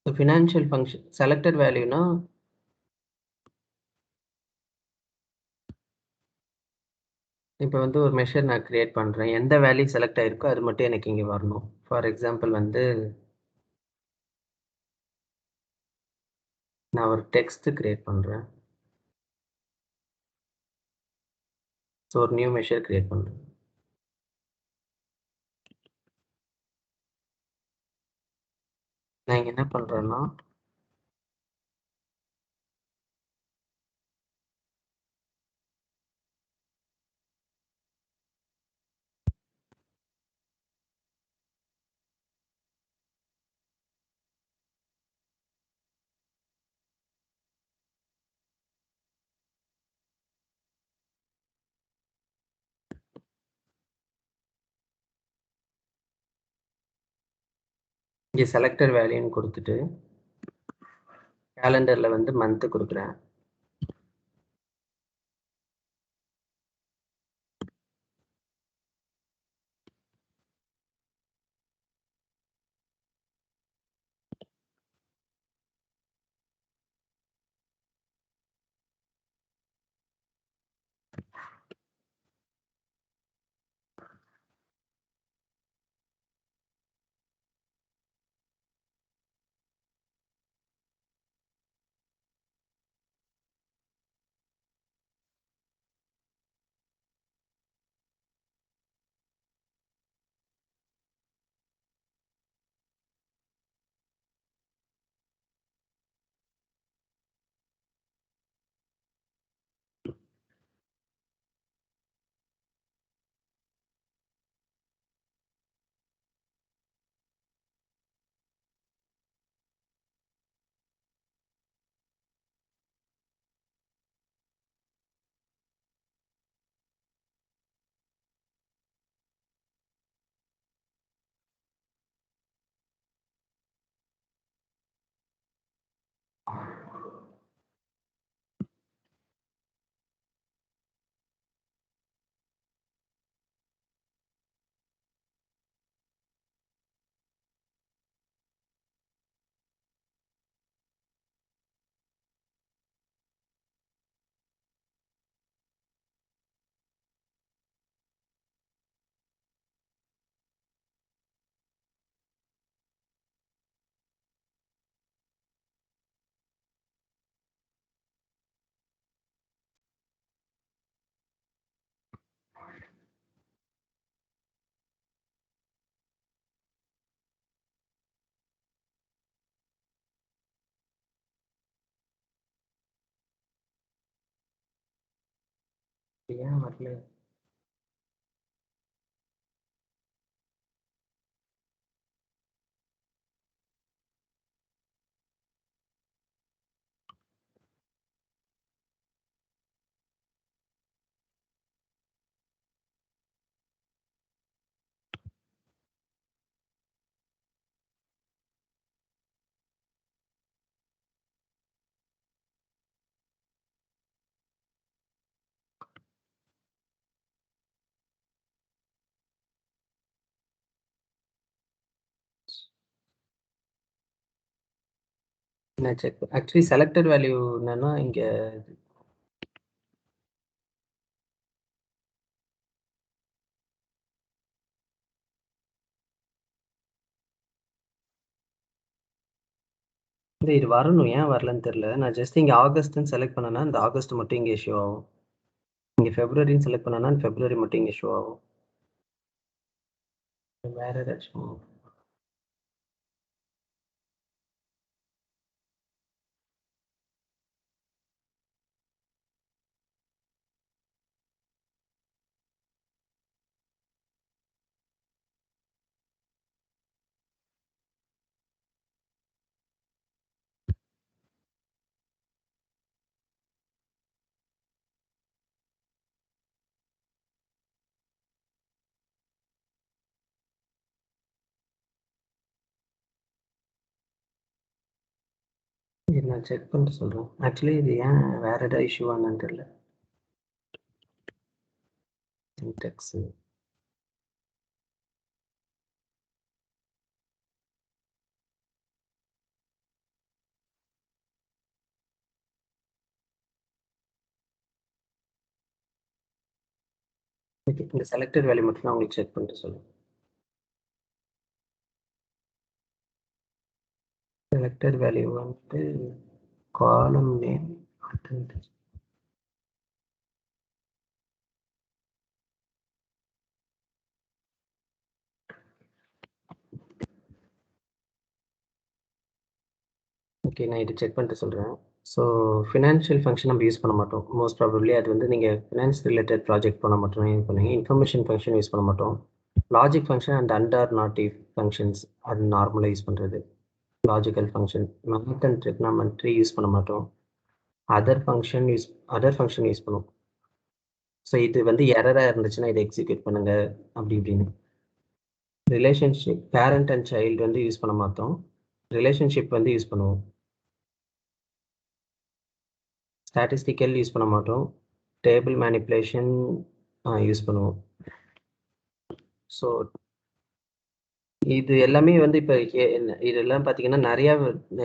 ஸோ ஃபினான்ஷியல் ஃபங்க்ஷன் செலக்டட் வேல்யூனா இப்போ வந்து ஒரு மெஷர் நான் கிரியேட் பண்ணுறேன், எந்த வேல்யூ செலக்ட் ஆகிருக்கோ அது மட்டும் எனக்கு இங்கே வரணும். ஃபார் எக்ஸாம்பிள் வந்து நான் ஒரு டெக்ஸ்ட் கிரியேட் பண்ணுறேன். ஸோ ஒரு நியூ மெஷர் கிரியேட் பண்ணுறேன். நான் இங்கே என்ன பண்ணுறேன்னா இங்கே செலக்டட் வேல்யூன்னு கொடுத்துட்டு கேலண்டரில் வந்து மந்த்து கொடுக்குறேன். ஏன் வரல? நான் செக் ஆக்சுவலி செலக்டட் வேல்யூ என்னன்னா இங்க இது வரணும், ஏன் வரலன்னு தெரியல. நான் ஜஸ்ட் இங்க ஆகஸ்ட்னு செலக்ட் பண்ணேன்னா இந்த ஆகஸ்ட் மட்டும் இங்க இஷ்யூ ஆகும். இங்க ஃபெப்ரவரின்னு செலக்ட் பண்ணேன்னா ஃபெப்ரவரி மட்டும் இங்க இஷ்யூ ஆகும். வேற ஏதாச்சும் இது நான் செக் பண்ணிட்டு சொல்றேன். ஆக்சுவலி இது ஏன் வேற ஏதாவது இஷ்யூ ஆனான்னு தெரியல. சின்டெக்ஸ் இந்த செலக்டட் வேல்யூ மட்டும் நான் உங்களுக்கு செக் பண்ணிட்டு சொல்றேன். செலக்டட் வேல்யூ வந்து காலம் நேம் ஓகே, நான் இது செக் பண்ணிட்டு சொல்கிறேன். ஸோ ஃபினான்ஷியல் ஃபங்க்ஷன் நம்ம யூஸ் பண்ண மாட்டோம் மோஸ்ட் ப்ராபப்ளி. அது வந்து நீங்கள் ஃபினான்ஸ் ரிலேட்டட் ப்ராஜெக்ட் பண்ண மட்டும் யூஸ் பண்ணுவீங்க. இன்ஃபர்மேஷன் ஃபங்க்ஷன் யூஸ் பண்ண மாட்டோம். Logic function and under not if functions அது நார்மலாக யூஸ் பண்ணுறது. Logical function math and trigonometry use பண்ண மாட்டோம். அதர் ஃபங்க்ஷன் யூஸ் பண்ணுவோம். ஸோ இது வந்து எரராக இருந்துச்சுன்னா இதை எக்ஸிக்யூட் பண்ணுங்க அப்படி இப்படின்னு. ரிலேஷன்ஷிப் பேரண்ட் அண்ட் சைல்டு வந்து யூஸ் பண்ண மாட்டோம். ரிலேஷன்ஷிப் வந்து யூஸ் பண்ணுவோம். ஸ்டாட்டிஸ்டிக்கல் யூஸ் பண்ண மாட்டோம். டேபிள் மேனிப்புலேஷன் யூஸ் பண்ணுவோம். ஸோ இது எல்லாமே வந்து இப்போ இதெல்லாம் பார்த்தீங்கன்னா நிறையா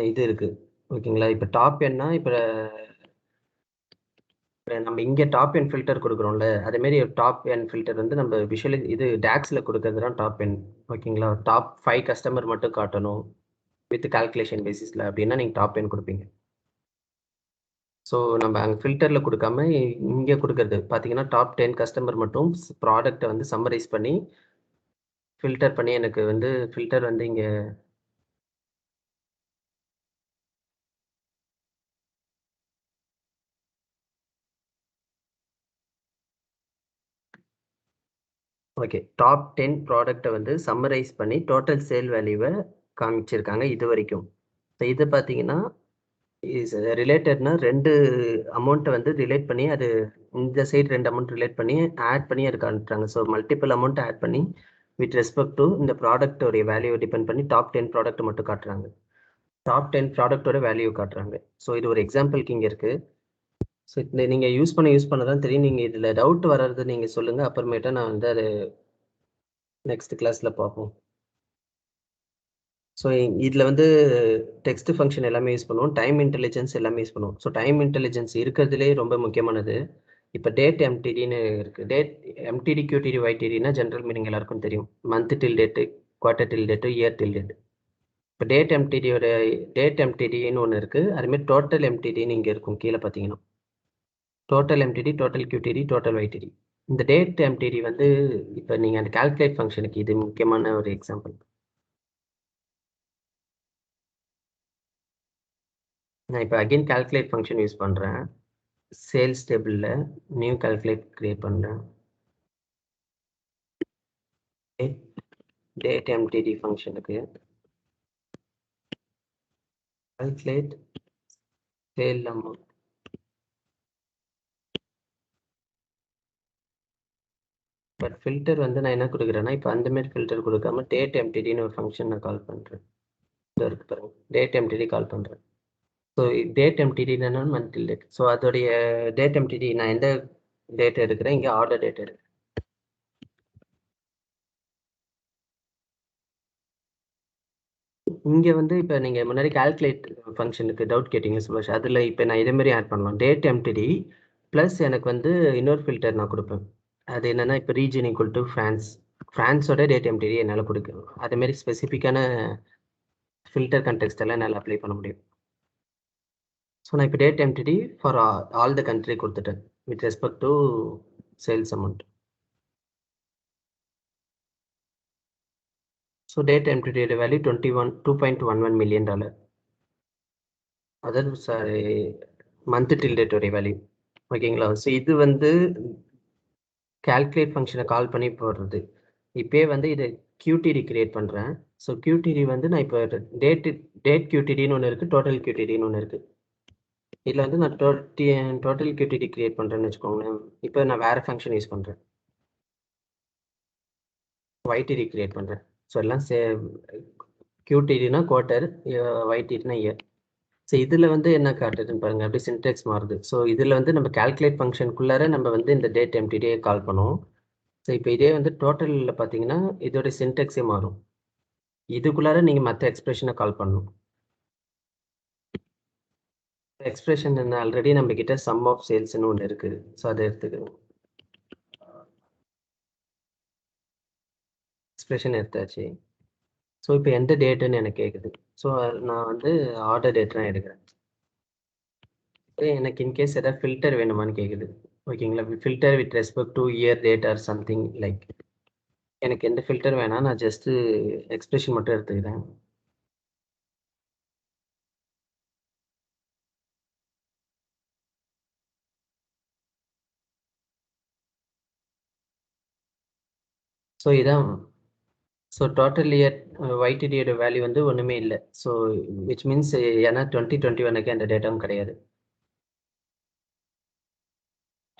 இது இருக்குது ஓகேங்களா. இப்போ டாப் என்னா இப்போ நம்ம இங்கே டாப் என் ஃபில்டர் கொடுக்குறோம்ல, அதேமாரி டாப் என் ஃபில்டர் வந்து நம்ம விஷுவலி இது டேக்ஸில் கொடுக்கறது தான் டாப் என் ஓகேங்களா. டாப் 5 கஸ்டமர் மட்டும் காட்டணும் வித் கால்குலேஷன் பேசிஸில் அப்படின்னா நீங்கள் டாப் என் கொடுப்பீங்க. ஸோ நம்ம அங்கே ஃபில்டரில் கொடுக்காம இங்கே கொடுக்கறது பார்த்தீங்கன்னா டாப் 10 கஸ்டமர் மட்டும் ப்ராடக்டை வந்து சம்மரைஸ் பண்ணி ஃபில்டர் பண்ணி எனக்கு வந்து ஃபில்டர் வந்து இங்கே ஓகே டாப் 10 ப்ராடக்டை வந்து சம்மரைஸ் பண்ணி டோட்டல் சேல் வேல்யூவை காமிச்சிருக்காங்க இது வரைக்கும். ஸோ இது பார்த்தீங்கன்னா இஸ் ரிலேட்டட்னா 2 அமௌண்ட்டை வந்து ரிலேட் பண்ணி அது இந்த சைடு 2 அமௌண்ட் ரிலேட் பண்ணி ஆட் பண்ணி அது காட்டுறாங்க. ஸோ மல்டிபிள் அமௌண்ட் ஆட் பண்ணி வித் ரெஸ்பெக்ட் டு இந்த ப்ராடக்டோடைய வேல்யூவை டிபெண்ட் பண்ணி டாப் 10 ப்ராடக்ட் மட்டும் காட்டுறாங்க. டாப் 10 ப்ராடக்டோட வேல்யூ காட்டுறாங்க. ஸோ இது ஒரு எக்ஸாம்பிளுக்கு இங்கே இருக்குது. ஸோ இந்த நீங்கள் யூஸ் பண்ண தான் தெரியும். நீங்கள் இதில் டவுட் வர்றது நீங்கள் சொல்லுங்கள், அப்புறமேட்டா நான் வந்து அது நெக்ஸ்ட் கிளாஸில் பார்ப்போம். ஸோ இதில் வந்து டெக்ஸ்ட் ஃபங்க்ஷன் எல்லாமே யூஸ் பண்ணுவோம். டைம் இன்டெலிஜென்ஸ் எல்லாமே யூஸ் பண்ணுவோம். ஸோ டைம் இன்டெலிஜென்ஸ் இருக்கிறதுலே ரொம்ப முக்கியமானது. இப்போ டேட் எம்டிடின்னு இருக்குது. டேட் எம்டிடி கியூடிடி ஒய்டிடினா ஜென்ரல் மீனிங் எல்லாருக்கும் தெரியும். Month till date, quarter till date, year till date. இப்போ டேட் எம்டிடின்னு ஒன்று இருக்குது. அதுமாரி டோட்டல் எம்டிடின்னு இங்கே இருக்கும் கீழே பார்த்தீங்கன்னா. Total MTD, total QTD, total YTD. இந்த டேட் எம்டிடி வந்து இப்போ நீங்கள் அந்த கால்குலேட் ஃபங்க்ஷனுக்கு இது முக்கியமான ஒரு எக்ஸாம்பிள். நான் இப்போ அகைன் கால்குலேட் ஃபங்க்ஷன் யூஸ் பண்ணுறேன். சேல்ஸ் டேபிளில் நியூ கால்குலேட் கிரியேட் பண்ணுறேன். டேட் எம்டிடி ஃபங்க்ஷனுக்கு calculate sale amount. But filter வந்து நான் என்ன கொடுக்குறேன்னா, இப்போ அந்த மாதிரி ஃபில்டர் கொடுக்காம டேட் எம்டிடின்னு ஒரு ஃபங்க்ஷன் நான் கால் பண்ணுறேன். இது இருக்கு பாருங்க, டேட் எம்டிடி கால் பண்ணுறேன். ஸோ டேட் எம்டிடி என்னன்னா மந்த்லி டேட். ஸோ அதோடைய டேட் எம்டிடி நான் எந்த டேட் எடுக்கிறேன், இங்கே ஆர்டர் டேட் எடுக்கிறேன். இங்கே வந்து இப்போ நீங்கள் முன்னாடி கால்குலேட் ஃபங்க்ஷனுக்கு டவுட் கேட்டிங்க சுபாஷ். அதில் இப்போ நான் இதே மாதிரி ஆட் பண்ணலாம். டேட் எம்டிடி ப்ளஸ் எனக்கு வந்து இன்னொரு ஃபில்டர் நான் கொடுப்பேன். அது என்னென்னா, இப்போ ரீஜன் ஈக்குவல் டு ஃப்ரான்ஸோட டேட் எம்டிடி என்னால் கொடுக்கணும். அதேமாரி ஸ்பெசிஃபிக்கான ஃபில்டர் கண்டெக்ஸ்ட் எல்லாம் என்னால் அப்ளை பண்ண முடியும். ஸோ நான் இப்போ that MTD for all the country கொடுத்துட்டேன் with respect to sales amount. So that எம்டிடியோட வேல்யூ $2.11 million. அதாவது சாரி மந்த் டில் டேட்டோடைய வேல்யூ. ஓகேங்களா? ஸோ இது வந்து கால்குலேட் ஃபங்க்ஷனை கால் பண்ணி போடுறது. இப்போயே வந்து இதை QTD கிரியேட் பண்ணுறேன். ஸோ QTD வந்து நான் இப்போ டேட் QTDன்னு ஒன்று இருக்குது, டோட்டல் QTDன்னு ஒன்று இருக்குது. இதில் வந்து நான் டோட்டல் QTD கிரியேட் பண்ணுறேன்னு வச்சுக்கோங்களேன். இப்போ நான் வேறு ஃபங்க்ஷன் யூஸ் பண்ணுறேன், YTD கிரியேட் பண்ணுறேன். ஸோ எல்லாம் QTDனா குவார்ட்டர், YTDனா இயர். ஸோ இதில் வந்து என்ன காட்டுதுன்னு பாருங்கள், அப்படி சின்டெக்ஸ் மாறுது. ஸோ இதில் வந்து நம்ம கால்குலேட் ஃபங்க்ஷனுக்குள்ளார நம்ம வந்து இந்த டேட் எம்டிடியை கால் பண்ணுவோம். ஸோ இப்போ இதே வந்து டோட்டலில் பார்த்தீங்கன்னா இதோட சின்டெக்ஸே மாறும். இதுக்குள்ளார நீங்கள் மற்ற எக்ஸ்பிரஷனை கால் பண்ணணும். எக்ஸ்பிரஷன் என்ன, ஆல்ரெடி நம்ம கிட்ட சம் ஆஃப் சேல்ஸ்னு ஒன்று இருக்குது. ஸோ அதை எடுத்துக்கணும். எக்ஸ்பிரஷன் எடுத்தாச்சு. ஸோ இப்போ எந்த டேட்டுன்னு எனக்கு கேட்குது. ஸோ நான் வந்து ஆர்டர் டேட் தான் எடுக்கிறேன். எனக்கு இன்கேஸ் ஏதாவது ஃபில்டர் வேணுமான்னு கேட்குது. ஓகேங்களா? Filter with respect to year, date or something like. எனக்கு எந்த ஃபில்டர் வேணாம், நான் ஜஸ்ட்டு எக்ஸ்பிரஷன் மட்டும் எடுத்துக்கிறேன். ஸோ இதான். ஸோ டோட்டல் இயர் YTDயோட வேல்யூ வந்து ஒன்றுமே இல்லை. ஸோ விச் மீன்ஸ் ஏன்னா 2021க்கு அந்த டேட்டாவும் கிடையாது.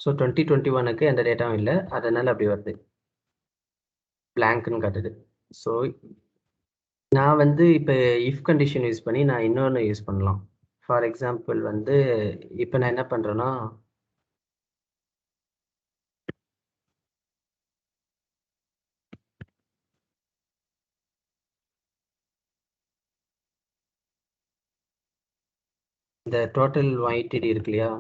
ஸோ 2021க்கு எந்த டேட்டாவும் இல்லை, அதனால் அப்படி வருது, பிளாங்க்னு காட்டுது. ஸோ நான் வந்து இப்போ இஃப் கண்டிஷன் யூஸ் பண்ணி நான் இன்னொன்று யூஸ் பண்ணலாம். ஃபார் எக்ஸாம்பிள் வந்து இப்போ நான் என்ன பண்ணுறேன்னா, இந்த டோட்டல் YTD இருக்கு இல்லையா,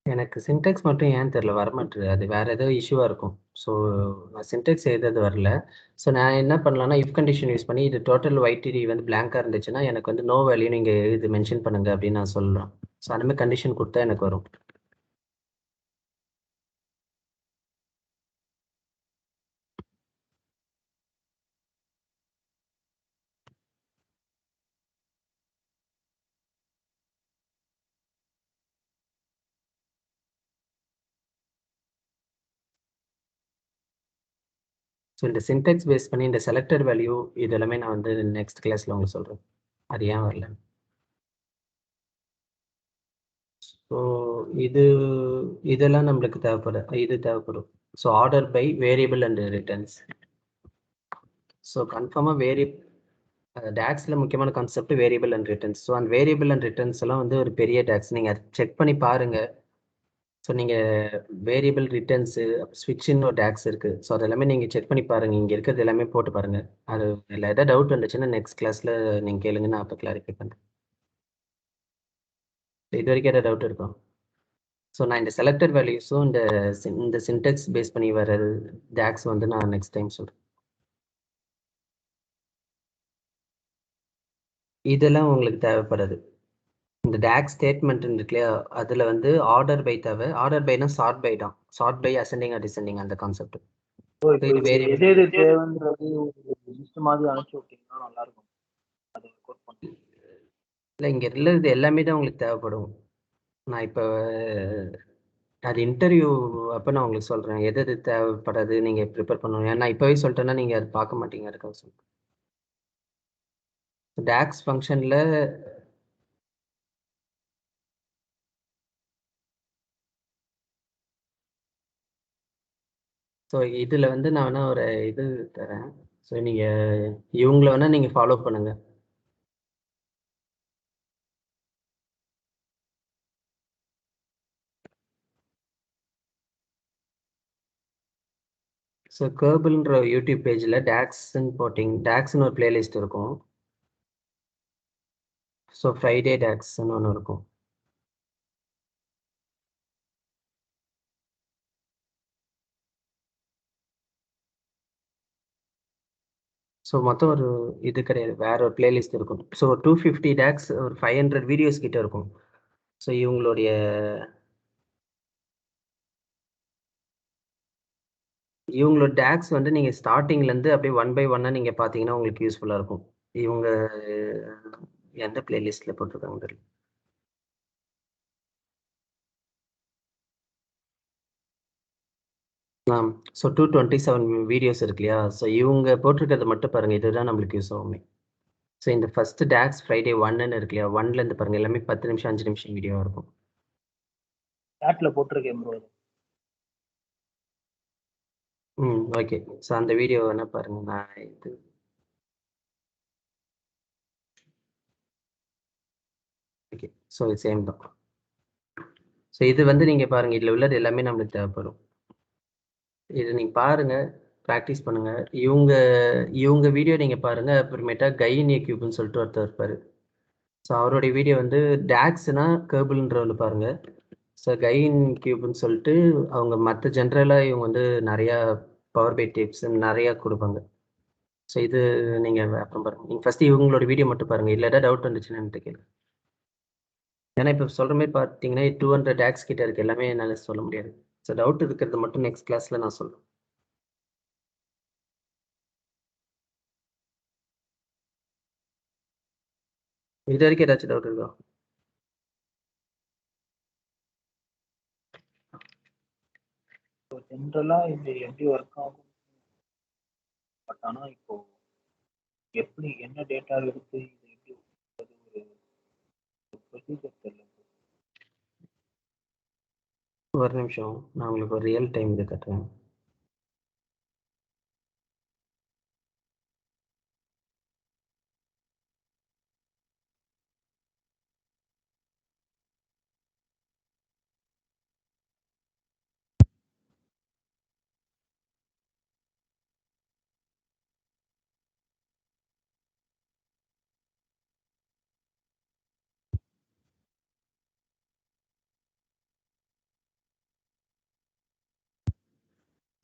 எனக்கு சின்டெக்ஸ் மட்டும் ஏன் தெரில வரமாட்டுது, அது வேறு ஏதோ இஷ்யூவாக இருக்கும். ஸோ நான் சின்டெக்ஸ் எழுதுறது வரல. ஸோ நான் என்ன பண்ணலாம்னா, இஃப் கண்டிஷன் யூஸ் பண்ணி இது டோட்டல் YTD வந்து பிளாங்காக இருந்துச்சுன்னா எனக்கு வந்து நோ வேல்யூ நீங்கள் இது மென்ஷன் பண்ணுங்க அப்படின்னு நான் சொல்கிறேன். ஸோ அந்த மாதிரி கண்டிஷன் கொடுத்தா எனக்கு வரும். ஸோ இந்த சின்டெக்ஸ் பேஸ் பண்ணி இந்த செலக்டட் வேல்யூ இது எல்லாமே நான் வந்து நெக்ஸ்ட் கிளாஸில் உங்களுக்கு சொல்கிறேன், அது ஏன் வரல. ஸோ இதெல்லாம் நம்மளுக்கு தேவைப்படும். So order by variable and returns. So கன்ஃபார்மாக டேக்ஸில் முக்கியமான concept variable and returns. So அந்த வேரியபிள் அண்ட் ரிட்டர்ன்ஸ் எல்லாம் வந்து ஒரு பெரிய டேக்ஸ். நீங்கள் செக் பண்ணி பாருங்கள். ஸோ நீங்கள் வேரியபிள் ரிட்டர்ன்ஸு ஸ்விட்ச்னு ஒரு டேக்ஸ் இருக்குது. ஸோ அது எல்லாமே நீங்கள் செக் பண்ணி பாருங்கள். இங்கே இருக்கிறது எல்லாமே போட்டு பாருங்கள். அது இல்லை ஏதாவது டவுட் வந்துச்சுன்னா நெக்ஸ்ட் கிளாஸில் நீங்கள் கேளுங்க, நான் அப்போ கிளாரிஃபை பண்ணுறேன். இது வரைக்கும் ஏதாவது டவுட் இருக்கும்? ஸோ நான் இந்த செலக்டட் வேல்யூஸும் இந்த சின்டெக்ஸ் பேஸ் பண்ணி வர டேக்ஸ் வந்து நான் நெக்ஸ்ட் டைம் சொல்கிறேன். இதெல்லாம் உங்களுக்கு தேவைப்படாது. இந்த டேக் ஸ்டேட்மெண்ட் இருக்கு இல்லையா, அதில் வந்து ஆர்டர் பை தேவை. ஆர்டர் பைனா சார்ட் பை தான். Sort by ascending or descending அந்த கான்செப்ட். இது வேரியபிள் எது எது தேவைன்றது ஒரு லிஸ்ட் மாதிரி அனுப்பிச்சு விட்டீங்கன்னா நல்லா இருக்கும். அது கோட் பண்ணி இல்லை, இங்கே உள்ளது எல்லாமே தான் உங்களுக்கு தேவைப்படும். நான் இப்போ அது இன்டர்வியூ அப்போ நான் உங்களுக்கு சொல்கிறேன் எது எது தேவைப்படாது நீங்கள் ப்ரிப்பேர் பண்ணணும். ஏன்னா இப்போவே சொல்லிட்டேன்னா நீங்கள் அது பார்க்க மாட்டீங்க. அதுக்காக சொல்கிறேன். டேக்ஸ் ஃபங்க்ஷனில் ஸோ இதில் வந்து நான் வேணால் ஒரு இது தரேன். ஸோ நீங்கள் இவங்கள வேணால் நீங்கள் ஃபாலோ பண்ணுங்கள். ஸோ கேர்பிள்ன்ற யூடியூப் பேஜில் டேக்ஸ்ன்னு ஒரு பிளேலிஸ்ட் இருக்கும். ஸோ ஃப்ரைடே டேக்ஸ்ன்னு ஒன்று இருக்கும். ஸோ மொத்தம் ஒரு இது கிடையாது, வேற ஒரு பிளேலிஸ்ட் இருக்கும். ஸோ 250 டேக்ஸ், ஒரு 500 வீடியோஸ் கிட்ட இருக்கும். ஸோ இவங்களோட டேக்ஸ் வந்து நீங்கள் ஸ்டார்டிங்லேருந்து அப்படியே 1 பை 1 நீங்கள் பார்த்தீங்கன்னா உங்களுக்கு யூஸ்ஃபுல்லாக இருக்கும். இவங்க எந்த பிளேலிஸ்ட்டில் போட்டிருக்காங்க தெரியல. ஸோ 227 வீடியோஸ் இருக்கு இல்லையா, ஸோ இவங்க போட்டிருக்கிறத மட்டும் பாருங்கள். இதுதான் நம்மளுக்கு யூஸ் ஆகுமே. ஸோ இந்த ஃபர்ஸ்ட் டேக்ஸ் ஃப்ரைடே 1ன்னு இருக்கு இல்லையா, 1லேருந்து பாருங்கள். எல்லாமே 10 நிமிஷம் 5 நிமிஷம் வீடியோ இருக்கும். சாட்ல போட்டிருக்கேன் ப்ரோ. ஓகே. ஸோ அந்த வீடியோ வேணால் பாருங்கள். நான் இது ஓகே. ஸோ இது சேம் தான். ஸோ இது வந்து நீங்கள் பாருங்கள், இதில் உள்ளது எல்லாமே நம்மளுக்கு தேவைப்படும். இது நீங்கள் பாருங்கள், ப்ராக்டிஸ் பண்ணுங்கள். இவங்க வீடியோ நீங்கள் பாருங்கள். அப்புறமேட்டா கைன் கியூப்னு சொல்லிட்டு ஒருத்தர் இருப்பார். ஸோ அவருடைய வீடியோ வந்து டேக்ஸ்னா கேர்பிள்ன்ற ஒன்று பாருங்கள். ஸோ கைன் கியூப்னு சொல்லிட்டு அவங்க மற்ற ஜென்ரலாக இவங்க வந்து நிறையா பவர் பை டிப்ஸ் நிறையா கொடுப்பாங்க. ஸோ இது நீங்கள் அப்புறம் பாருங்கள். நீங்கள் ஃபஸ்ட்டு இவங்களோட வீடியோ மட்டும் பாருங்கள். இல்லை ஏதாவது டவுட் வந்துச்சுன்னு என்கிட்ட கேளுங்க. ஏன்னா இப்போ சொல்கிற மாதிரி பார்த்தீங்கன்னா 200 டேக்ஸ் கிட்ட இருக்குது. எல்லாமே என்னால் சொல்ல முடியாது. ஸோ டவுட் இருக்கிறது மட்டும் நெக்ஸ்ட் கிளாஸில் நான் சொல்கிறேன். இது வரைக்கும் ஏதாச்சும் டவுட் இருக்கா? ஜென்ரலா இது எப்படி ஒர்க் ஆகும், பட் ஆனா இப்போ எப்படி என்ன டேட்டா எடுத்து இது எப்படி ஒரு ப்ரொசீஜர் தெரியல. ஒரு நிமிஷம், நான் உங்களுக்கு ஒரு ரியல் டைம் இது கட்டுறேன்.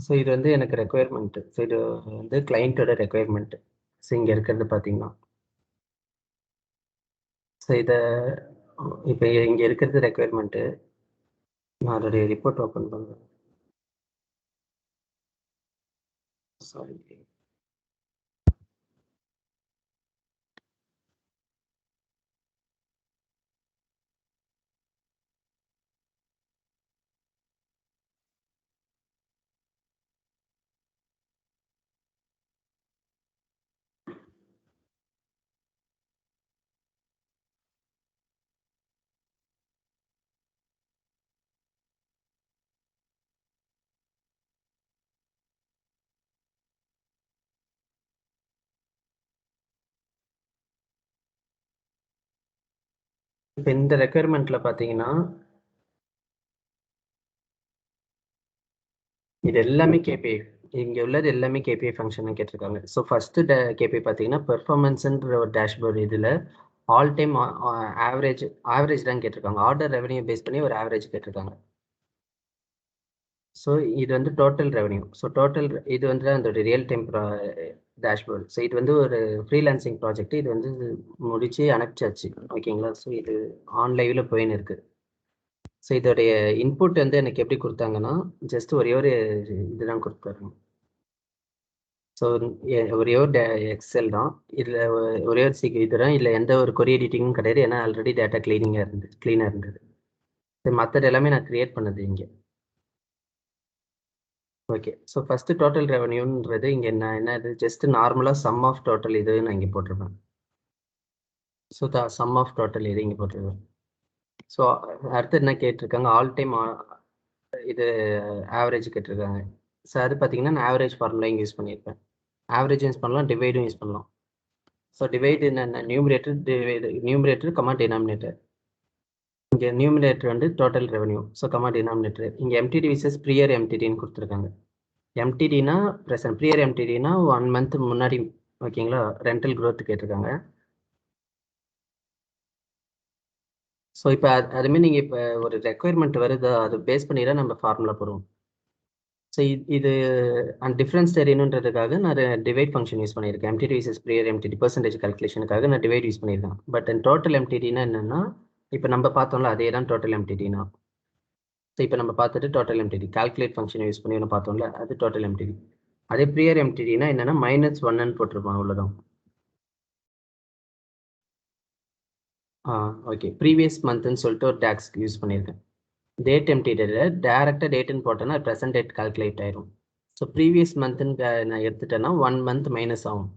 ஸோ இது வந்து எனக்கு ரெக்குயர்மெண்ட்டு. ஸோ இது வந்து கிளைண்ட்டோட ரெக்குயர்மெண்ட்டு. ஸோ இங்கே இருக்கிறது பார்த்தீங்கன்னா, ஸோ இதை இப்போ இங்கே இருக்கிறது ரெக்குயர்மெண்ட்டு. நான் அதோடைய ரிப்போர்ட் ஓப்பன் பண்ணுறேன். சாரி. இப்போ இந்த ரெக்குயர்மெண்ட்ல பார்த்தீங்கன்னா இது எல்லாமே கேபிஐ. இங்கே உள்ளது எல்லாமே கேபிஐ ஃபங்க்ஷன் கேட்டிருக்காங்க. ஸோ ஃபர்ஸ்ட் கேபிஐ பார்த்தீங்கன்னா பெர்ஃபார்மன்ஸ்ன்ற ஒரு டேஷ்போர்டு. இதில் ஆல் டைம் ஆவரேஜ் தான் கேட்டிருக்காங்க. ஆர்டர் ரெவன்யூ பேஸ் பண்ணி ஒரு ஆவரேஜ் கேட்டிருக்காங்க. ஸோ இது வந்து டோட்டல் ரெவன்யூ. ஸோ டோட்டல் இது வந்து அந்த ரியல் டைம் டேஷ்போர்டு. ஸோ இது வந்து ஒரு ஃப்ரீலான்சிங் ப்ராஜெக்ட். இது வந்து முடிச்சு அனுப்பிச்சாச்சு. ஓகேங்களா? ஸோ இது ஆன் லைவ்ல போயின்னு இருக்கு. ஸோ இதோடைய இன்புட் வந்து எனக்கு எப்படி கொடுத்தாங்கன்னா ஜஸ்ட் ஒரே ஒரு இதுதான் கொடுத்தாரு. ஸோ ஒரே ஒரு எக்ஸல் தான். இதில் ஒரே ஒரு இதுதான். இல்லை எந்த ஒரு கொரி எடிட்டிங்கும் கிடையாது. ஏன்னா ஆல்ரெடி டேட்டா க்ளீனாக இருந்தது. மற்றது எல்லாமே நான் கிரியேட் பண்ணது இங்கே. ஓகே. ஸோ ஃபஸ்ட்டு டோட்டல் ரெவன்யூன்றது இங்கே என்ன இது ஜஸ்ட் நார்மலாக சம் ஆஃப் டோட்டல் இது நான் இங்கே போட்டிருப்பேன். ஸோ சம் ஆஃப் டோட்டல் இது இங்கே போட்டிருப்பேன். ஸோ அடுத்து என்ன கேட்டிருக்காங்க, ஆல் டைம் இது ஆவரேஜ் கேட்டிருக்காங்க. ஸோ அது பார்த்தீங்கன்னா நான் ஆவரேஜ் ஃபார்முலா இங்கே யூஸ் பண்ணியிருப்பேன். ஆவரேஜ் யூஸ் பண்ணலாம், டிவைடும் யூஸ் பண்ணலாம். ஸோ டிவைடு என்ன, நியூமரேட்டர் கமா டினாமினேட்டர். இங்கே நியூமரேட்டர் வந்து total revenue. So comma denominator. இங்கே எம்டிடி விசஸ் ப்ரியர் எம்டிடின்னு கொடுத்துருக்காங்க. எம்டிடினா ப்ரெசன்ட், ப்ரியர் எம்டிடினா 1 month முன்னாடி. ஓகேங்களா? ரெண்டல் க்ரோத் கேட்டிருக்காங்க. ஸோ இப்போ அதுமாரி நீங்கள் இப்போ ஒரு ரெக்குயர்மெண்ட் வருது, அது பேஸ் பண்ணி தான் நம்ம ஃபார்முலா போடுவோம். ஸோ இது அந்த டிஃப்ரென்ஸ் தெரியணுன்றதுக்காக நான் டிவைட் ஃபங்க்ஷன் யூஸ் பண்ணியிருக்கேன். MTD versus prior MTD percentage கால்குலேஷனுக்காக நான் டிவைட் யூஸ் பண்ணியிருக்கேன். பட் டோட்டல் எம்டிடினா என்னென்னா இப்போ நம்ம பார்த்தோம்ல அதே தான் டோட்டல் எம்டிடினா. ஸோ இப்போ நம்ம பார்த்துட்டு total MTD calculate function use பண்ணி ஒன்று பார்த்தோம்ல, அது டோட்டல் எம்டிடி. அதே ப்ரியர் எம்டிடினா என்னென்னா -1ன்னு போட்டிருப்பான், அவ்வளோதான். ஓகே. ப்ரீவியஸ் மந்த்னு சொல்லிட்டு ஒரு டேக்ஸ் யூஸ் பண்ணியிருக்கேன். டேட் எம்டிடியில் டேரெக்டாக டேட்டுன்னு போட்டேன்னா ப்ரெசன்ட் டேட் கால்குலேட் ஆயிரும். ஸோ ப்ரீவியஸ் மந்த்துன்னு நான் எடுத்துட்டேன்னா 1 month மைனஸ் ஆகும்.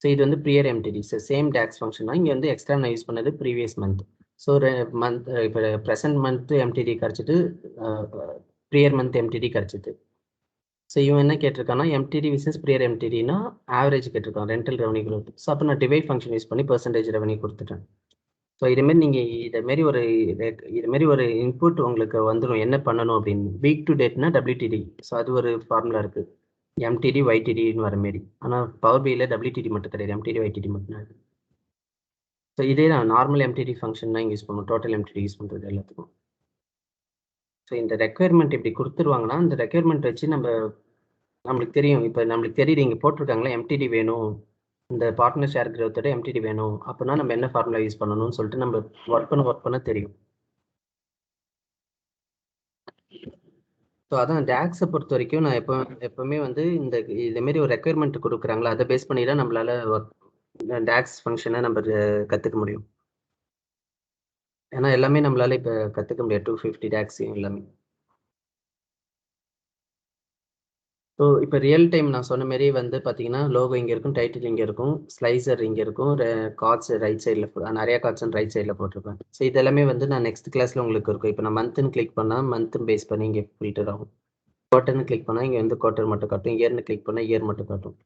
ஸோ இது வந்து prior MTD. So same DAX function தான். இங்கே வந்து எக்ஸ்ட்ரா நான் யூஸ் பண்ணது ப்ரீவியஸ் மந்த். ஸோ மந்த் இப்போ ப்ரெசன்ட் மந்த் எம்டிடி கிடச்சிட்டு ப்ரியர் மந்த் எம்டிடி கிடச்சிது. ஸோ இவன் என்ன கேட்டிருக்கான்னா எம்டிடி விசஸ் ப்ரியர் எம்டிடினா ஆவரேஜ் கேட்டிருக்கான், ரெண்டல் ரெவன்யூ க்ரோத். ஸோ அப்போ நான் டிவைட் ஃபங்க்ஷன் யூஸ் பண்ணி பர்சன்டேஜ் ரெவன்யூ கொடுத்துட்டேன். ஸோ இதுமாரி நீங்கள் இதுமாரி ஒரு இன்புட் உங்களுக்கு வந்துடும். என்ன பண்ணணும் அப்படின்னு வீக் டு டேட்னா WTD. ஸோ அது ஒரு ஃபார்முலா இருக்குது, MTD YTDன்னு வர மாரி. ஆனால் பவர் பியில் WTD மட்டும் கிடையாது, MTD YTD மட்டும் இருக்குது. ஸோ இதே தான் நார்மல் MTD ஃபங்க்ஷன் தான் யூஸ் பண்ணுவோம், டோட்டல் MTD யூஸ் பண்ணுறது எல்லாத்துக்கும். ஸோ இந்த ரெக்குயர்மெண்ட் இப்படி கொடுத்துருவாங்கன்னா அந்த ரெக்குயர்மெண்ட் வச்சு நம்மளுக்கு தெரியும். இப்போ நம்மளுக்கு தெரியுது இங்கே போட்டிருக்காங்களா MTD வேணும், இந்த பார்ட்னர் ஷேர் க்ரோத்தோட MTD வேணும் அப்படின்னா நம்ம என்ன ஃபார்முலா யூஸ் பண்ணணும்னு சொல்லிட்டு நம்ம ஒர்க் பண்ண தெரியும். ஸோ அதான் டேக்ஸை பொறுத்த வரைக்கும் நான் எப்பவுமே வந்து இதேமாரி ஒரு ரெக்குயர்மெண்ட் கொடுக்குறாங்களா அதை பேஸ் பண்ணி தான் நம்மளால டேக்ஸ் ஃபங்க்ஷனை நம்ம கற்றுக்க முடியும். ஏன்னா எல்லாமே நம்மளால இப்போ கற்றுக்க முடியாது, 250 டேக்ஸ் எல்லாமே. ஸோ இப்போ ரியல் டைம் நான் சொன்ன மாரி வந்து பார்த்தீங்கன்னா லோகோ இங்கே இருக்கும், டைட்டில் இங்கே இருக்கும், ஸ்லைசர் இங்கே இருக்கும், கார்ட்ஸ் ரைட் சைடில் நிறையா கார்ட்ஸ் ரைட் சைடில் போட்டிருப்பேன். ஸோ இதெல்லாமே வந்து நான் நெக்ஸ்ட் கிளாஸில் உங்களுக்கு இருக்கும். இப்போ நான் மந்த்துன்னு கிளிக் பண்ணால் மந்த்து பேஸ் பண்ணி இங்கே ஃபில்டர் ஆகும். குவார்ட்டர்னு கிளிக் பண்ணால் இங்கே வந்து குவார்ட்டர் மட்டும் காட்டும், இயர்னு கிளிக் பண்ணால் இயர் மட்டும் காட்டும்.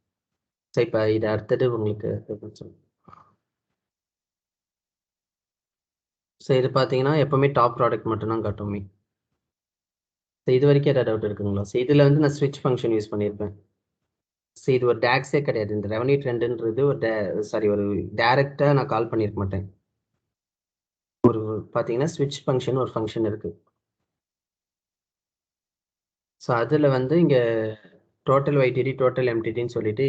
ஸோ இப்போ இது அடுத்தது உங்களுக்கு சொல்லுங்கள். ஸோ இது பார்த்தீங்கன்னா எப்போவுமே டாப் ப்ராடக்ட் மட்டும்தான் காட்டுமே. ஸோ இது வரைக்கும் ஏதாவது டவுட் இருக்குங்களா? ஸோ இதில் வந்து நான் ஸ்விட்ச் ஃபங்க்ஷன் யூஸ் பண்ணியிருப்பேன். ஸோ இது ஒரு டேக்ஸே கிடையாது. இந்த ரெவன்யூ ட்ரெண்டுன்றது ஒரு டேரெக்டாக நான் கால் பண்ணியிருக்க மாட்டேன். ஒரு பார்த்தீங்கன்னா ஸ்விட்ச் ஃபங்க்ஷன் ஒரு ஃபங்க்ஷன் இருக்குது. ஸோ அதில் வந்து இங்கே டோட்டல் YTD டோட்டல் MTDன்னு சொல்லிட்டு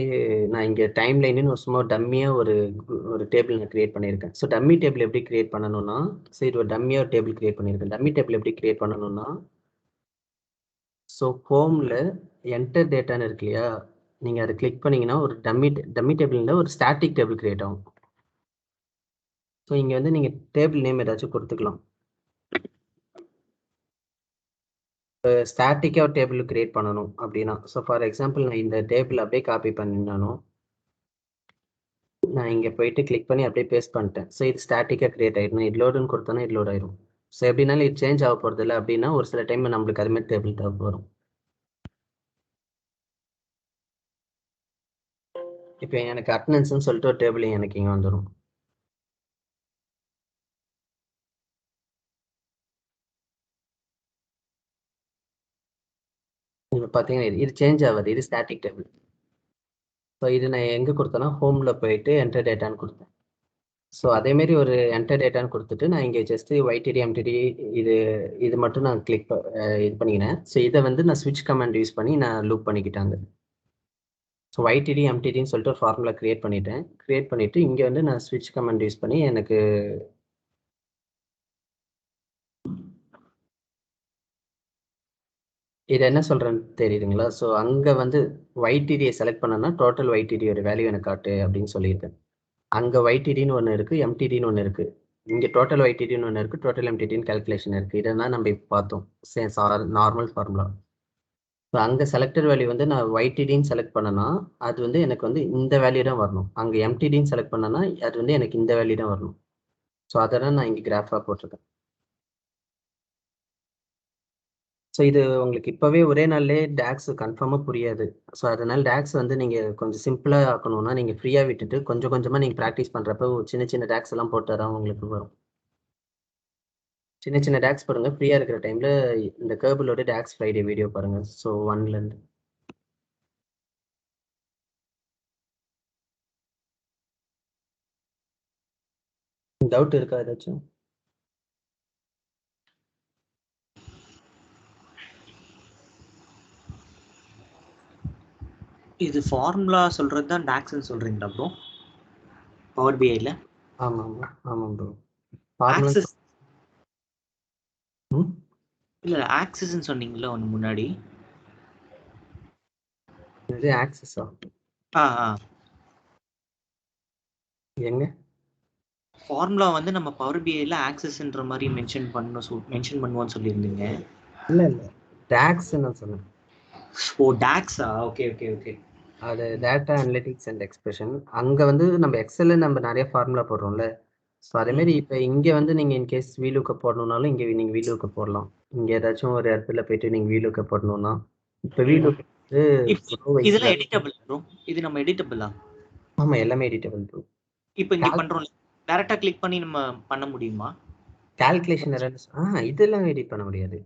நான் இங்கே டைம் லைனுன்னு சும்மா டம்மியாக ஒரு டேபிள் நான் கிரியேட் பண்ணியிருக்கேன். ஸோ டம்மி டேபிள் எப்படி கிரியேட் பண்ணணும்னா, ஸோ இது ஒரு டம்மியாக ஒரு டேபிள் கிரியேட் பண்ணியிருக்கேன். டம்மி டேபிள் எப்படி கிரியேட் பண்ணணும்னா, ஸோ ஹோமில் என்டர் டேட்டான்னு இருக்கு இல்லையா, நீங்கள் அதை கிளிக் பண்ணிங்கன்னா ஒரு டம்மி டேபிளில் ஒரு ஸ்டாட்டிக் டேபிள் கிரியேட் ஆகும். ஸோ இங்கே வந்து நீங்கள் டேபிள் நேம் ஏதாச்சும் கொடுத்துக்கலாம். ஸ்டாட்டிக்காக ஒரு டேபிள் கிரியேட் பண்ணணும் அப்படின்னா, ஸோ ஃபார் எக்ஸாம்பிள் நான் இந்த டேபிள் அப்படியே காப்பி பண்ணினாலும் நான் இங்கே போயிட்டு கிளிக் பண்ணி அப்படியே பேஸ்ட் பண்ணிட்டேன். ஸோ இது ஸ்டாட்டிக்காக கிரியேட் ஆகிடும். இது லோடுன்னு கொடுத்தோன்னா இது லோட் ஆயிடும். ஸோ எப்படினாலும் இது சேஞ்ச் ஆக போகிறது இல்லை. அப்படின்னா ஒரு சில டைம் நம்மளுக்கு அதுமாதிரி டேபிள் தேவை வரும். இப்போ எனக்கு அட்டனன்ஸ்னு சொல்லிட்டு ஒரு டேபிள் எனக்கு இங்கே வந்துடும். இப்போ பார்த்தீங்கன்னா இது சேஞ்ச் ஆகுது, இது ஸ்டாட்டிக் டேபிள். ஸோ இது நான் எங்கே கொடுத்தேன்னா ஹோமில் போயிட்டு என்டர் டேட்டான்னு கொடுத்தேன். ஸோ அதேமாரி ஒரு என்டர் டேட்டான்னு கொடுத்துட்டு நான் இங்கே ஜஸ்ட்டு YTD MTD இது இது மட்டும் நான் இது பண்ணிக்கினேன். ஸோ இதை வந்து நான் ஸ்விட்ச் கமாண்ட் யூஸ் பண்ணி நான் லூப் பண்ணிக்கிட்டாங்க. ஸோ YTD MTDன்னு சொல்லிட்டு ஒரு ஃபார்முலா க்ரியேட் பண்ணிட்டேன். க்ரியேட் பண்ணிவிட்டு இங்கே வந்து நான் ஸ்விட்ச் கமாண்ட் யூஸ் பண்ணி எனக்கு இது என்ன சொல்கிறேன்னு தெரியுதுங்களா? ஸோ அங்கே வந்து YTDயை செலக்ட் பண்ணனா டோட்டல் YTDயோட வேல்யூ எனக்கு காட்டு அப்படின்னு சொல்லியிருக்கேன். அங்கே YTDன்னு ஒன்று இருக்குது, MTDன்னு ஒன்று இருக்குது. இங்கே டோட்டல் YTDன்னு ஒன்று இருக்குது, டோட்டல் MTDன்னு கேல்குலேஷன் இருக்குது. இதெல்லாம் நம்ம இப்போ பார்த்தோம் நார்மல் ஃபார்முலா. ஸோ அங்கே செலக்டட் வேல்யூ வந்து நான் YTDன்னு செலக்ட் பண்ணனா அது வந்து எனக்கு வந்து இந்த வேல்யூ தான் வரணும். அங்கே MTDன்னு செலக்ட் பண்ணனா அது வந்து எனக்கு இந்த வேல்யூ தான் வரணும். ஸோ அதெல்லாம் நான் இங்கே கிராஃபாக போட்டிருக்கேன். ஸோ இது உங்களுக்கு இப்போவே ஒரே நாள்லேயே டேக்ஸ் கன்ஃபார்மாக புரியாது. ஸோ அதனால் டேக்ஸ் வந்து நீங்கள் கொஞ்சம் சிம்பிளாக ஆக்கணும்னா நீங்கள் ஃப்ரீயாக விட்டுட்டு கொஞ்சம் கொஞ்சமாக நீங்கள் ப்ராக்டிஸ் பண்ணுறப்போ சின்ன சின்ன டேக்ஸ் எல்லாம் போட்டால் தான் உங்களுக்கு வரும். சின்ன சின்ன டேக்ஸ் போடுங்க. ஃப்ரீயாக இருக்கிற டைமில் இந்த கேர்பிளோட டேக்ஸ் ஃப்ரைடே வீடியோ பாருங்கள். ஸோ 1லேருந்து டவுட் இருக்கா ஏதாச்சும்? இது ஃபார்முலா சொல்றது தான் டாக்ஸ்ன்னு சொல்றீங்களா ப்ரோ? பவர் பிஐல ஆமாம் ஆமாம் ப்ரோ. ஃபார்முலா ஆக்சஸ் இல்ல ஆக்சஸ்ன்னு சொன்னீங்கல்ல ஒன்று முன்னாடி. இது ஆக்சஸா? எங்க ஃபார்முலா வந்து நம்ம பவர் பிஐல ஆக்சஸ்ன்ற மாதிரி மென்ஷன் பண்ணுவோம்னு சொல்லியிருந்தீங்க. இல்லை டேக்ஸ்ன்னு நான் சொன்னேன். ஓ டாக்ஸா? Okay okay okay. அது டேட்டா அனலிட்டிக்ஸ் அண்ட் எக்ஸ்பிரஷன். அங்கே வந்து நம்ம எக்ஸல்ல நம்ம நிறைய ஃபார்முலா போடுறோம்ல. ஸோ அதேமாரி இப்போ இங்கே வந்து நீங்கள் இன்கேஸ் வீலுக்கப் போடணுன்னாலும் இங்கே நீங்கள் வீலுக்கப் போடலாம். இங்கே ஏதாச்சும் ஒரு இடத்துல போயிட்டு நீங்கள் வீலுக்கப் போடணும்னா இப்போ வீலுக்கப் வந்து இதெல்லாம் எடிட்டபிள் ப்ரோ? இது நம்ம எடிட்டபிளா? ஆமாம் எல்லாமே எடிட்டபிள் ப்ரோ. இப்போ இங்கே பண்ணுறோம் டைரக்டா கிளிக் பண்ணி நம்ம பண்ண முடியுமா? கால்குலேஷன் இதெல்லாம் எடிட் பண்ண முடியாது.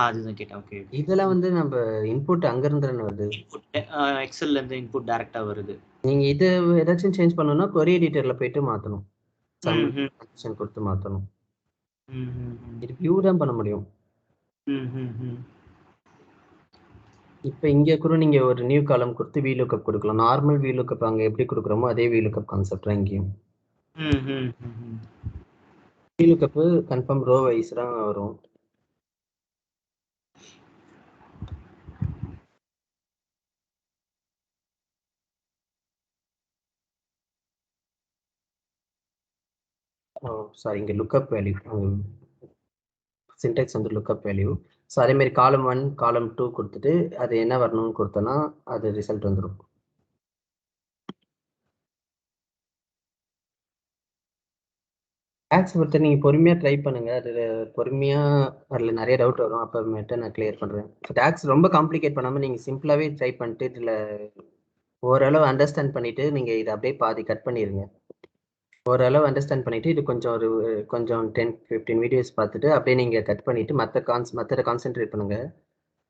அதுதான் கேட்டேன். ஓகே. இதெல்லாம் வந்து நம்ம இன்புட் அங்கிருந்து வருது. இன்புட் எக்ஸல்ல இருந்து இன்புட் டைரக்டா வருது. நீங்க இது ஏதாச்சும் சேஞ்ச் பண்ணனும்னா query எடிட்டர்ல போயிட்டு மாத்தணும். கண்டிஷன் கொடுத்து மாத்தணும். இது வியூ தான் பண்ண முடியும். இப்போ இங்க கூட நீங்க ஒரு நியூ காலம் கொடுத்து VLOOKUP கொடுக்கலாம். நார்மல் VLOOKUP அங்க எப்படி கொடுக்குறோமோ அதே VLOOKUP கான்செப்ட் தான் இங்கேயும். VLOOKUP கன்ஃபார்ம் ரோ வைஸ் தான் வரும். சாரி இங்க லுக்அப் வேல்யூ சின்டெக்ஸ் வந்து லுக்அப் வேல்யூ. ஸோ அதே மாதிரி காலம் 1 காலம் 2 கொடுத்துட்டு அது என்ன வரணும்னு கொடுத்தோன்னா அது ரிசல்ட் வந்துடும். டேக்ஸ் பொறுத்த நீங்கள் பொறுமையாக ட்ரை பண்ணுங்கள். அதில் பொறுமையாக அதில் நிறைய டவுட் வரும். அப்புறமேட்டு நான் கிளியர் பண்ணுறேன். டேக்ஸ் ரொம்ப காம்ப்ளிகேட் பண்ணாமல் நீங்கள் சிம்பிளாகவே ட்ரை பண்ணிட்டு இதில் ஓரளவு அண்டர்ஸ்டாண்ட் பண்ணிவிட்டு நீங்கள் இதை அப்படியே பாதி கட் பண்ணிடுங்க. ஓரளவு அண்டர்ஸ்டாண்ட் பண்ணிவிட்டு இது கொஞ்சம் 10-15 வீடியோஸ் பார்த்துட்டு அப்படியே நீங்கள் கட் பண்ணிவிட்டு மற்றதை கான்சென்ட்ரேட் பண்ணுங்கள்.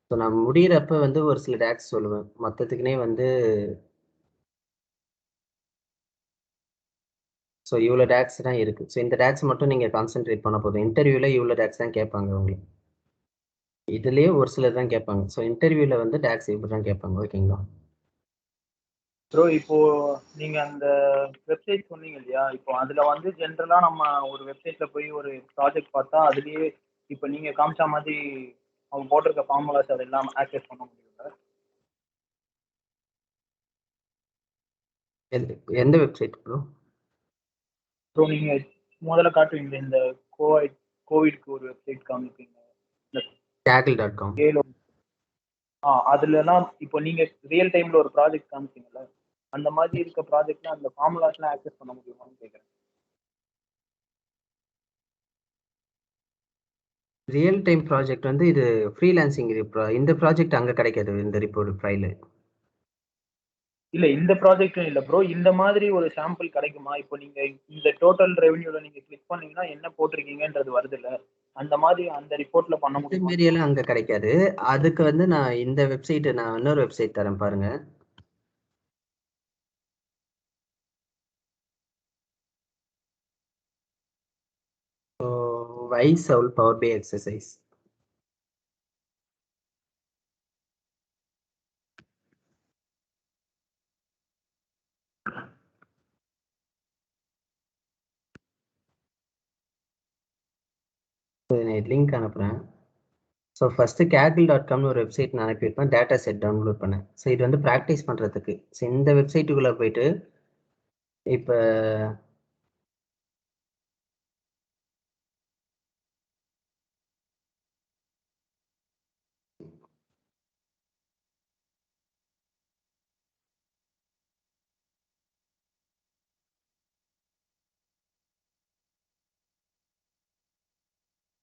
ஸோ நான் முடிகிறப்ப வந்து ஒரு சில டேக்ஸ் சொல்லுவேன். மற்றதுக்குனே வந்து ஸோ இவ்வளோ டேக்ஸ் தான் இருக்குது. ஸோ இந்த டேக்ஸ் மட்டும் நீங்கள் கான்சென்ட்ரேட் பண்ண போதும். இன்டர்வியூவில் இவ்வளோ டேக்ஸ் தான் கேட்பாங்க உங்களுக்கு. இதுலேயே ஒரு சிலர் தான் கேட்பாங்க. ஸோ இன்டர்வியூவில் வந்து டேக்ஸ் இப்படி தான் கேட்பாங்க. ஓகேங்களா ப்ரோ? இப்போ நீங்க அந்த வெப்சைட் சொன்னீங்க இல்லையா, இப்போ அதுல வந்து ஜென்ரலா நம்ம ஒரு வெப்சைட்ல போய் ஒரு ப்ராஜெக்ட் பார்த்தா அதுலயே இப்போ நீங்க காமிச்ச மாதிரி அவங்க போட்டிருக்க ஃபார்முலாஸ் அதெல்லாம் ஆக்சஸ் பண்ண முடியுங்களா? எந்த வெப்சைட் ப்ரோ? ப்ரோ நீங்க முதல்ல காட்டுவீங்க இந்த கோவிட்க்கு ஒரு வெப்சைட் காமிப்பீங்க, Kaggle.com. அதுலலாம் இப்போ நீங்க ரியல் டைம்ல ஒரு ப்ராஜெக்ட் காமிப்பீங்கல்ல, அந்த மாதிரி இருக்க ப்ராஜெக்ட்ல அந்த ஃபார்முலாஸ்லாம் ஆக்சஸ் பண்ண முடியுமான்னு கேட்குறேன். ரியல் டைம் ப்ராஜெக்ட் வந்து இது ஃப்ரீலான்சிங். இந்த ப்ராஜெக்ட் அங்கே கிடைக்காது. இந்த ரிப்போர்ட் ஃபைலு இல்ல இந்த ப்ராஜெக்டும் இல்ல ப்ரோ. இந்த மாதிரி ஒரு சாம்பிள் கிடைக்குமா? இப்போ நீங்க இந்த டோட்டல் ரெவென்யூல நீங்க கிளிக் பண்ணீங்கன்னா என்ன போட்டிருக்கீங்கன்றது வருது இல்ல, அந்த மாதிரி அந்த ரிப்போர்ட்ல பண்ண இந்த முடியுமா? மாரி எல்லாம் அங்க கிடைக்காது. அதுக்கு வந்து நான் இந்த வெப்சைட் நான் இன்னொரு வெப்சைட் தரேன் பாருங்க. So visual power B exercise. Link அனுப்புறேன். ஸோ ஃபர்ஸ்ட் Kaggle.comனு ஒரு வெப்சைட் நான் அனுப்பியிருப்பேன். டேட்டா செட் டவுன்லோட் பண்ணேன். ஸோ இது வந்து ப்ராக்டிஸ் பண்றதுக்கு. ஸோ இந்த வெப்சைட்டுக்குள்ள போயிட்டு இப்போ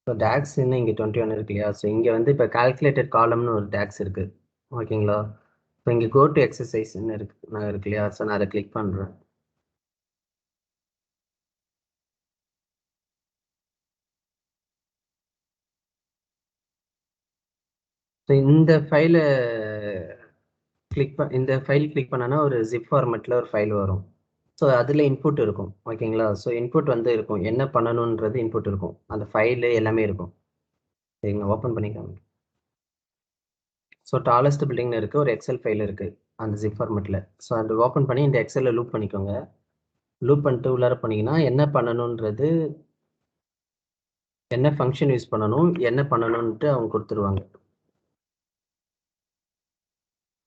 ஸோ டேக்ஸ் இன்னும் இங்கே 21 இருக்கு இல்லையா? ஸோ இங்கே வந்து இப்போ கால்குலேட்டட் காலம்னு ஒரு டேக்ஸ் இருக்கு. ஓகேங்களா? ஸோ இங்கே கோ டு எக்ஸசைஸ்ன்னு இருக்கு இல்லையா? ஸோ நான் அதை கிளிக் பண்ணுறேன். ஸோ இந்த ஃபைலை இந்த ஃபைல் கிளிக் பண்ணனா ஒரு ஜிப் ஃபார்மேட்டில் ஒரு ஃபைல் வரும். ஸோ அதில் இன்புட் இருக்கும். ஓகேங்களா? ஸோ இன்புட் வந்து இருக்கும், என்ன பண்ணணுன்றது இன்புட் இருக்கும், அந்த ஃபைலு எல்லாமே இருக்கும். சரிங்களா? ஓப்பன் பண்ணிக்கோங்க. ஸோ டாலஸ்ட் பில்டிங்னு இருக்குது, ஒரு எக்ஸல் ஃபைல் இருக்குது அந்த ஜிப் ஃபார்மேட்டில். ஸோ அது ஓப்பன் பண்ணி இந்த எக்ஸலில் லூப் பண்ணிக்கோங்க. லூப் பண்ணிட்டு உள்ளார பண்ணிங்கன்னா என்ன பண்ணணுன்றது, என்ன ஃபங்க்ஷன் யூஸ் பண்ணணும், என்ன பண்ணணுன்ட்டு அவங்க கொடுத்துருவாங்க.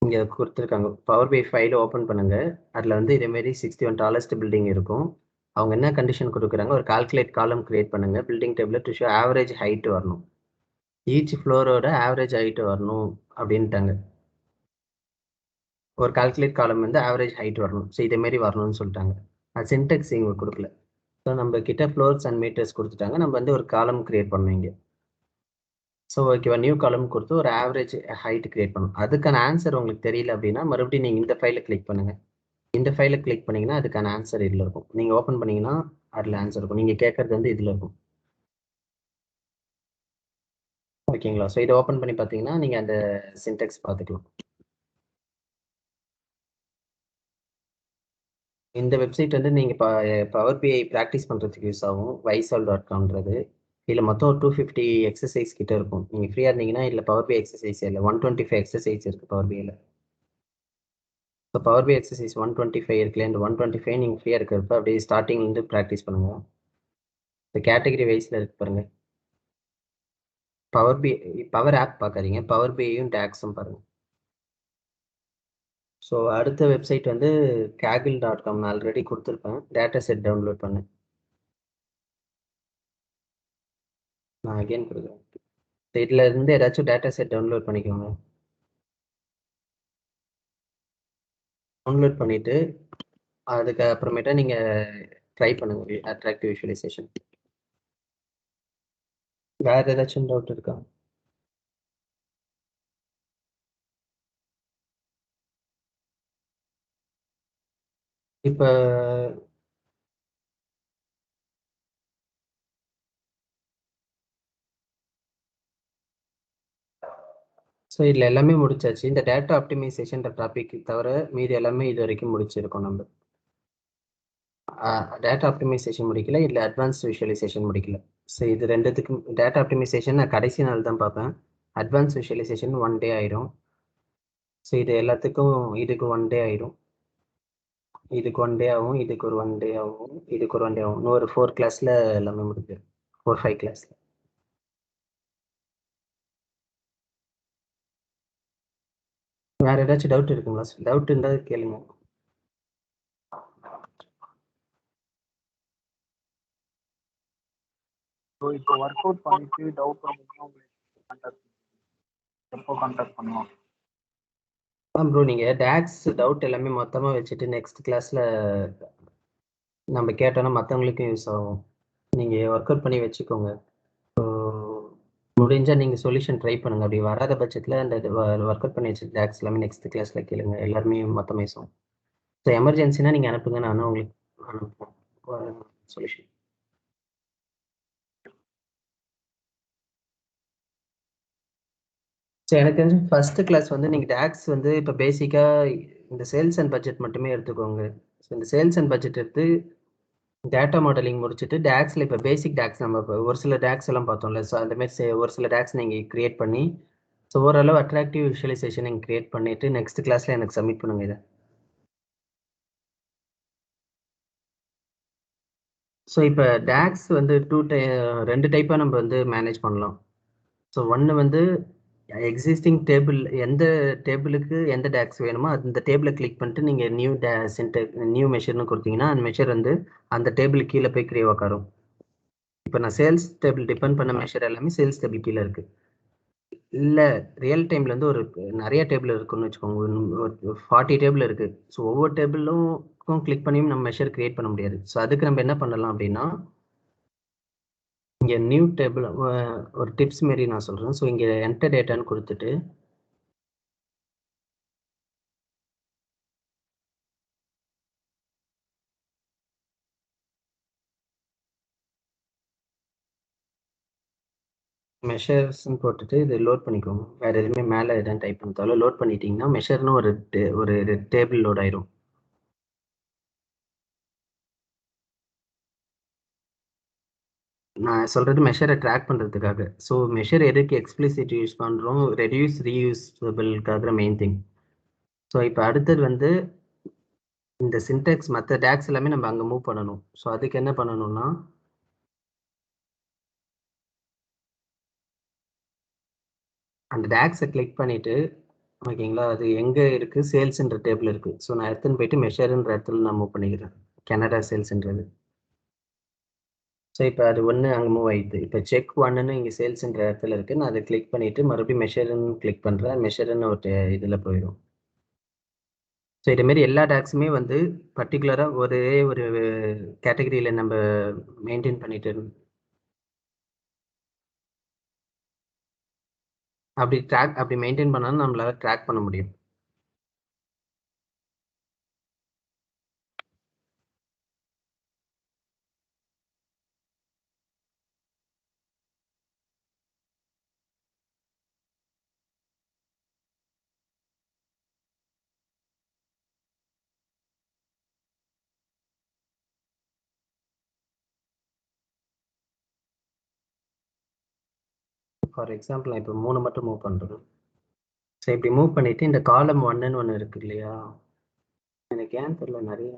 இங்கே கொடுத்துருக்காங்க. பவர் பி ஃபைல் ஓப்பன் பண்ணுங்க. அதில் வந்து இதேமாரி 61 டாலஸ்ட் பில்டிங் இருக்கும். அவங்க என்ன கண்டிஷன் கொடுக்குறாங்க, ஒரு கால்குலேட் காலம் கிரியேட் பண்ணுங்க. Building table to show average height வரணும், ஈச் ஃப்ளோரோட ஆவரேஜ் ஹைட் வரணும் அப்படின்ட்டாங்க. ஒரு கால்குலேட் காலம் வந்து ஆவரேஜ் ஹைட் வரணும். ஸோ இதேமாரி வரணும்னு சொல்லிட்டாங்க. அது சின்டெக்ஸ் இவங்க கொடுக்கல. ஸோ நம்ம கிட்ட ஃப்ளோர்ஸ் அண்ட் மீட்டர்ஸ் கொடுத்துட்டாங்க. நம்ம வந்து ஒரு காலம் கிரியேட் பண்ணணும் இங்கே. ஸோ ஓகேவா? நியூ காலம் கொடுத்து ஒரு ஆவரேஜ் ஹைட் கிரியேட் பண்ணணும். அதுக்கான ஆன்சர் உங்களுக்கு தெரியல அப்படின்னா மறுபடியும் நீங்கள் இந்த ஃபைலை கிளிக் பண்ணுங்க. இந்த ஃபைலை கிளிக் பண்ணீங்கன்னா அதுக்கான ஆன்சர் இதில் இருக்கும். நீங்கள் ஓப்பன் பண்ணீங்கன்னா அதில் ஆன்சர் இருக்கும். நீங்கள் கேட்கறது வந்து இதில் இருக்கும். ஓகேங்களா? ஸோ இதை ஓப்பன் பண்ணி பார்த்தீங்கன்னா நீங்கள் அந்த சின்டெக்ஸ் பார்த்துக்கலாம். இந்த வெப்சைட் வந்து நீங்கள் பவர் பிஐ ப்ராக்டிஸ் பண்ணுறதுக்கு யூஸ் ஆகும். வைசால்.comன்றது. இதில் மொத்தம் 250 எக்ஸசைஸ் கிட்ட இருக்கும். நீங்கள் ஃப்ரீயாக இருந்தீங்கன்னா இதில் பவர் பிஐ எக்ஸசைஸ் இல்லை, 125 எக்ஸசைஸ் இருக்குது பவர் பிஐயில். ஸோ பவர் பிஐ எக்ஸசைஸ் 125 இருக்குல்ல, இந்த 125 நீங்கள் ஃப்ரீயாக இருக்கிறப்ப அப்படியே ஸ்டார்டிங்லேருந்து ப்ராக்டிஸ் பண்ணுங்கள். இந்த கேட்டகரி வைஸில் இருக்கு பாருங்கள். பவர் ஆப் பார்க்காதீங்க, பவர் பிஐயும் டேக்ஸும் பாருங்கள். ஸோ அடுத்த வெப்சைட் வந்து Kaggle.com நான் ஆல்ரெடி கொடுத்துருப்பேன். டேட்டா செட் டவுன்லோட் பண்ணேன். நான் அகைன் கொடுக்குறேன். இதில் இருந்து ஏதாச்சும் டேட்டா செட் டவுன்லோட் பண்ணிக்கோங்க. டவுன்லோட் பண்ணிவிட்டு அதுக்கு அப்புறமேட்டா நீங்கள் ட்ரை பண்ணுங்க அட்ராக்டிவ் விஷுவலைசேஷன். வேறு ஏதாச்சும் டவுட் இருக்கா? இப்போ ஸோ இதில் எல்லாமே முடிச்சாச்சு. இந்த டேட்டா ஆப்டிமைசேஷன் டாபிக் தவிர மீதி எல்லாமே இது வரைக்கும் முடிச்சிருக்கோம் நம்ம. டேட்டா ஆப்டிமைசேஷன் முடிக்கல, இதில் அட்வான்ஸ் விஷுவலைசேஷன் முடிக்கல. ஸோ இது ரெண்டுத்துக்கும் டேட்டா ஆப்டிமைசேஷன் நான் கடைசி நாள் தான் பார்ப்பேன். அட்வான்ஸ் விஷுவலைசேஷன் 1 டே ஆயிடும். ஸோ இது எல்லாத்துக்கும் இதுக்கு 1 டே ஆயிடும், இதுக்கு 1 டே ஆகும், இதுக்கு ஒரு 1 டே ஆகும், இதுக்கு ஒரு 1 டே ஆகும். இன்னும் ஒரு 4 கிளாஸில் எல்லாமே முடிஞ்சிடும், 4-5 கிளாஸில். வேறு ஏதாச்சும் டவுட் இருக்குங்களா? டவுட் இருந்தால் கேளுங்க. ஸோ இப்போ ஒர்க் அவுட் பண்ணிட்டு டவுட் வந்தீங்கன்னா உங்களுக்கு எப்போ கான்டாக்ட் பண்ணலாம்? ப்ரோ நீங்கள் டேக்ஸ் டவுட் எல்லாமே மொத்தமாக வச்சுட்டு நெக்ஸ்ட் கிளாஸில் நம்ம கேட்டோன்னா மற்றவங்களுக்கும் யூஸ் ஆகும். நீங்கள் ஒர்க் அவுட் பண்ணி வச்சுக்கோங்க. ஸோ முடிஞ்சால் நீங்கள் சொல்யூஷன் ட்ரை பண்ணுங்கள். அப்படி வராத பட்சத்தில் அந்த ஒர்க் அவுட் பண்ணி வச்சு டேக்ஸ் எல்லாமே நெக்ஸ்ட் கிளாஸில் கேளுங்க. எல்லாருமே மொத்தமாக யூஸ் ஆகும். ஸோ எமர்ஜென்சினா நீங்கள் அனுப்புங்க, நானும் உங்களுக்கு அனுப்புவோம் சொல்யூஷன். ஸோ எனக்கு தெரிஞ்சு ஃபர்ஸ்ட் கிளாஸ் வந்து நீங்கள் டேக்ஸ் வந்து இப்போ பேசிக்காக இந்த சேல்ஸ் அண்ட் பட்ஜெட் மட்டுமே எடுத்துக்கோங்க. ஸோ இந்த சேல்ஸ் அண்ட் பட்ஜெட் எடுத்து டேட்டா மாடலிங் முடிச்சுட்டு டேக்ஸில் இப்போ பேசிக் டேக்ஸ் நம்ம இப்போ ஒரு சில டேக்ஸ் எல்லாம் பார்த்தோம்ல. ஸோ அந்த மாதிரி ஒரு சில டேக்ஸ் நீங்கள் கிரியேட் பண்ணி ஸோ ஓரளவு அட்ராக்டிவ் விஷுவலைசேஷன் நீங்கள் கிரியேட் பண்ணிவிட்டு நெக்ஸ்ட் கிளாஸில் எனக்கு சப்மிட் பண்ணுங்க இதை. ஸோ இப்போ டேக்ஸ் வந்து ரெண்டு டைப்பாக நம்ம வந்து மேனேஜ் பண்ணலாம். ஸோ ஒன்று வந்து எக்ஸிஸ்டிங் டேபிள் எந்த டேபிளுக்கு எந்த டேக்ஸ் வேணுமோ அந்த டேபிளை கிளிக் பண்ணிட்டு நீங்கள் நியூ மெஷர்னு கொடுத்தீங்கன்னா அந்த மெஷர் வந்து அந்த டேபிள் கீழே போய் கிரியேட் உட்காரும். இப்போ நான் சேல்ஸ் டேபிள் டிபெண்ட் பண்ண மெஷர் எல்லாமே சேல்ஸ் டேபிள் கீழே இருக்கு. இல்லை ரியல் டைமில் வந்து ஒரு நிறைய டேபிள் இருக்குன்னு வச்சுக்கோங்க. ஒரு 40 டேபிள் இருக்கு. ஸோ ஒவ்வொரு டேபிளுக்கும் கிளிக் பண்ணியும் நம்ம மெஷர் கிரியேட் பண்ண முடியாது. ஸோ அதுக்கு நம்ம என்ன பண்ணலாம் அப்படின்னா இங்கே நியூ டேபிள் ஒரு டிப்ஸ் மாரி நான் சொல்கிறேன். ஸோ இங்கே என்டர் டேட்டான்னு கொடுத்துட்டு மெஷர்ஸ்ன்னு போட்டுட்டு இது லோட் பண்ணிக்கோங்க. வேறு எதுவுமே மேலே எதாவது டைப் பண்ணாலும் லோட் பண்ணிட்டீங்கன்னா மெஷர்னு ஒரு டேபிள் லோட் ஆயிரும். நான் சொல்கிறது மெஷரை ட்ராக் பண்ணுறதுக்காக. ஸோ மெஷர் எதுக்கு எக்ஸ்பிளிசிட் யூஸ் பண்ணுறோம், ரெடியூஸ் ரீயூஸபிள்காக மெயின் திங். ஸோ இப்போ அடுத்தது வந்து இந்த சின்டெக்ஸ் மற்ற டேக்ஸ் எல்லாமே நம்ம அங்கே மூவ் பண்ணணும். ஸோ அதுக்கு என்ன பண்ணணும்னா அந்த டேக்ஸை கிளிக் பண்ணிவிட்டு ஓகேங்களா, அது எங்கே இருக்குது சேல்ஸுன்ற டேபிள் இருக்குது. ஸோ நான் எடுத்துன்னு போயிட்டு மெஷருன்ற இடத்துல நான் மூவ் பண்ணிக்கிறேன். கனடா சேல்ஸுன்றது. ஸோ இப்போ அது ஒன்று அங்கே மூவ் ஆகிடுது. இப்போ செக் ஒன்னுன்னு இங்கே சேல்ஸுன்ற இடத்துல இருக்குது. நான் அதை கிளிக் பண்ணிவிட்டு மறுபடியும் மெஷருன்னு கிளிக் பண்ணுறேன். மெஷருன்னு ஒரு இதில் போயிடும். ஸோ இதுமாரி எல்லா டேக்ஸுமே வந்து பர்டிகுலராக ஒரே ஒரு கேட்டகரியில் நம்ம மெயின்டைன் பண்ணிட்டு அப்படி மெயின்டைன் பண்ணாலும் நம்மளால ட்ராக் பண்ண முடியும். ஃபார் எக்ஸாம்பிள் நான் இப்போ 3 மட்டும் மூவ் பண்ணுறேன். ஸோ இப்படி மூவ் பண்ணிவிட்டு இந்த காலம் ஒன்றுன்னு ஒன்று இருக்குது இல்லையா, எனக்கு ஏன் தெரியல நிறைய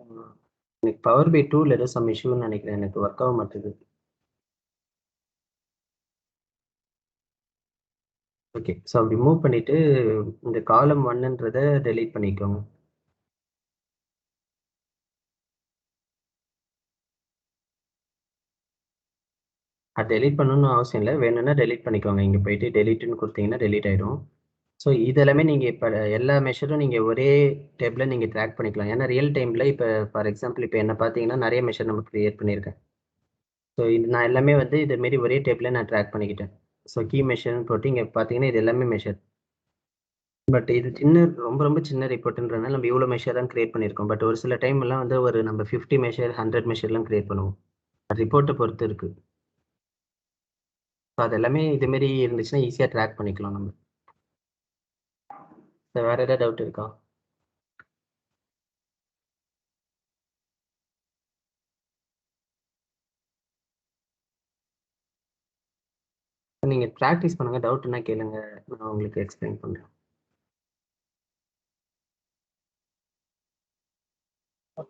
எனக்கு பவர் பை 2ல் ஏதோ சம் இஷ்யூன்னு நினைக்கிறேன். எனக்கு ஒர்க் ஆக மாட்டேது. ஓகே, ஸோ அப்படி மூவ் பண்ணிவிட்டு இந்த காலம் ஒன்றுன்றதை டெலீட் பண்ணிக்கோங்க. அது டெலீட் பண்ணணும்னு அவசியம் இல்லை, வேணும்னா டெலீட் பண்ணிக்கோங்க. இங்கே போயிட்டு டெலீட்டுன்னு கொடுத்தீங்கன்னா டெலீட் ஆயிடும். ஸோ இதெல்லாமே நீங்கள் இப்போ எல்லா மெஷரும் நீங்கள் ஒரே டேபிளில் நீங்கள் ட்ராக் பண்ணிக்கலாம். ஏன்னா ரியல் டைமில் இப்போ ஃபார் எக்ஸாம்பிள் இப்போ என்ன பார்த்தீங்கன்னா நிறைய மெஷர் நம்ம க்ரியேட் பண்ணியிருக்கேன். ஸோ இது நான் எல்லாமே வந்து இதுமாரி ஒரே டேபிளில் நான் ட்ராக் பண்ணிக்கிட்டேன். ஸோ கீ மெஷர்னு போட்டு இங்கே பார்த்தீங்கன்னா இது எல்லாமே மெஷர். பட் இது ரொம்ப ரொம்ப சின்ன ரிப்போர்ட்ன்றதுனால நம்ம இவ்வளோ மெஷர் தான் க்ரியேட் பண்ணியிருக்கோம். பட் ஒரு சில டைம்லாம் வந்து ஒரு நம்ம 50 மெஷர் 100 மெஷர்லாம் க்ரியேட் பண்ணுவோம். ரிப்போர்ட்டை பொறுத்து இருக்குது. ஸோ அது எல்லாமே இதுமாரி இருந்துச்சுன்னா ஈஸியாக ட்ராக் பண்ணிக்கலாம் நம்ம. வேறு ஏதாவது டவுட் இருக்கா? நீங்கள் ப்ராக்டிஸ் பண்ணுங்கள், டவுட்னா கேளுங்க, நான் உங்களுக்கு எக்ஸ்பிளைன் பண்ணுறேன்.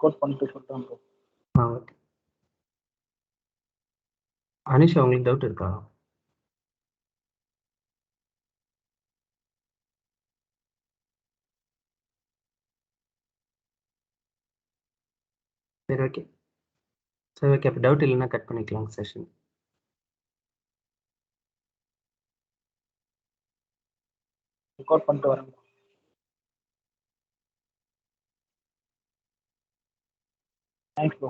கோட் பண்ணிட்டு சொல்கிறேன் ப்ரோ. ஓகே. அனிஷா உங்களுக்கு டவுட் இருக்கா? சரி ஓகே. அப்போ டவுட் இல்லைன்னா கட் பண்ணிக்கலாம் செஷன். கோட் பண்ணிட்டு வரேன். Thanks bro.